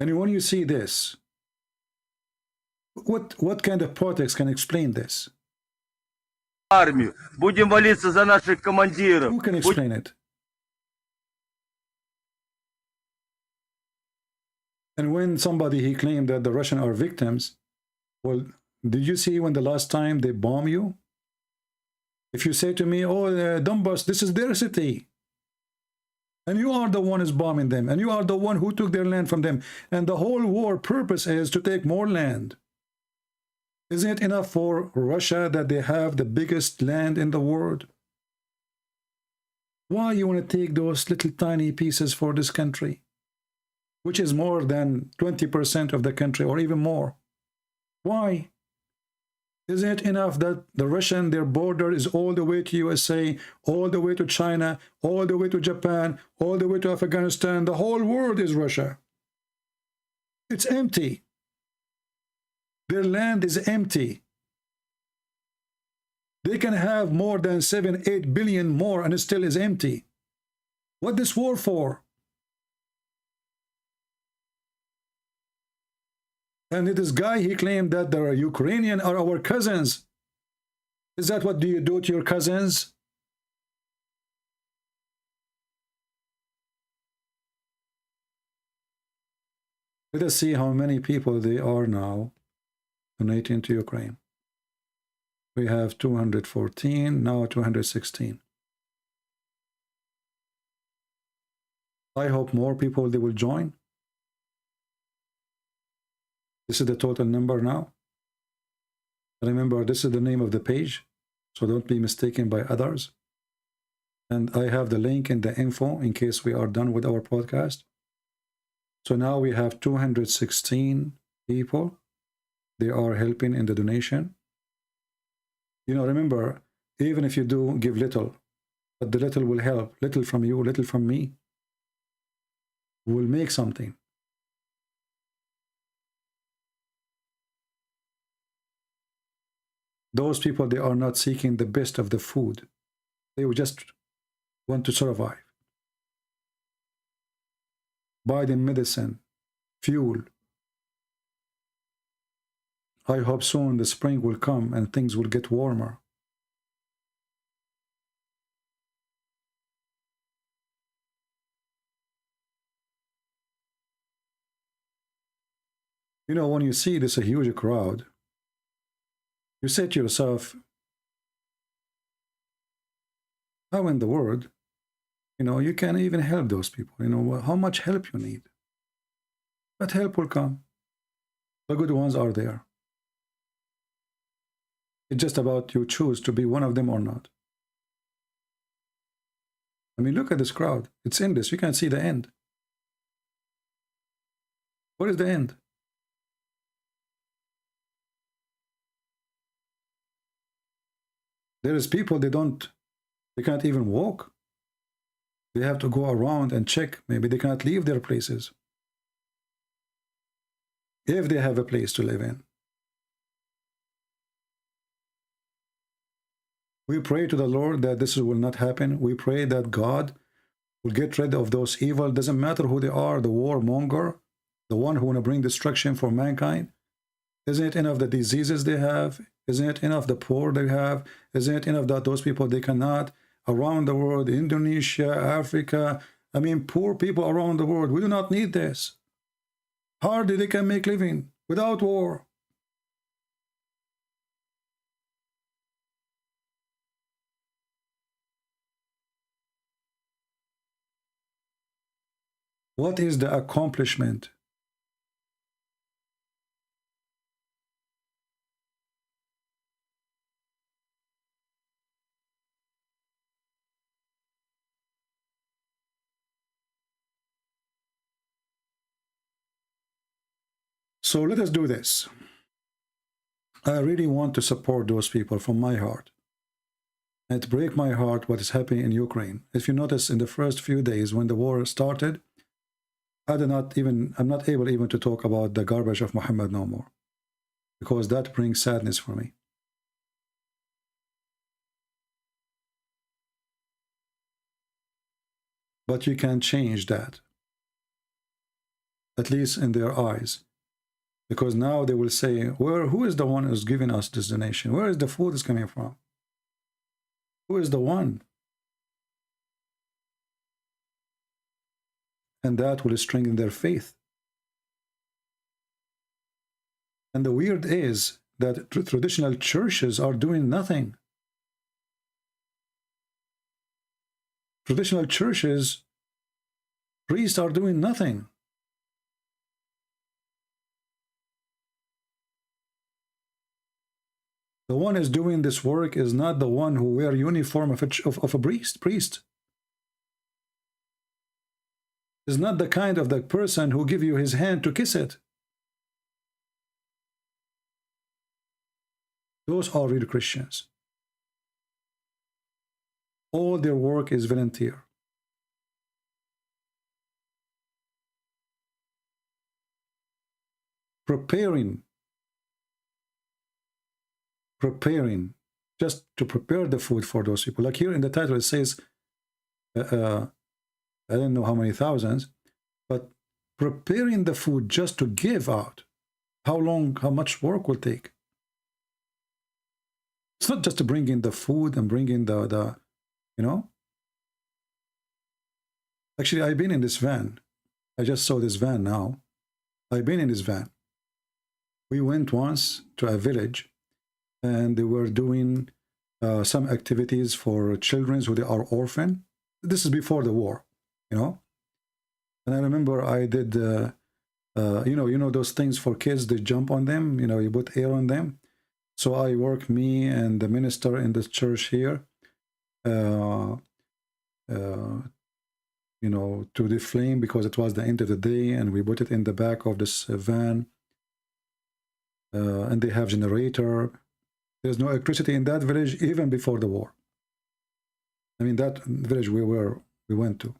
And when you see this, what kind of politics can explain this? Армию. Будем молиться за наших командиров. Who can explain it? And when somebody, he claimed that the Russians are victims, well, did you see when the last time they bomb you? If you say to me, oh, Donbass, this is their city, and you are the one who's bombing them, and you are the one who took their land from them, and the whole war purpose is to take more land. Isn't it enough for Russia that they have the biggest land in the world? Why you want to take those little tiny pieces for this country, which is more than 20% of the country or even more? Why? Isn't it enough that the Russian, their border is all the way to USA, all the way to China, all the way to Japan, all the way to Afghanistan? The whole world is Russia. It's empty. Their land is empty. They can have more than 7-8 billion more and it still is empty. What this war for? And this guy, he claimed that the Ukrainians are our cousins. Is that what you do to your cousins? Let us see how many people they are now donating to Ukraine. We have 214, now 216. I hope more people, they will join. This is the total number now. Remember, this is the name of the page, so don't be mistaken by others. And I have the link in the info in case we are done with our podcast. So now we have 216 people. They are helping in the donation. You know, remember, even if you do give little, but the little will help. Little from you, little from me. We'll make something. Those people, they are not seeking the best of the food. They will just want to survive. Buy them medicine, fuel. I hope soon the spring will come and things will get warmer. You know, when you see this a huge crowd, you say to yourself, how in the world, you know, you can even help those people? You know, how much help you need? But help will come. The good ones are there. It's just about you choose to be one of them or not. I mean, look at this crowd. It's endless. You can't see the end. What is the end? There is people, they can't even walk. They have to go around and check. Maybe they cannot leave their places, if they have a place to live in. We pray to the Lord that this will not happen. We pray that God will get rid of those evil. Doesn't matter who they are, the warmonger, the one who want to bring destruction for mankind. Isn't it enough the diseases they have? Isn't it enough the poor they have? Isn't it enough that those people, they cannot, around the world, Indonesia, Africa, I mean, poor people around the world, we do not need this. Hardly they can make living without war. What is the accomplishment? So let us do this. I really want to support those people from my heart. And it breaks my heart what is happening in Ukraine. If you notice, in the first few days when the war started, I'm not able even to talk about the garbage of Muhammad no more, because that brings sadness for me. But you can change that, at least in their eyes, because now they will say, who is the one who's giving us this donation? Where is the food is coming from? Who is the one? And that will strengthen their faith. And the weird is that traditional churches are doing nothing. Traditional churches, priests are doing nothing. The one who's doing this work is not the one who wear uniform of a priest. Is not the kind of the person who give you his hand to kiss it. Those are real Christians. All their work is volunteer. Preparing just to prepare the food for those people. Like here in the title it says, I don't know how many thousands, but preparing the food just to give out. How much work will take? It's not just to bring in the food and bring in the you know. Actually, I've been in this van. I just saw this van now. I've been in this van. We went once to a village, and they were doing some activities for children who they are orphan. This is before the war, you know. And I remember I did, you know those things for kids, they jump on them, you know, you put air on them. So I work, me and the minister in the church here, you know, to the flame, because it was the end of the day, and we put it in the back of this van. And they have generator. There's no electricity in that village even before the war. I mean, that village we went to.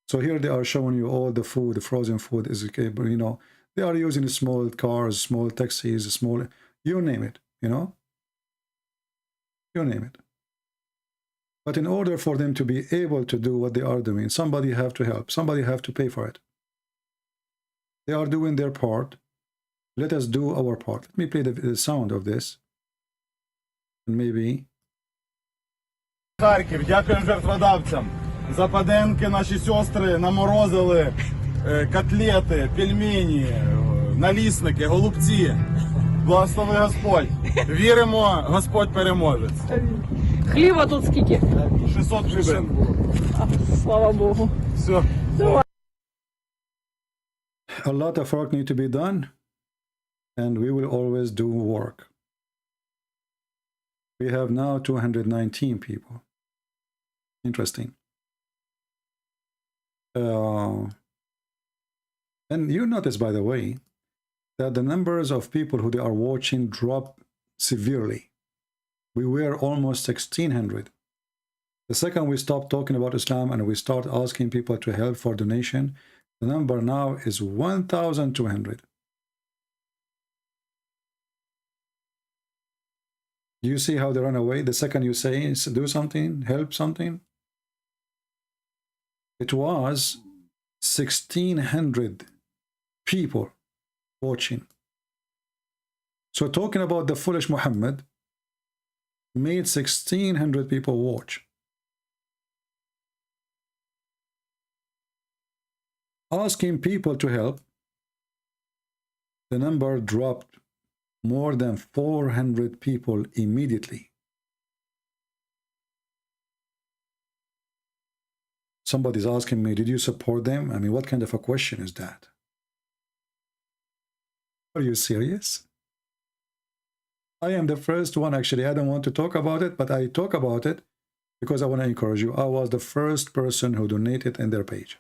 So here they are showing you all the food, the frozen food is, you know, they are using small cars, small taxis, small, you name it, you know, you name it. But in order for them to be able to do what they are doing, somebody have to help, somebody have to pay for it. They are doing their part. Let us do our part. Let me play the sound of this. And maybe. Харків, дякуємо жертводавцям. Западенки, наші сестри наморозили котлети, пельмені, налісники, голубці. Благослови Господь. Віримо, Господь переможець. Хліба тут скільки? 600 гривень. Слава Богу. Все. A lot of work need to be done, and we will always do work. We have now 219 people. Interesting. And you notice, by the way, that the numbers of people who they are watching drop severely. We were almost 1,600. The second we stop talking about Islam and we start asking people to help for donation, the number now is 1,200. You see how they run away? The second you say, do something, help something. It was 1,600 people watching. So talking about the foolish Muhammad made 1,600 people watch. Asking people to help, the number dropped more than 400 people immediately. Somebody's asking me, did you support them? I mean, what kind of a question is that? Are you serious? I am the first one, actually. I don't want to talk about it, but I talk about it because I want to encourage you. I was the first person who donated in their page.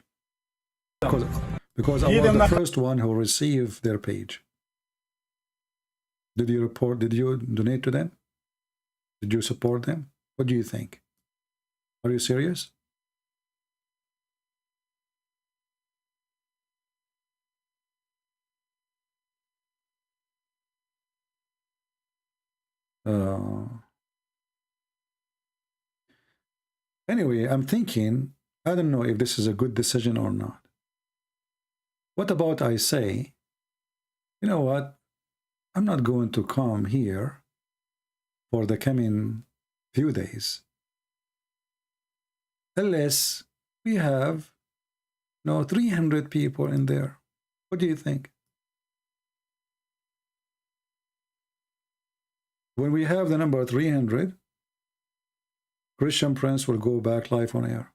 Because I was the first one who received their page. Did you report? Did you donate to them? Did you support them? What do you think? Are you serious? Anyway, I'm thinking, I don't know if this is a good decision or not. What about I say, you know what? I'm not going to come here for the coming few days unless we have 300 people in there. What do you think? When we have the number 300, Christian Prince will go back live on air.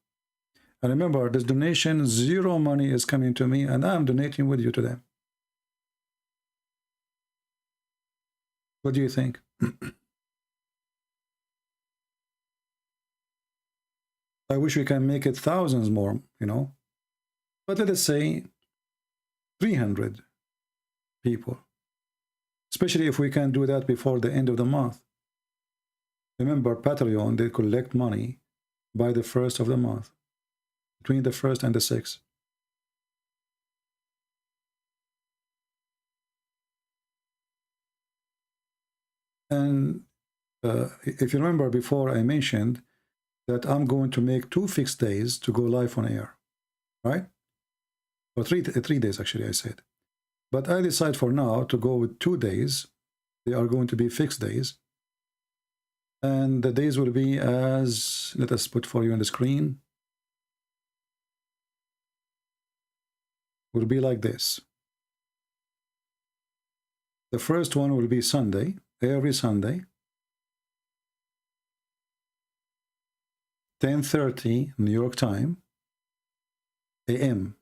And remember, this donation, zero money is coming to me, and I'm donating with you to them. What do you think? I wish we can make it thousands more, But let us say 300 people. Especially if we can do that before the end of the month. Remember, Patreon, they collect money by the 1st of the month. Between the 1st and the 6th. And if you remember before, I mentioned that I'm going to make 2 fixed days to go live on air, right? Or 3 days, actually, I said. But I decide for now to go with 2 days. They are going to be fixed days. And the days will be as, let us put for you on the screen, will be like this. The first one will be Sunday, every Sunday, 10:30 New York time, AM,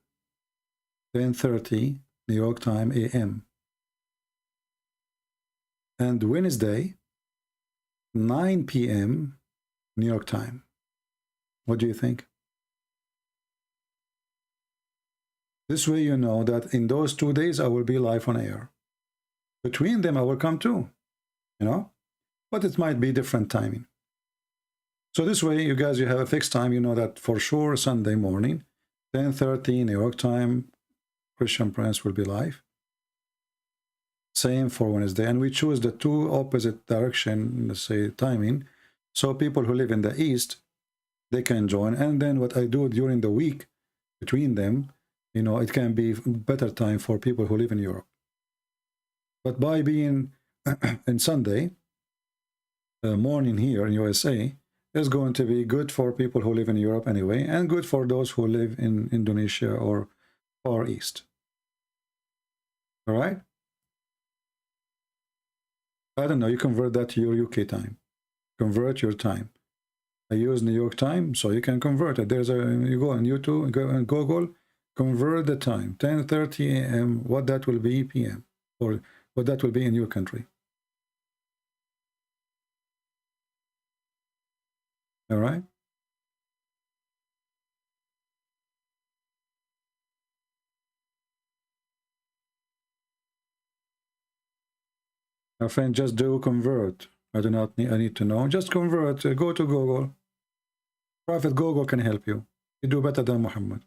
10:30 New York time, AM. And Wednesday, 9 p.m. New York time. What do you think? This way you know that in those 2 days I will be live on air. Between them I will come too, But it might be different timing. So this way you guys, you have a fixed time. You know that for sure Sunday morning, 10:30 New York time, Christian Prince will be live. Same for Wednesday. And we choose the 2 opposite direction, let's say, timing. So people who live in the East, they can join. And then what I do during the week between them, it can be better time for people who live in Europe. But by being in Sunday morning here in USA, is going to be good for people who live in Europe anyway, and good for those who live in Indonesia or Far East. All right? I don't know, you convert that to your UK time. Convert your time. I use New York time, so you can convert it. You go on YouTube, go on Google, convert the time, 10:30 a.m., what that will be p.m., or what that will be in your country. All right? My friend, just do convert. I need to know. Just convert. Go to Google. Prophet Google can help you. You do better than Muhammad.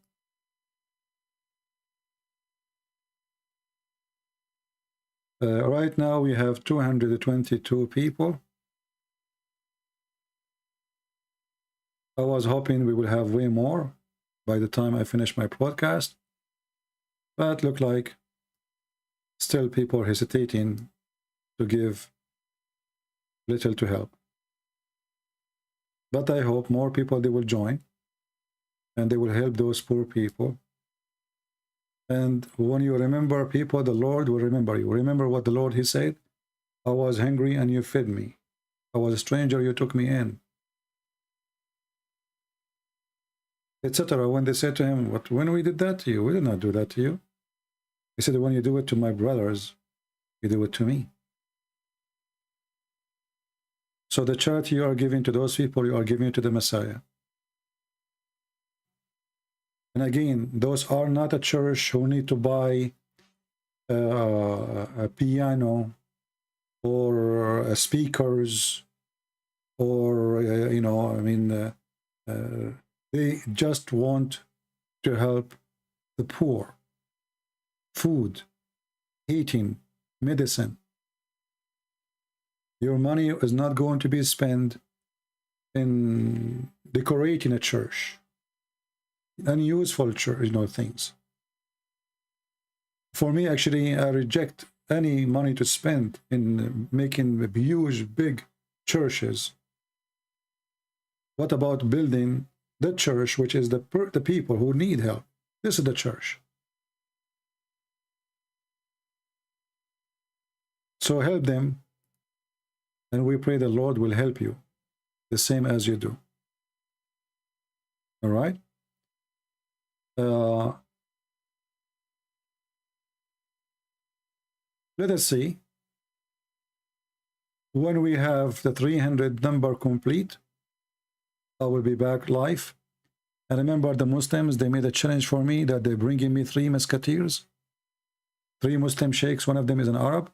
Right now we have 222 people. I was hoping we will have way more by the time I finish my podcast. But look like still people are hesitating to give little to help. But I hope more people, they will join and they will help those poor people. And when you remember people, the Lord will remember you. Remember what the Lord, he said, I was hungry and you fed me. I was a stranger, you took me in, etc. When they said to him, "What? When we did that to you? We did not do that to you." He said, "When you do it to my brothers, you do it to me." So the charity you are giving to those people, you are giving to the Messiah. And again, those are not a church who need to buy a piano or speakers or they just want to help the poor. Food, heating, medicine. Your money is not going to be spent in decorating a church, unuseful church, things. For me, actually, I reject any money to spend in making huge, big churches. What about building the church, which is the people who need help? This is the church. So help them, and we pray the Lord will help you, the same as you do. All right? Let us see. When we have the 300 number complete, I will be back live. And remember, the Muslims, they made a challenge for me that they're bringing me 3 musketeers, 3 Muslim sheikhs. One of them is an Arab,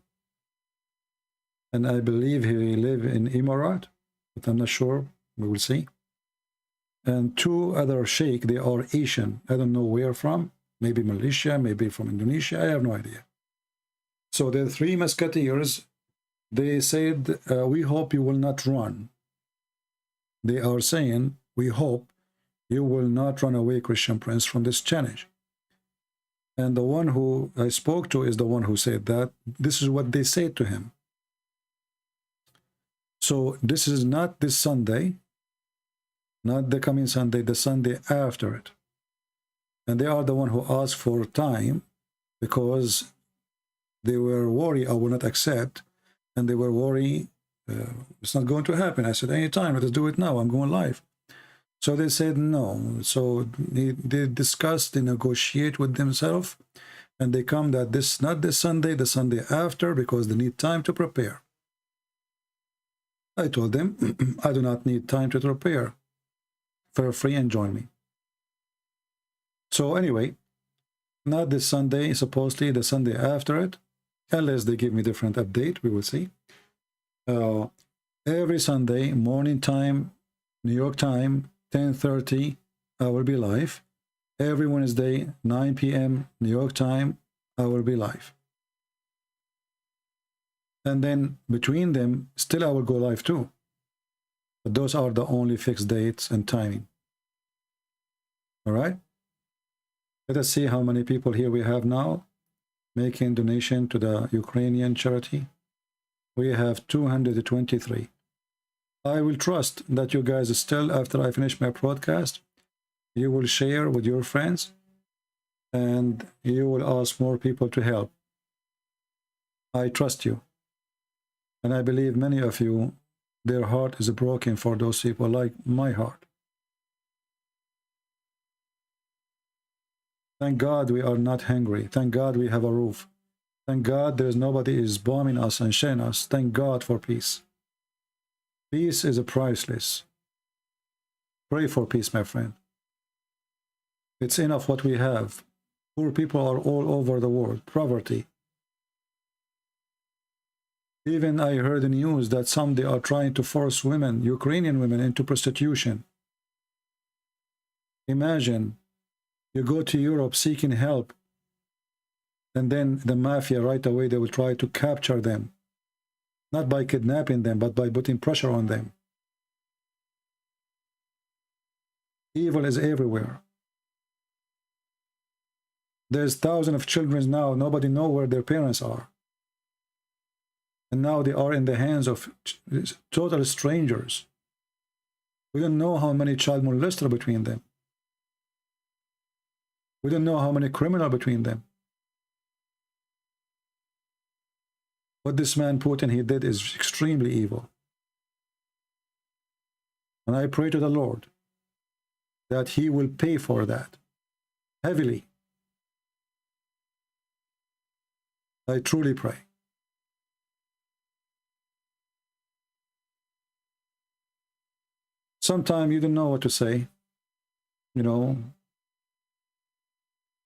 and I believe he live in Emirat, but I'm not sure. We will see. And 2 other sheikh, they are Asian. I don't know where from. Maybe Malaysia, maybe from Indonesia. I have no idea. So the 3 musketeers, they said, we hope you will not run. They are saying, we hope you will not run away, Christian Prince, from this challenge. And the one who I spoke to is the one who said that. This is what they said to him. So this is not this Sunday, not the coming Sunday, the Sunday after it. And they are the one who asked for time because they were worried I will not accept, and they were worried it's not going to happen. I said, anytime, let us do it now. I'm going live. So they said no. So they discussed, they negotiate with themselves, and they come that this not this Sunday, the Sunday after, because they need time to prepare. I told them, I do not need time to prepare. Feel free and join me. So anyway, not this Sunday, supposedly the Sunday after it, unless they give me different update, we will see. Every Sunday, morning time, New York time, 10:30, I will be live. Every Wednesday, 9 p.m. New York time, I will be live. And then between them, still I will go live too. But those are the only fixed dates and timing. All right? Let us see how many people here we have now making donation to the Ukrainian charity. We have 223. I will trust that you guys still, after I finish my broadcast, you will share with your friends and you will ask more people to help. I trust you. And I believe many of you, their heart is broken for those people, like my heart. Thank God we are not hungry. Thank God we have a roof. Thank God there is nobody is bombing us and shelling us. Thank God for peace. Peace is priceless. Pray for peace, my friend. It's enough what we have. Poor people are all over the world. Poverty. Even I heard the news that some they are trying to force women, Ukrainian women, into prostitution. Imagine, you go to Europe seeking help, and then the mafia right away, they will try to capture them. Not by kidnapping them, but by putting pressure on them. Evil is everywhere. There's thousands of children now, nobody know where their parents are. And now they are in the hands of total strangers. We don't know how many child molesters between them. We don't know how many criminals between them. What this man Putin he did is extremely evil. And I pray to the Lord that he will pay for that heavily. I truly pray. Sometimes you don't know what to say, you know.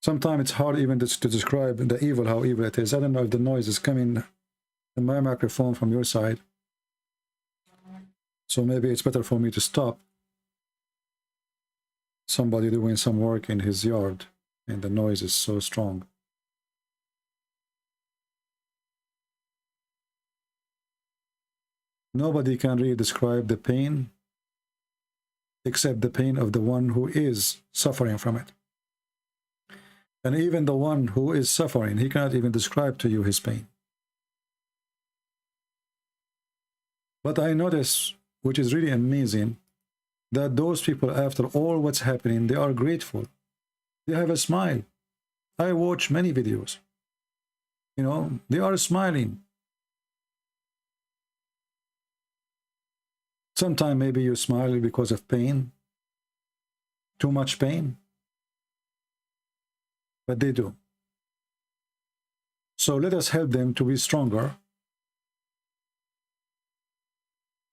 Sometimes it's hard even to describe the evil, how evil it is. I don't know if the noise is coming in my microphone from your side. So maybe it's better for me to stop. Somebody doing some work in his yard and the noise is so strong. Nobody can really describe the pain except the pain of the one who is suffering from it. And even the one who is suffering, he cannot even describe to you his pain. But I notice, which is really amazing, that those people, after all what's happening, they are grateful. They have a smile. I watch many videos. You know, they are smiling. Sometimes maybe you smile because of pain, too much pain, but they do. So let us help them to be stronger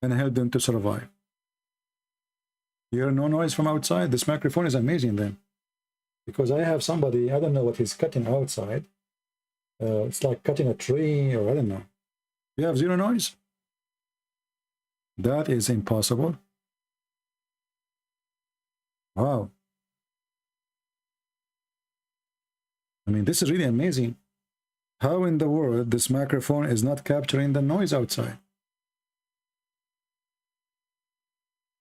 and help them to survive. You hear no noise from outside? This microphone is amazing then, because I have somebody, I don't know what he's cutting outside. It's like cutting a tree, or I don't know. You have zero noise? That is impossible. Wow. I mean, this is really amazing. How in the world this microphone is not capturing the noise outside?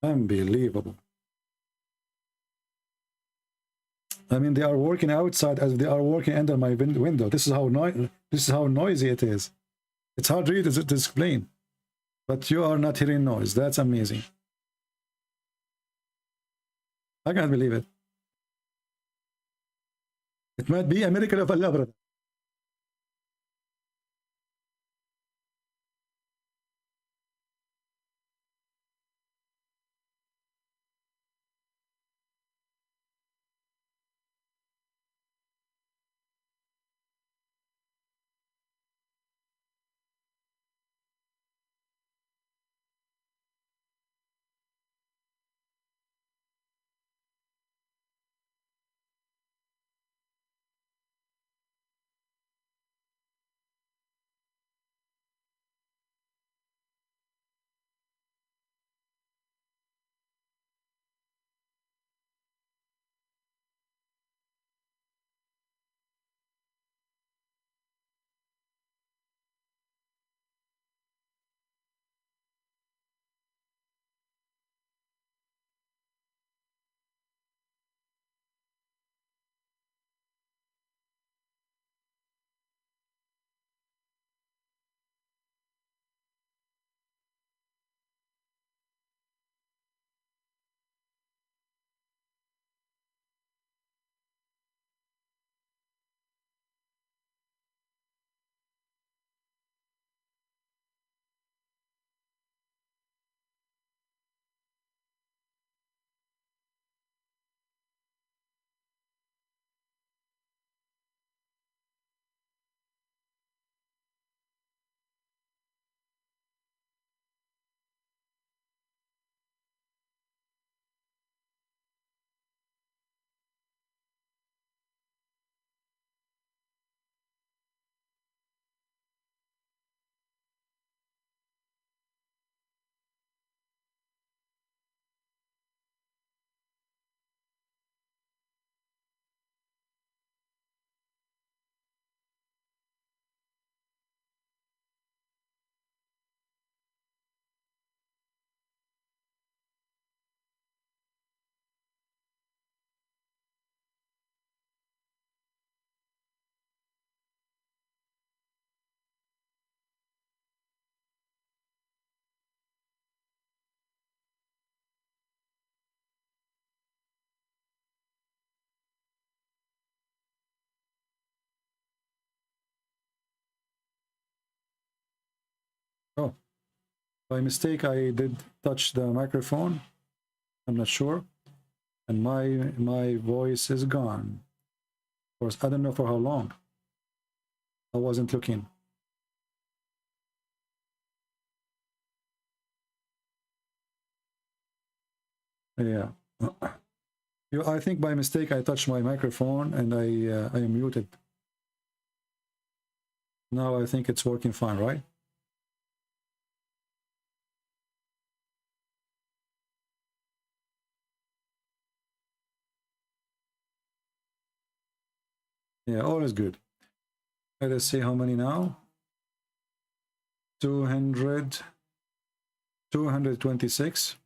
Unbelievable. I mean, they are working outside as they are working under my window. This is how noisy it is. It's hard really to explain. But you are not hearing noise. That's amazing. I can't believe it. It might be a miracle of Allah, brother. Oh, by mistake I did touch the microphone. I'm not sure. And my voice is gone. Of course, I don't know for how long. I wasn't looking. Yeah. I think by mistake I touched my microphone and I am muted. Now I think it's working fine, right? Yeah, all is good. Let us see how many now. 226.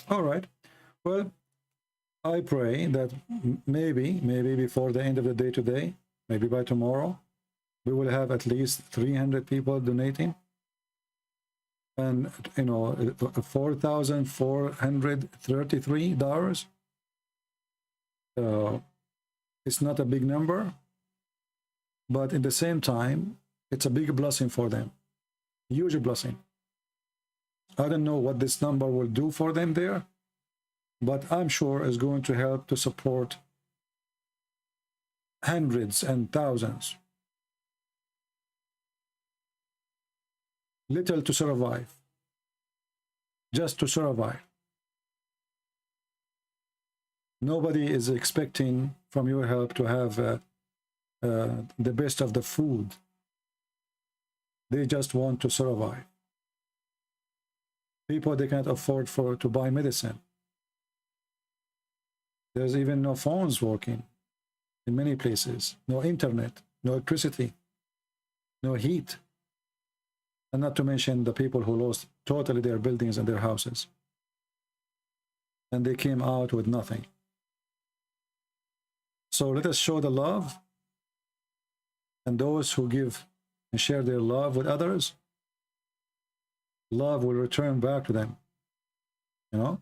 All right. Well, I pray that maybe before the end of the day today, maybe by tomorrow, we will have at least 300 people donating. And, you know, $4,433. It's not a big number, but at the same time, it's a big blessing for them. Huge blessing. I don't know what this number will do for them there, but I'm sure it's going to help to support hundreds and thousands. Little to survive. Just to survive. Nobody is expecting from your help to have the best of the food. They just want to survive. People, they can't afford to buy medicine. There's even no phones working in many places. No internet, no electricity, no heat. And not to mention the people who lost totally their buildings and their houses. And they came out with nothing. So let us show the love, and those who give and share their love with others, love will return back to them. You know,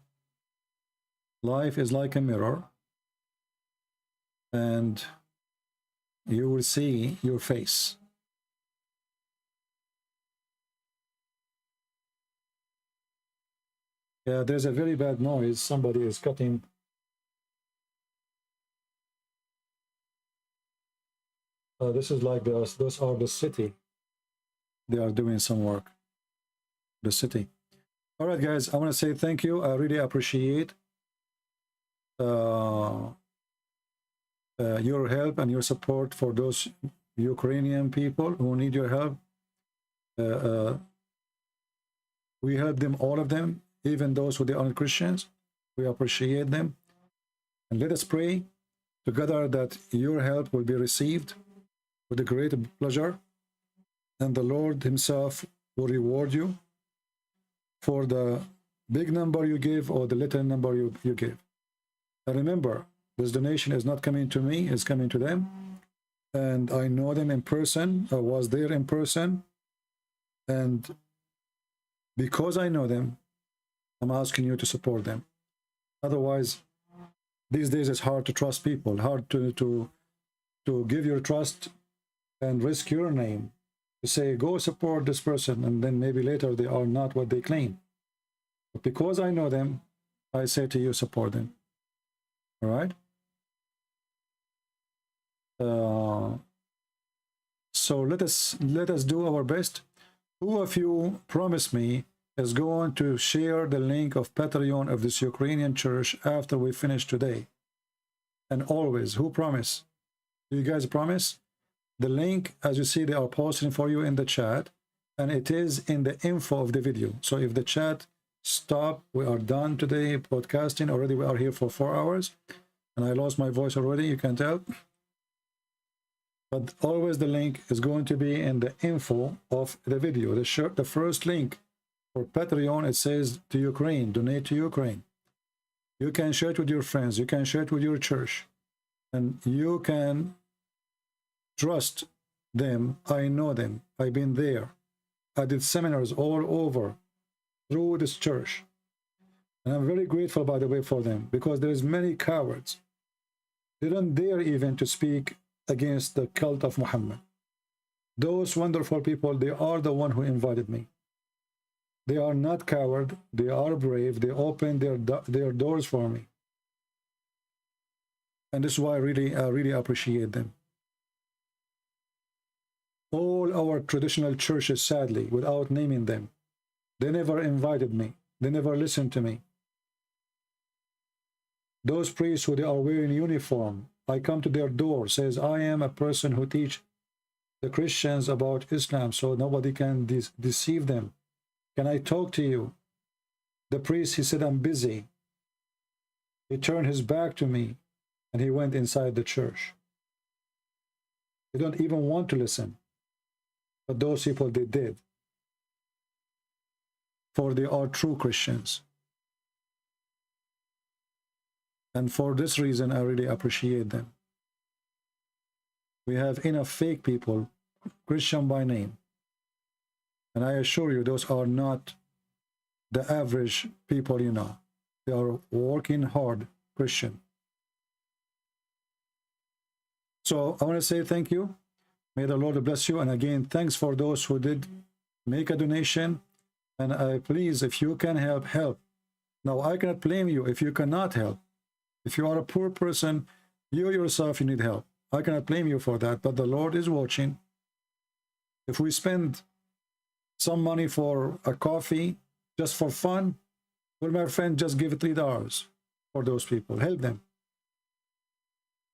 life is like a mirror, and you will see your face. Yeah, there's a very bad noise. Somebody is cutting. This is like those are the city. They are doing some work. The city. All right, guys, I want to say thank you. I really appreciate your help and your support for those Ukrainian people who need your help. We help them, all of them, even those who aren't Christians. We appreciate them. And let us pray together that your help will be received with a great pleasure, and the Lord himself will reward you for the big number you give or the little number you give. And remember, this donation is not coming to me, it's coming to them. And I know them in person, I was there in person. And because I know them, I'm asking you to support them. Otherwise, these days it's hard to trust people, hard to give your trust and risk your name, to say, go support this person, and then maybe later they are not what they claim. But because I know them, I say to you, support them. All right? So let us do our best. Who of you promise me is going to share the link of Patreon of this Ukrainian church after we finish today? And always, who promise? Do you guys promise? The link, as you see, they are posting for you in the chat, and it is in the info of the video. So if the chat stop, we are done today podcasting already. We are here for 4 hours, and I lost my voice already, you can tell. But always the link is going to be in the info of the video. The first link for Patreon, it says to Ukraine, donate to Ukraine. You can share it with your friends, you can share it with your church, and you can trust them. I know them. I've been there. I did seminars all over through this church. And I'm very grateful, by the way, for them, because there's many cowards. They don't dare even to speak against the cult of Muhammad. Those wonderful people, they are the one who invited me. They are not coward. They are brave. They open their doors for me. And this is why I really appreciate them. All our traditional churches, sadly, without naming them, they never invited me. They never listened to me. Those priests who they are wearing uniform, I come to their door, says, I am a person who teach the Christians about Islam, so nobody can deceive them. Can I talk to you? The priest, he said, I'm busy. He turned his back to me and he went inside the church. They don't even want to listen. But those people, they did. For they are true Christians. And for this reason, I really appreciate them. We have enough fake people, Christian by name. And I assure you, those are not the average people you know. They are working hard Christian. So I want to say thank you. May the Lord bless you. And again, thanks for those who did make a donation. And please, if you can help, help. Now, I cannot blame you if you cannot help. If you are a poor person, you yourself, you need help. I cannot blame you for that, but the Lord is watching. If we spend some money for a coffee just for fun, well, my friend, just give $3 for those people. Help them.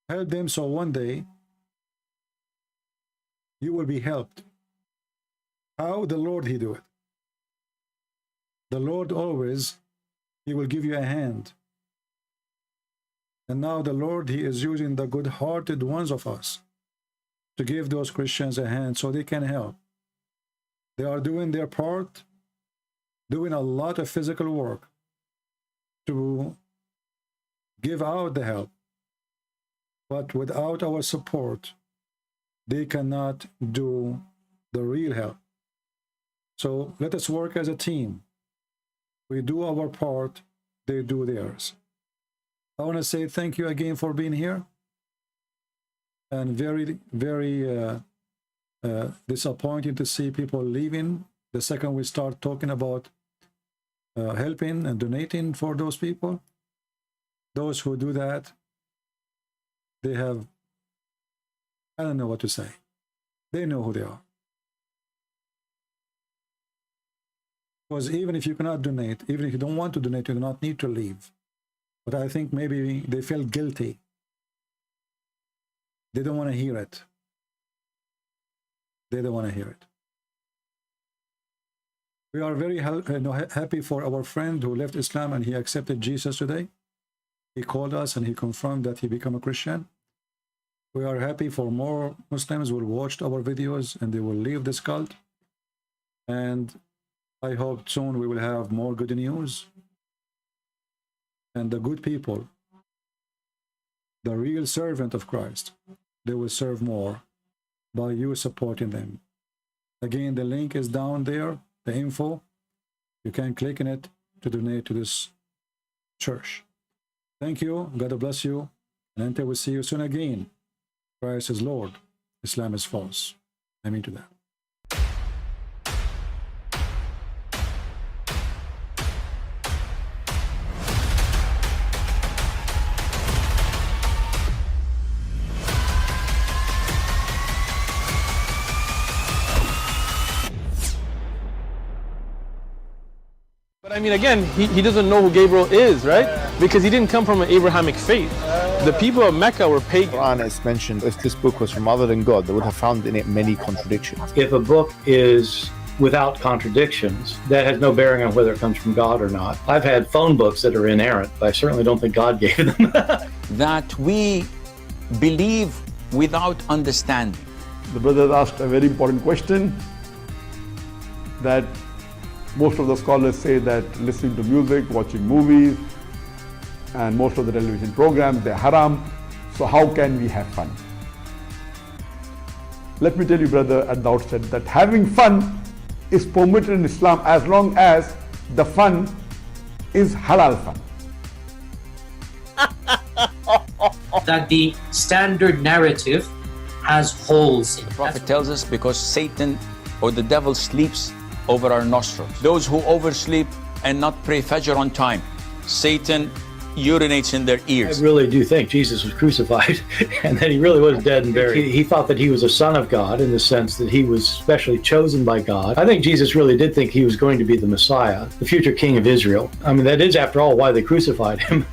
Help them so one day you will be helped. How? The Lord, he do it. The Lord always, he will give you a hand. And now the Lord, he is using the good-hearted ones of us to give those Christians a hand so they can help. They are doing their part, doing a lot of physical work to give out the help. But without our support, they cannot do the real help. So let us work as a team. We do our part, they do theirs. I want to say thank you again for being here. And very, very disappointing to see people leaving the second we start talking about helping and donating for those people. Those who do that, they have, I don't know what to say. They know who they are. Because even if you cannot donate, even if you don't want to donate, you do not need to leave. But I think maybe they feel guilty. They don't want to hear it. They don't want to hear it. We are very happy for our friend who left Islam and he accepted Jesus today. He called us and he confirmed that he became a Christian. We are happy for more Muslims who will watch our videos and they will leave this cult. And I hope soon we will have more good news. And the good people, the real servant of Christ, they will serve more by you supporting them. Again, the link is down there, the info. You can click on it to donate to this church. Thank you. God bless you. And until we see you soon again, Christ is Lord, Islam is false. Amen to that. But I mean, again, he doesn't know who Gabriel is, right? Because he didn't come from an Abrahamic faith. The people of Mecca were pagan. Quran is mentioned. If this book was from other than God, they would have found in it many contradictions. If a book is without contradictions, that has no bearing on whether it comes from God or not. I've had phone books that are inerrant, but I certainly don't think God gave them. That we believe without understanding. The brother asked a very important question, that most of the scholars say that listening to music, watching movies, and most of the television programs, they're haram. So how can we have fun? Let me tell you, brother, at the outset that having fun is permitted in Islam as long as the fun is halal fun. That the standard narrative has holes in it. The prophet tells us because Satan or the devil sleeps over our nostrils. Those who oversleep and not pray Fajr on time, Satan urinates in their ears. I really do think Jesus was crucified and that he really was dead and buried. He thought that he was a son of God in the sense that he was specially chosen by God. I think Jesus really did think he was going to be the Messiah, the future king of Israel. I mean, that is, after all, why they crucified him,